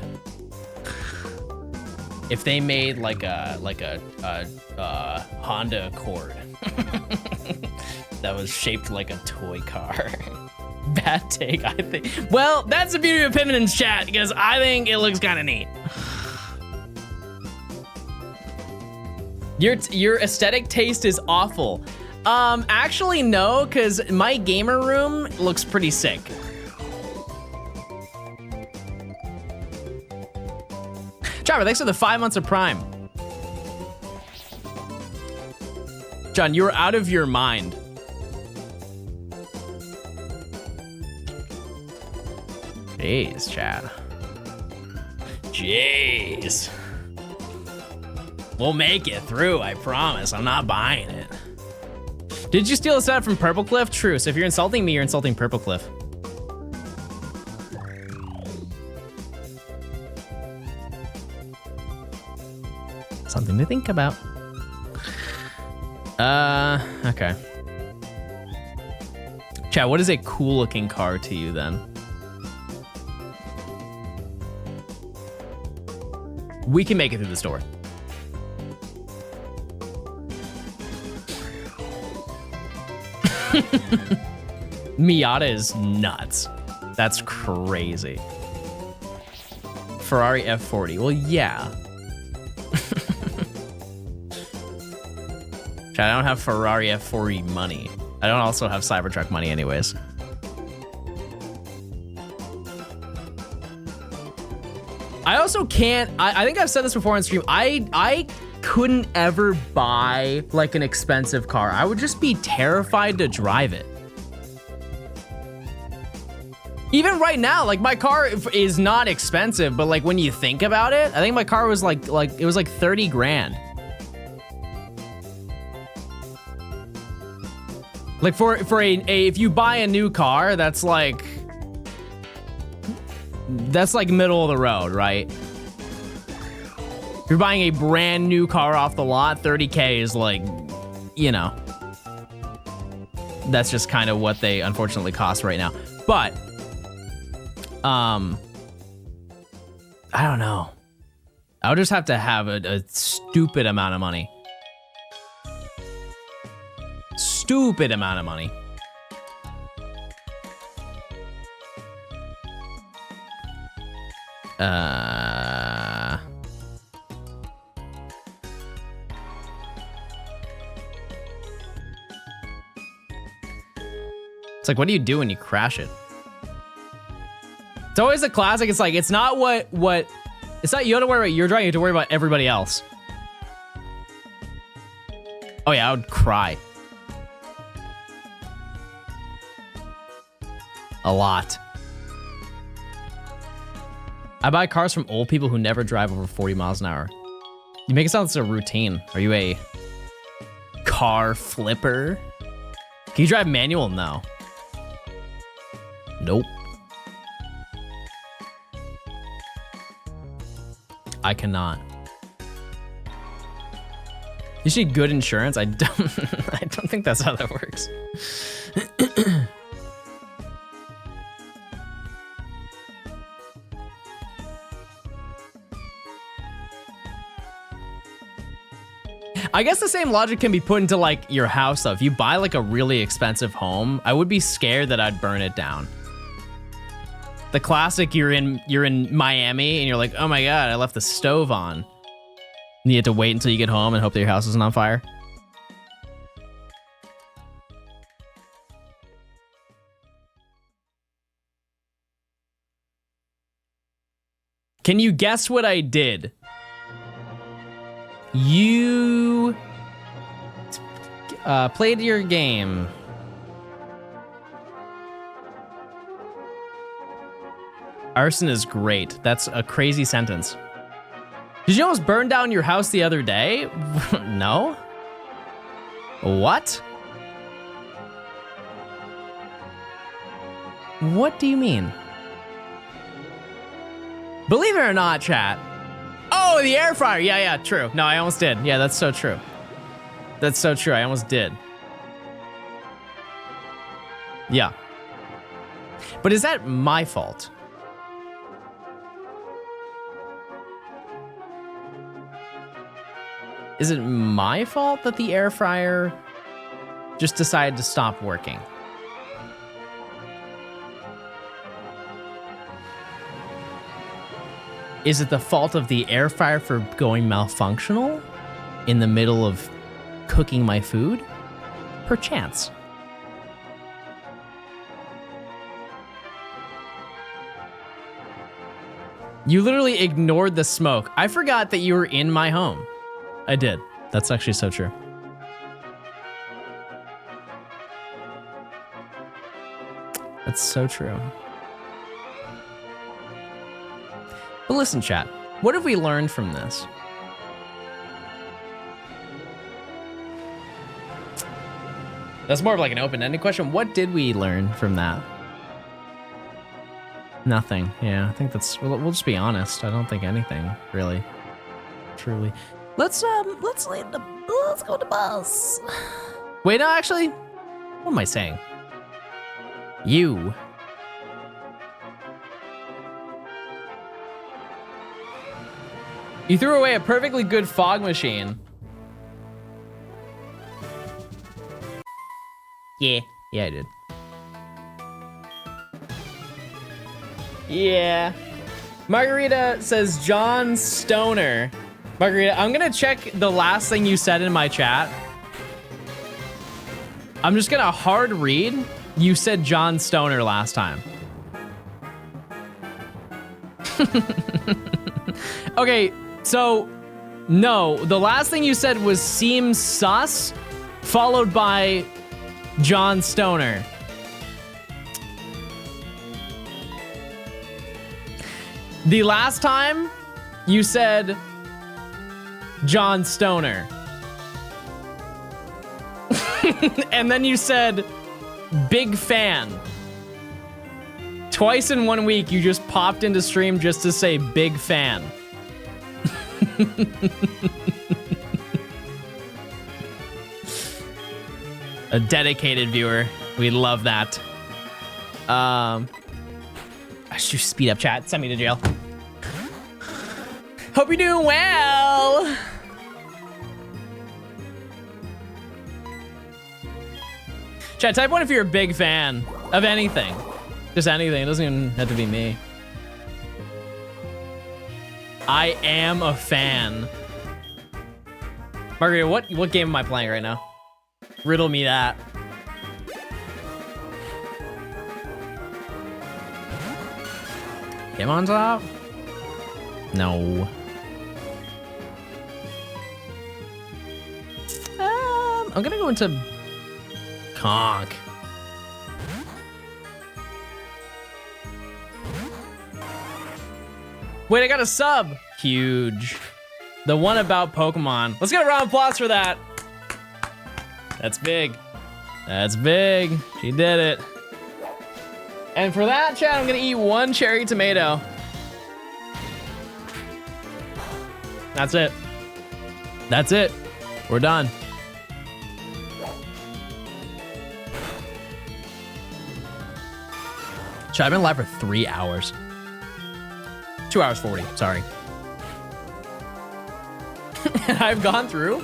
If they made like a Honda Accord that was shaped like a toy car. Bad take, I think. Well, that's the beauty of Pimenon's chat, because I think it looks kind of neat. Your aesthetic taste is awful. Actually no, because my gamer room looks pretty sick. Trevor, thanks for the 5 months of Prime. John, you're out of your mind. Jeez, chat. Jeez. We'll make it through, I promise. I'm not buying it. Did you steal a set from Purple Cliff? True, so if you're insulting me, you're insulting Purple Cliff. Something to think about. Okay. Chat, what is a cool looking car to you then? We can make it through the store. Miata is nuts. That's crazy. Ferrari F40. Well, yeah. I don't have Ferrari F40 money. I don't also have Cybertruck money anyways. I also can't, I think I've said this before on stream, I couldn't ever buy like an expensive car. I would just be terrified to drive it. Even right now, like my car is not expensive, but like when you think about it, I think my car was like it was like 30 grand. Like for a if you buy a new car, that's like middle of the road, right? If you're buying a brand new car off the lot, 30K is like, you know, that's just kind of what they unfortunately cost right now. But I don't know. I would just have to have a stupid amount of money. Stupid amount of money. It's like, what do you do when you crash it? It's always a classic. It's like, it's not what it's not, you don't have to worry about your driving, you have to worry about everybody else. Oh yeah, I would cry. A lot. I buy cars from old people who never drive over 40 miles an hour. You make it sound like it's a routine. Are you a car flipper? Can you drive manual? No. Nope. I cannot. You should good insurance? I don't think that's how that works. I guess the same logic can be put into like your house though. If you buy like a really expensive home, I would be scared that I'd burn it down. The classic, you're in Miami and you're like, oh my God, I left the stove on. And you have to wait until you get home and hope that your house isn't on fire. Can you guess what I did? You played your game. Arson is great. That's a crazy sentence. Did you almost burn down your house the other day? No? What? What do you mean? Believe it or not, chat. Oh, the air fryer. Yeah, true. No, I almost did. Yeah, that's so true. That's so true. I almost did. Yeah. But is that my fault? Is it my fault that the air fryer just decided to stop working? Is it the fault of the air fryer for going malfunctional in the middle of cooking my food? Perchance. You literally ignored the smoke. I forgot that you were in my home. I did. That's actually so true. That's so true. But listen, chat, what have we learned from this? That's more of like an open-ended question. What did we learn from that? Nothing. Yeah, I think that's, we'll just be honest. I don't think anything, really. Truly. Let's go to boss. Wait, no, actually, what am I saying? You. You threw away a perfectly good fog machine. Yeah, I did. Yeah. Margarita says John Stoner. Margarita, I'm gonna check the last thing you said in my chat. I'm just gonna hard read. You said John Stoner last time. Okay, so no, the last thing you said was seems sus, followed by John Stoner. The last time you said John Stoner. And then you said big fan. Twice in 1 week, you just popped into stream just to say big fan. A dedicated viewer. We love that. I should speed up chat. Send me to jail. Hope you're doing well. Chat, type 1 if you're a big fan of anything. Just anything. It doesn't even have to be me. I am a fan. Margarita, what game am I playing right now? Riddle me that. Him on top? No. I'm gonna go into Conk. Wait, I got a sub. Huge. The one about Pokemon. Let's get a round of applause for that. That's big. That's big. She did it. And for that, chat, I'm gonna eat 1 cherry tomato. That's it. That's it. We're done. Chat, I've been live for 3 hours. 2 hours 40, sorry. I've gone through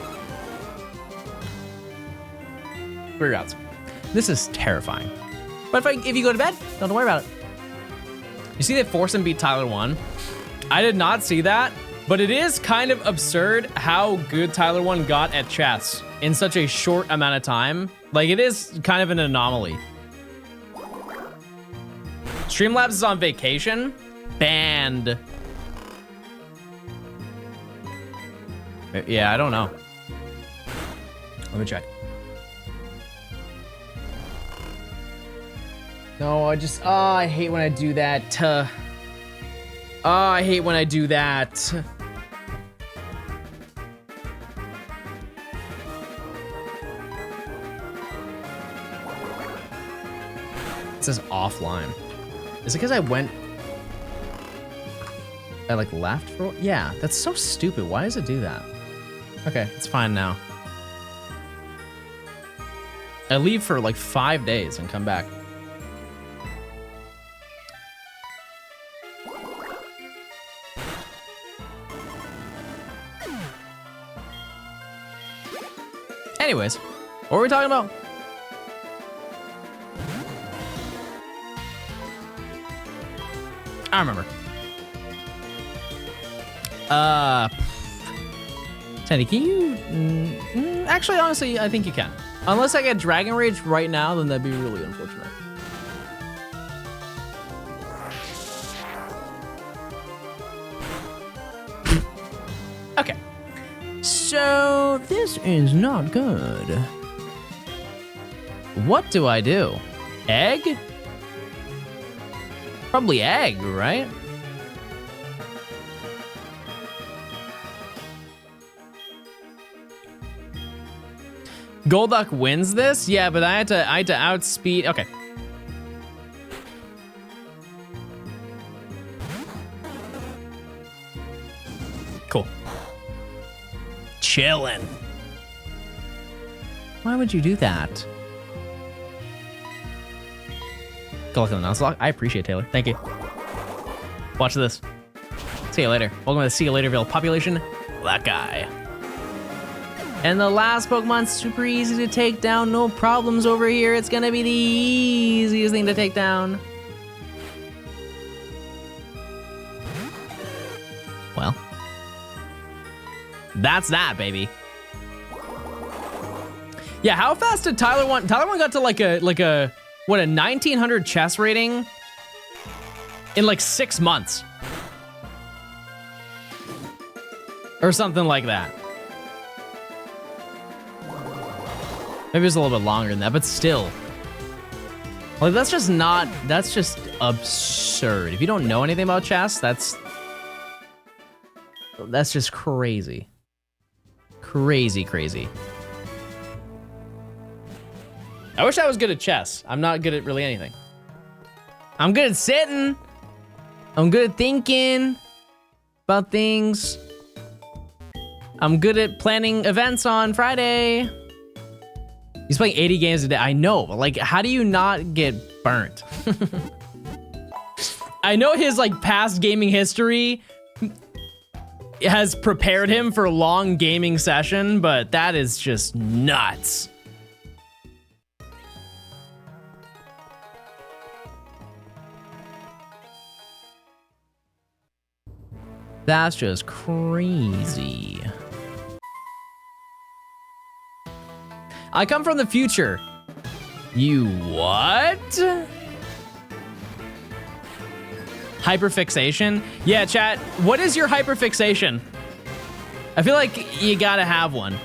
3 rounds. This is terrifying. But if you go to bed, don't worry about it. You see they force him beat Tyler 1? I did not see that, but it is kind of absurd how good Tyler 1 got at chess in such a short amount of time. Like, it is kind of an anomaly. Streamlabs is on vacation. Banned. Yeah, I don't know. Let me check. No, I hate when I do that. I hate when I do that. says offline. Is it because I like left for? Yeah, that's so stupid. Why does it do that? Okay, it's fine now. I leave for like 5 days and come back. Anyways, what were we talking about? I remember. Sandy, can you... actually, honestly, I think you can. Unless I get Dragon Rage right now, then that'd be really unfortunate. Okay. So, this is not good. What do I do? Egg? Probably egg, right? Golduck wins this? Yeah, but I had to outspeed. Okay. Cool. Chillin'. Why would you do that? Good luck on the Nuzlocke. I appreciate it, Taylor. Thank you. Watch this. See you later. Welcome to the See You Laterville population. That guy. And the last Pokemon, super easy to take down. No problems over here. It's gonna be the easiest thing to take down. Well, that's that, baby. Yeah, how fast did Tyler want? Tyler one got to like a what, a 1900 chess rating in like 6 months or something like that. Maybe it was a little bit longer than that, but still. Like, that's just absurd. If you don't know anything about chess, that's just crazy. Crazy. I wish I was good at chess. I'm not good at really anything. I'm good at sitting. I'm good at thinking about things. I'm good at planning events on Friday. He's playing 80 games a day. I know, but like, how do you not get burnt? I know his like past gaming history has prepared him for a long gaming session, but that is just nuts. That's just crazy. I come from the future. You what? Hyperfixation? Yeah, chat, what is your hyperfixation? I feel like you gotta have one.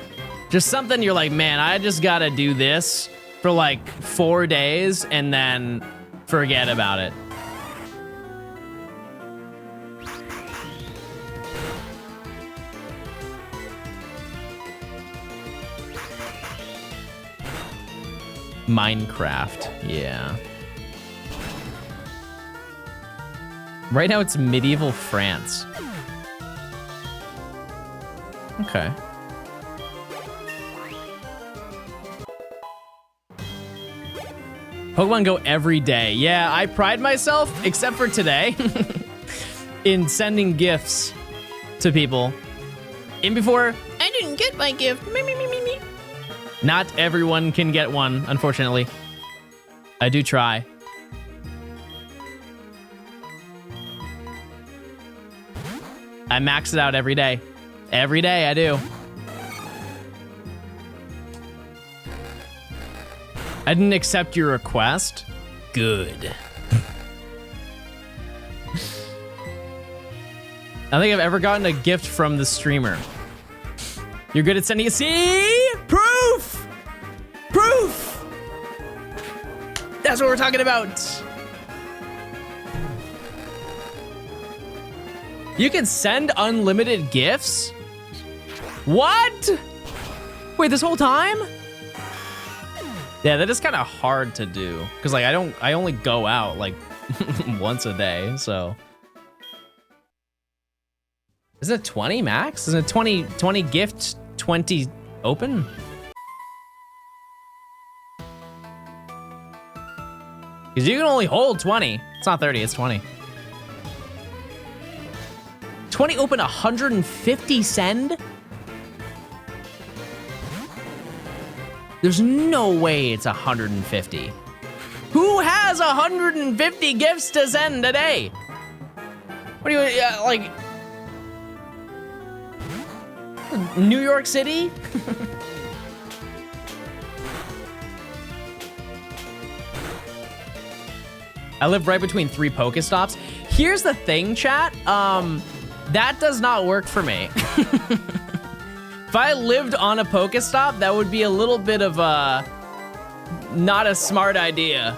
Just something you're like, man, I just gotta do this for like 4 days and then forget about it. Minecraft, yeah. Right now it's medieval France. Okay. Pokemon Go every day. Yeah, I pride myself, except for today, in sending gifts to people. And before, I didn't get my gift. Me. Not everyone can get one, unfortunately. I do try. I max it out every day. Every day I do. I didn't accept your request. Good. I don't think I've ever gotten a gift from the streamer. You're good at sending a... See? Proof! Proof! That's what we're talking about. You can send unlimited gifts? What? Wait, this whole time? Yeah, that is kind of hard to do because like I only go out like once a day, so. Is it 20 max? Is it 20 gift, 20 open? Because you can only hold 20. It's not 30, it's 20. 20 open, 150 send? There's no way it's 150. Who has 150 gifts to send a day? What do you, like... New York City? I live right between 3 Pokestops. Here's the thing, chat. That does not work for me. If I lived on a Pokestop, that would be a little bit of a not a smart idea.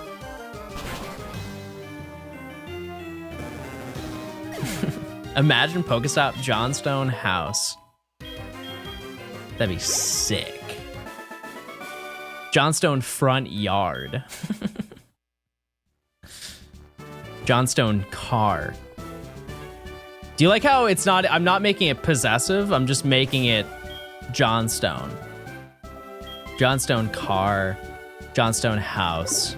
Imagine Pokestop Johnstone house. That'd be sick. Johnstone front yard. Johnstone car. Do you like how it's not, I'm not making it possessive, I'm just making it Johnstone. Johnstone car, Johnstone house.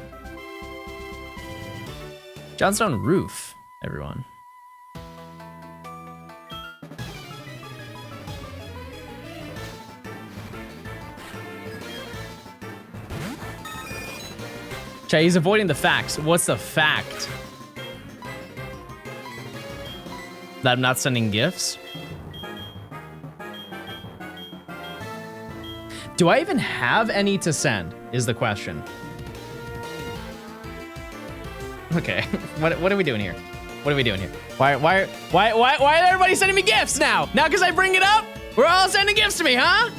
Johnstone roof, everyone. Chay, he's avoiding the facts. What's the fact? That I'm not sending gifts? Do I even have any to send, is the question. Okay, what are we doing here? What are we doing here? Why is everybody sending me gifts now? Now because I bring it up, we're all sending gifts to me, huh?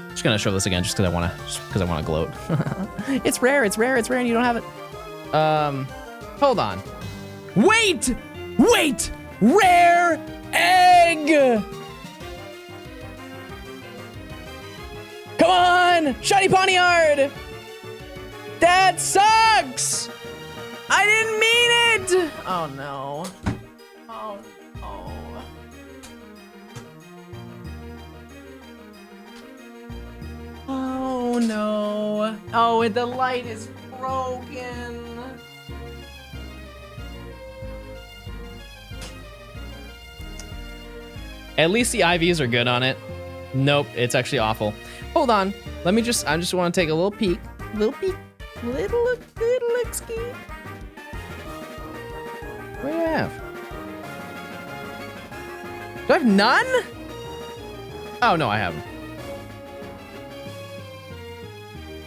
Just gonna show this again just because I wanna gloat. It's rare, and you don't have it. Hold on. Wait! Rare egg! Come on! Shiny Pawniard! That sucks! I didn't mean it! Oh no. Oh no. Oh no. Oh, the light is broken. At least the IVs are good on it. Nope, it's actually awful. Hold on. I just want to take a little peek. Little look ski. What do I have? Do I have none? Oh, no, I haven't.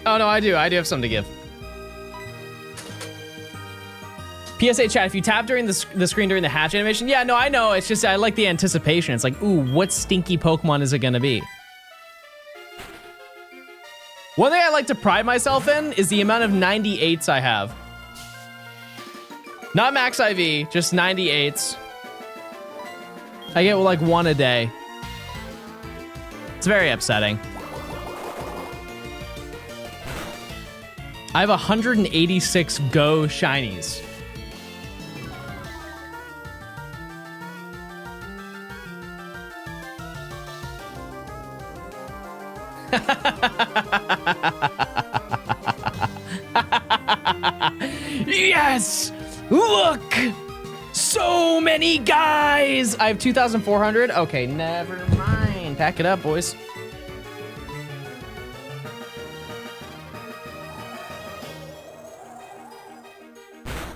Oh, no, I do. I do have something to give. PSA chat, if you tap during the screen during the hatch animation, yeah, no, I know. It's just, I like the anticipation. It's like, ooh, what stinky Pokemon is it gonna be? One thing I like to pride myself in is the amount of 98s I have. Not max IV, just 98s. I get like one a day. It's very upsetting. I have 186 Go Shinies. Yes! Look! So many guys! I have 2,400? Okay, never mind. Pack it up, boys.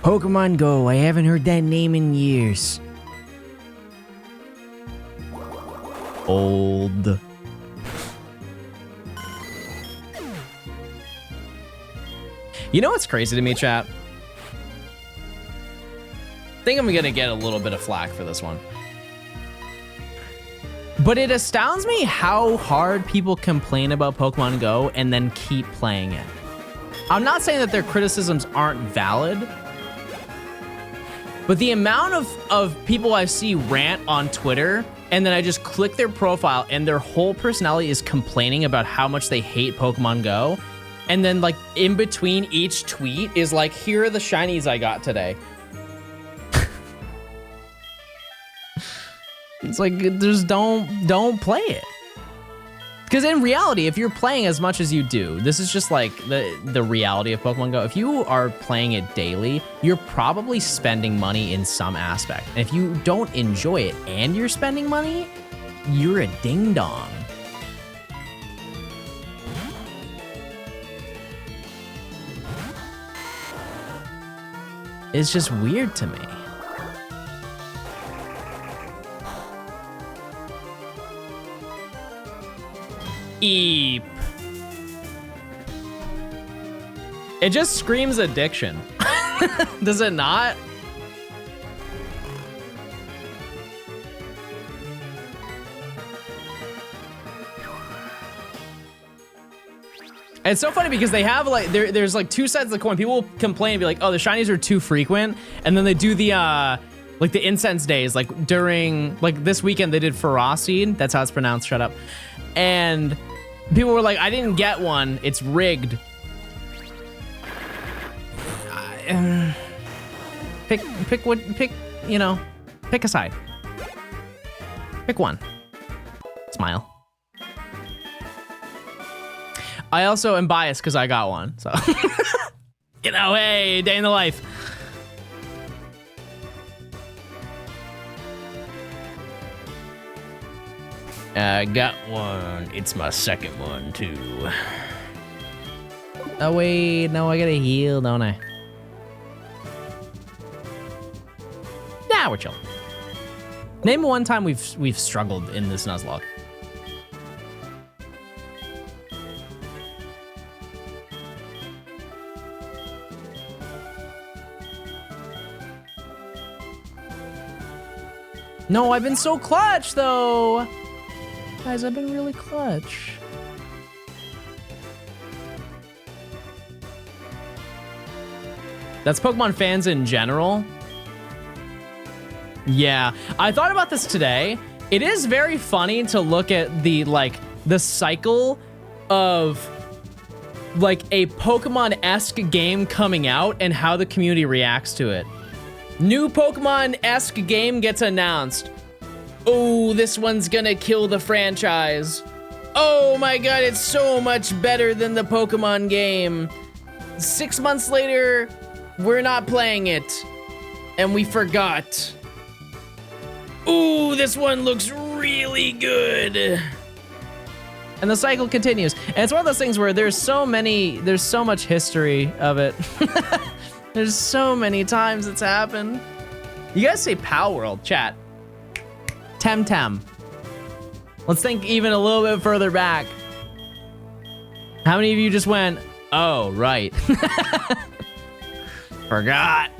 Pokemon Go, I haven't heard that name in years. Old. You know what's crazy to me, chat? I think I'm gonna get a little bit of flack for this one. But it astounds me how hard people complain about Pokemon Go and then keep playing it. I'm not saying that their criticisms aren't valid, But the amount of people I see rant on Twitter, and then I just click their profile and their whole personality is complaining about how much they hate Pokemon Go. And then like in between each tweet is like, here are the shinies I got today. It's like, just don't play it. Because in reality, if you're playing as much as you do, this is just like the reality of Pokemon Go. If you are playing it daily, you're probably spending money in some aspect. And if you don't enjoy it and you're spending money, you're a ding dong. It's just weird to me. Eep. It just screams addiction. Does it not? It's so funny because they have like, there's like two sides of the coin. People complain and be like, oh, the shinies are too frequent. And then they do the, like the incense days, like during, like this weekend they did Ferocity. That's how it's pronounced, shut up. And people were like, I didn't get one, it's rigged. Pick a side. Pick one. Smile. I also am biased because I got one, so. You know, hey, day in the life. I got one. It's my second one, too. Oh, wait, no, I gotta heal, don't I? Nah, we're chill. Name one time we've struggled in this Nuzlocke. No, I've been so clutch, though. Guys, I've been really clutch. That's Pokemon fans in general. Yeah, I thought about this today. It is very funny to look at the cycle of like a Pokemon-esque game coming out and how the community reacts to it. New Pokemon-esque game gets announced. Oh, this one's gonna kill the franchise. Oh my god, it's so much better than the Pokemon game. 6 months later, we're not playing it. And we forgot. Ooh, this one looks really good. And the cycle continues. And it's one of those things where there's so much history of it. There's so many times it's happened. You guys say Pow World, chat. Temtem. Let's think even a little bit further back. How many of you just went, oh, right. Forgot.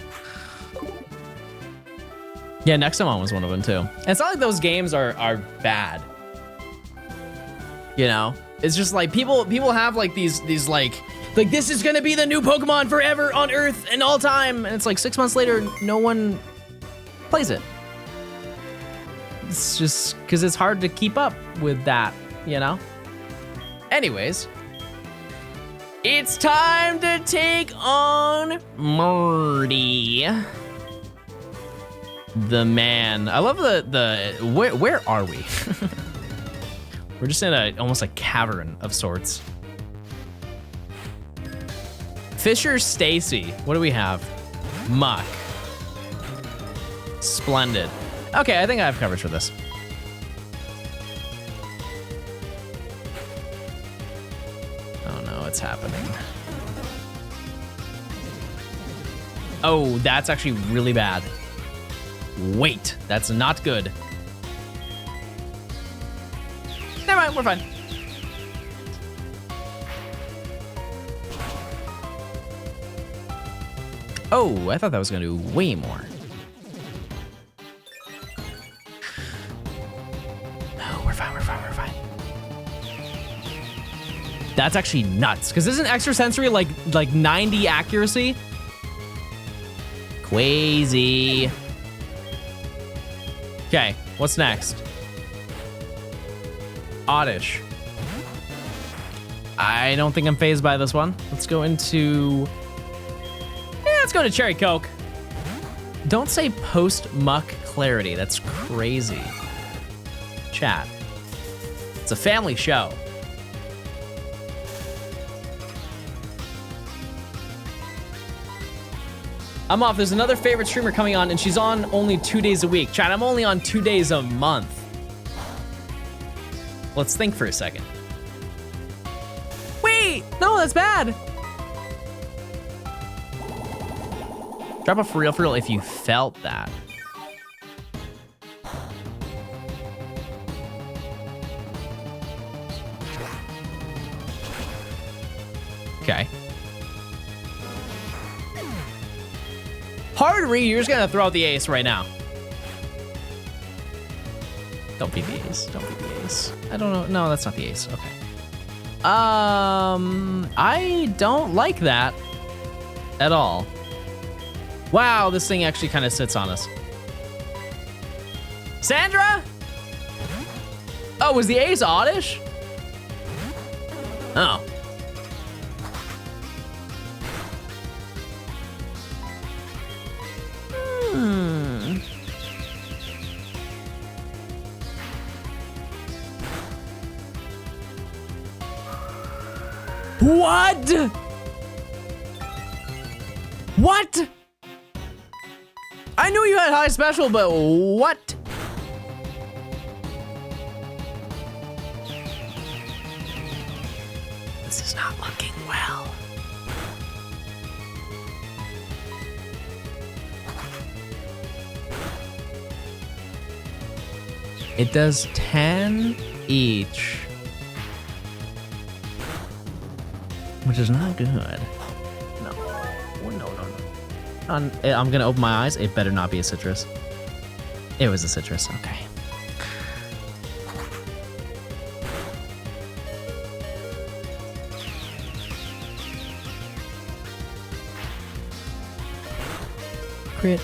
Yeah, Nexamon was one of them too. And it's not like those games are bad. You know? It's just like people have like these like this is gonna be the new Pokemon forever on Earth and all time. And it's like 6 months later, no one plays it. It's just because it's hard to keep up with that, you know? Anyways, it's time to take on Morty. The man. I love where are we? We're just in almost a cavern of sorts. Fisher Stacy. What do we have? Muck. Splendid. Okay, I think I have coverage for this. Oh no, it's happening. Oh, that's actually really bad. Wait, that's not good. Never mind, we're fine. Oh, I thought that was gonna do way more. No, we're fine, we're fine, we're fine. That's actually nuts, because isn't extrasensory like 90 accuracy? Crazy. Okay, what's next? Oddish. I don't think I'm phased by this one. Let's go into... Yeah, let's go to Cherry Coke. Don't say post-muck clarity. That's crazy. Chat. It's a family show. I'm off. There's another favorite streamer coming on, and she's on only 2 days a week. Chat, I'm only on 2 days a month. Let's think for a second. Wait! No, that's bad! Drop a for real if you felt that. Okay. Hard read, you're just gonna throw out the ace right now. Don't be the ace, don't be the ace. I don't know, no, that's not the ace, okay. I don't like that at all. Wow, this thing actually kind of sits on us. Sandra? Oh, was the ace oddish? Oh. What? What? I knew you had high special, but what? This is not looking well. It does 10 each. Which is not good. No. Oh, no. I'm gonna open my eyes. It better not be a citrus. It was a citrus, okay. Crit.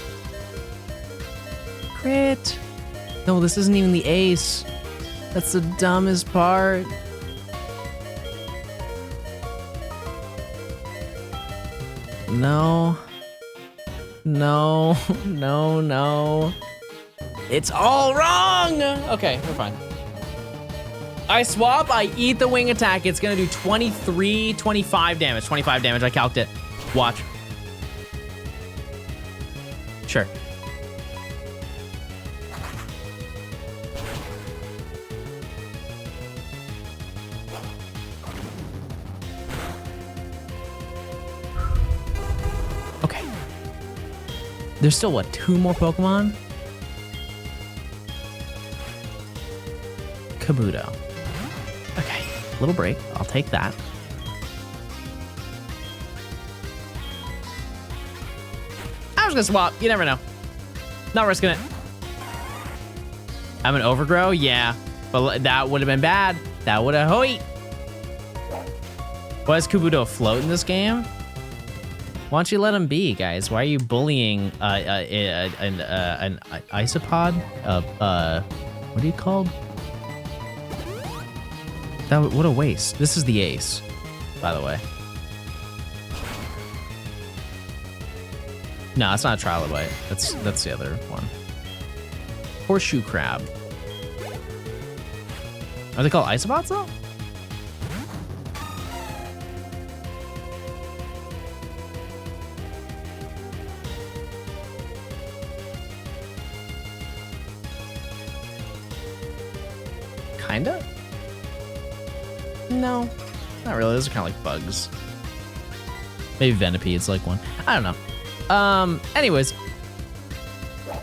Crit. No, this isn't even the ace. That's the dumbest part. No. No. It's all wrong! Okay, we're fine. I swap, I eat the wing attack. It's gonna do 25 damage. 25 damage, I calced it. Watch. Sure. There's still, what, 2 more Pokemon? Kabuto. Okay, little break. I'll take that. I was gonna swap. You never know. Not risking it. I'm an Overgrow? Yeah. But that would have been bad. That would have... Hoi! Why is Kabuto afloat in this game? Why don't you let him be, guys? Why are you bullying an isopod? What are you called? What a waste. This is the ace, by the way. No, it's not a Trilobite. That's the other one. Horseshoe crab. Are they called isopods though? Kinda? No, not really. Those are kind of like bugs. Maybe Venipede's like one. I don't know. Anyways,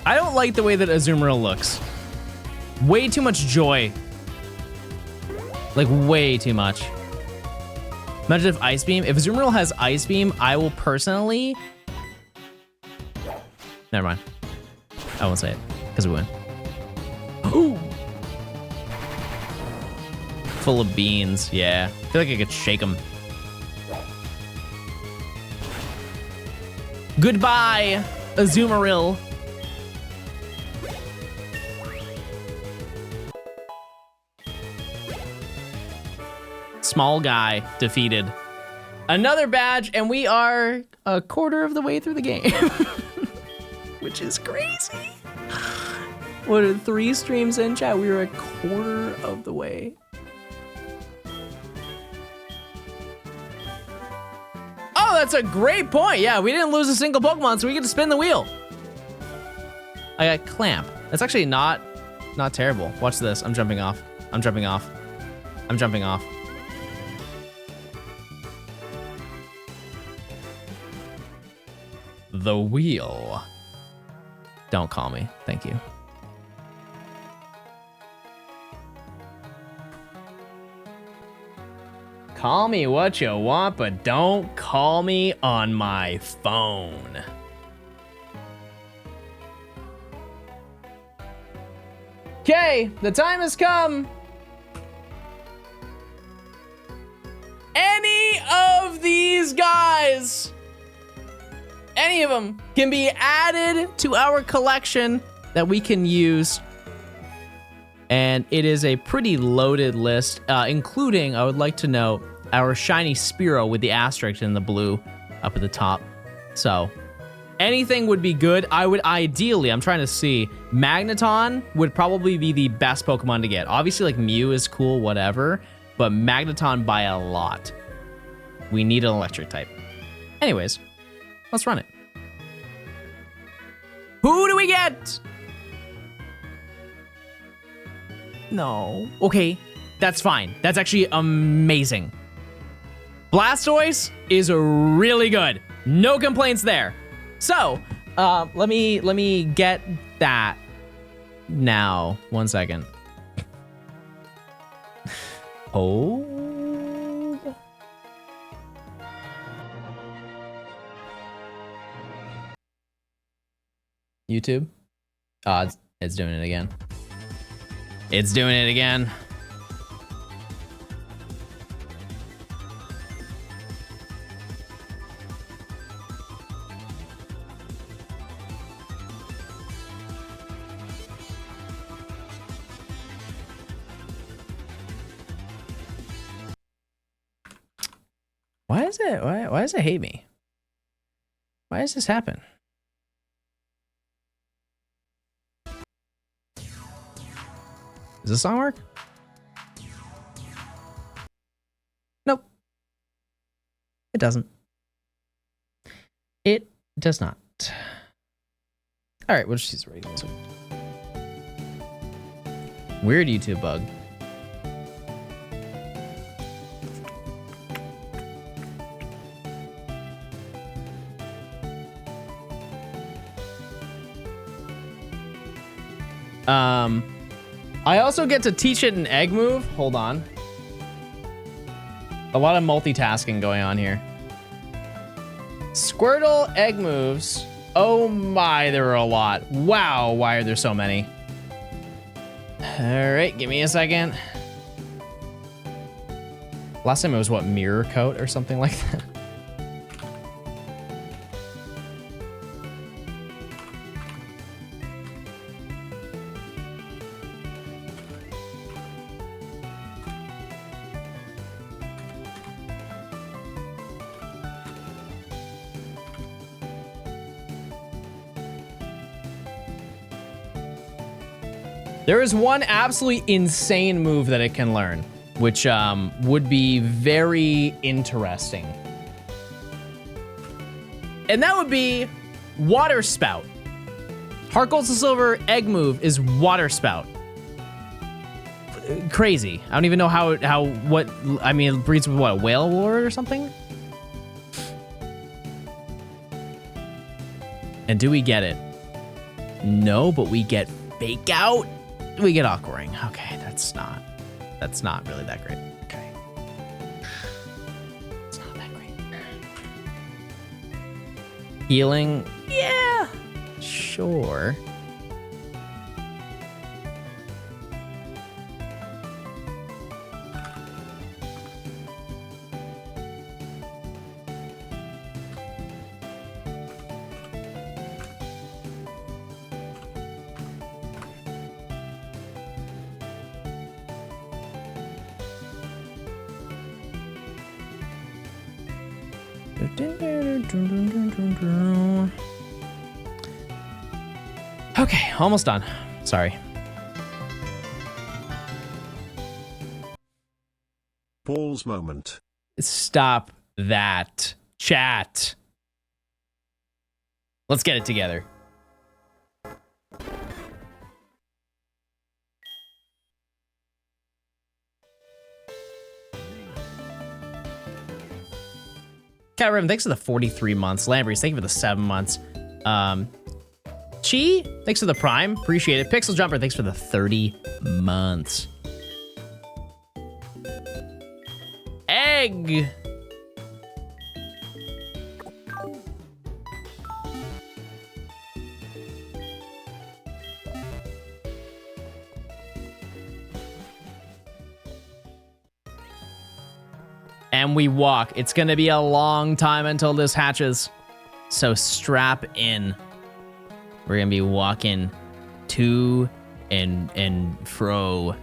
I don't like the way that Azumarill looks. Way too much joy. Like way too much. Imagine if Ice Beam. If Azumarill has Ice Beam, I will personally. Never mind. I won't say it because we win. Ooh. Full of beans, yeah. I feel like I could shake them. Goodbye. Azumarill. Small guy defeated. Another badge, and we are a quarter of the way through the game. Which is crazy. What are 3 streams in, chat? We are a quarter of the way. Oh, that's a great point. Yeah, we didn't lose a single Pokemon, so we get to spin the wheel. I got Clamp. That's actually not terrible. Watch this. I'm jumping off. I'm jumping off. I'm jumping off. The wheel. Don't call me. Thank you. Call me what you want, but don't call me on my phone. Okay, the time has come. Any of these guys, any of them can be added to our collection that we can use. And it is a pretty loaded list, including, I would like to note, our shiny Spearow with the asterisk in the blue up at the top. So anything would be good. I would ideally, I'm trying to see, Magneton would probably be the best Pokemon to get. Obviously, like Mew is cool, whatever, but Magneton by a lot. We need an electric type. Anyways, let's run it. Who do we get? No. Okay, that's fine. That's actually amazing. Blastoise is really good. No complaints there. So, let me get that now. 1 second. Hold. YouTube. It's doing it again. It's doing it again. Why does it hate me? Why does this happen? Does this song work? Nope. It doesn't. It does not. All right, we'll just use the regular one. Weird YouTube bug. I also get to teach it an egg move. Hold on. A lot of multitasking going on here. Squirtle egg moves. Oh my, there are a lot. Wow, why are there so many? All right, give me a second. Last time it was what, Mirror Coat or something like that? There is one absolutely insane move that it can learn, which would be very interesting. And that would be Water Spout. Heart Gold to Silver egg move is Water Spout. Crazy. I don't even know I mean, it breeds with what, a whale lord or something? And do we get it? No, but we get Fake Out. We get Aquaring. Okay, that's not really that great. Okay. It's not that great. Healing? Yeah. Sure. Okay, almost done. Sorry. Paul's moment. Stop that, chat. Let's get it together. Cat Ribbon, thanks for the 43 months. Lambries, thank you for the 7 months. Chi, thanks for the Prime. Appreciate it. Pixel Jumper, thanks for the 30 months. Egg. And we walk. It's gonna be a long time until this hatches. So strap in. We're gonna be walking to and fro.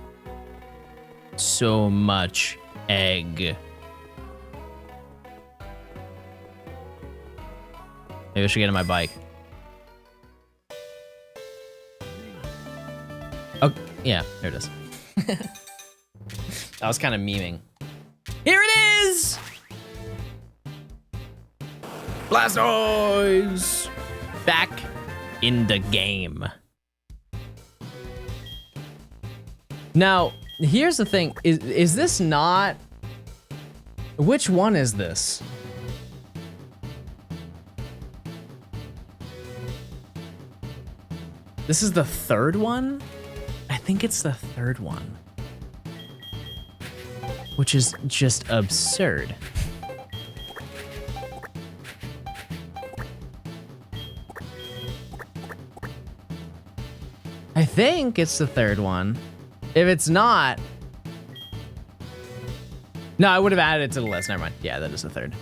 So much egg. Maybe I should get on my bike. Oh, yeah, there it is. I was kind of memeing. Here it is! Blastoise! Back in the game. Now, here's the thing. Is this not... Which one is this? This is the third one? I think it's the third one. Which is just absurd. I think it's the third one. If it's not... No, I would have added it to the list. Never mind. Yeah, that is the third.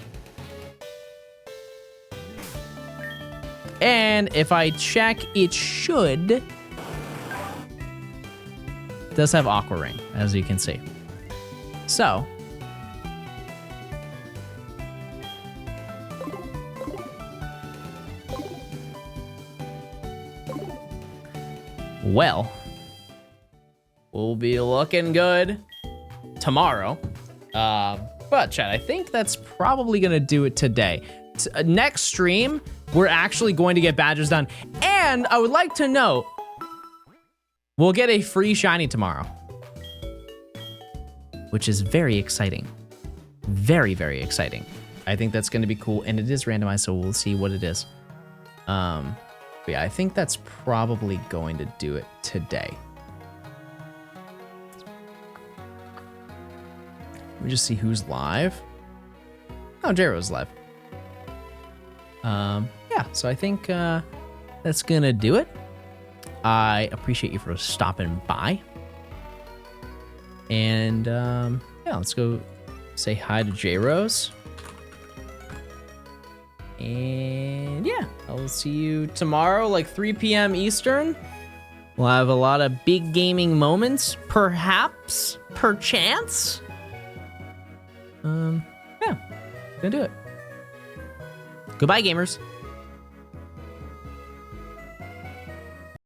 And if I check, it should... It does have Aqua Ring, as you can see. So... Well, we'll be looking good tomorrow. But chat, I think that's probably gonna do it today. Next stream, we're actually going to get badges done. And I would like to note, we'll get a free shiny tomorrow. Which is very exciting. Very, very exciting. I think that's gonna be cool. And it is randomized, so we'll see what it is. But yeah, I think that's probably going to do it today. Let me just see who's live. Oh, Jero's live. Yeah, so I think that's gonna do it. I appreciate you for stopping by. And yeah, let's go say hi to J-Rose. And yeah, I'll see you tomorrow, like 3 p.m. Eastern. We'll have a lot of big gaming moments, perhaps, perchance. Yeah, gonna do it. Goodbye, gamers.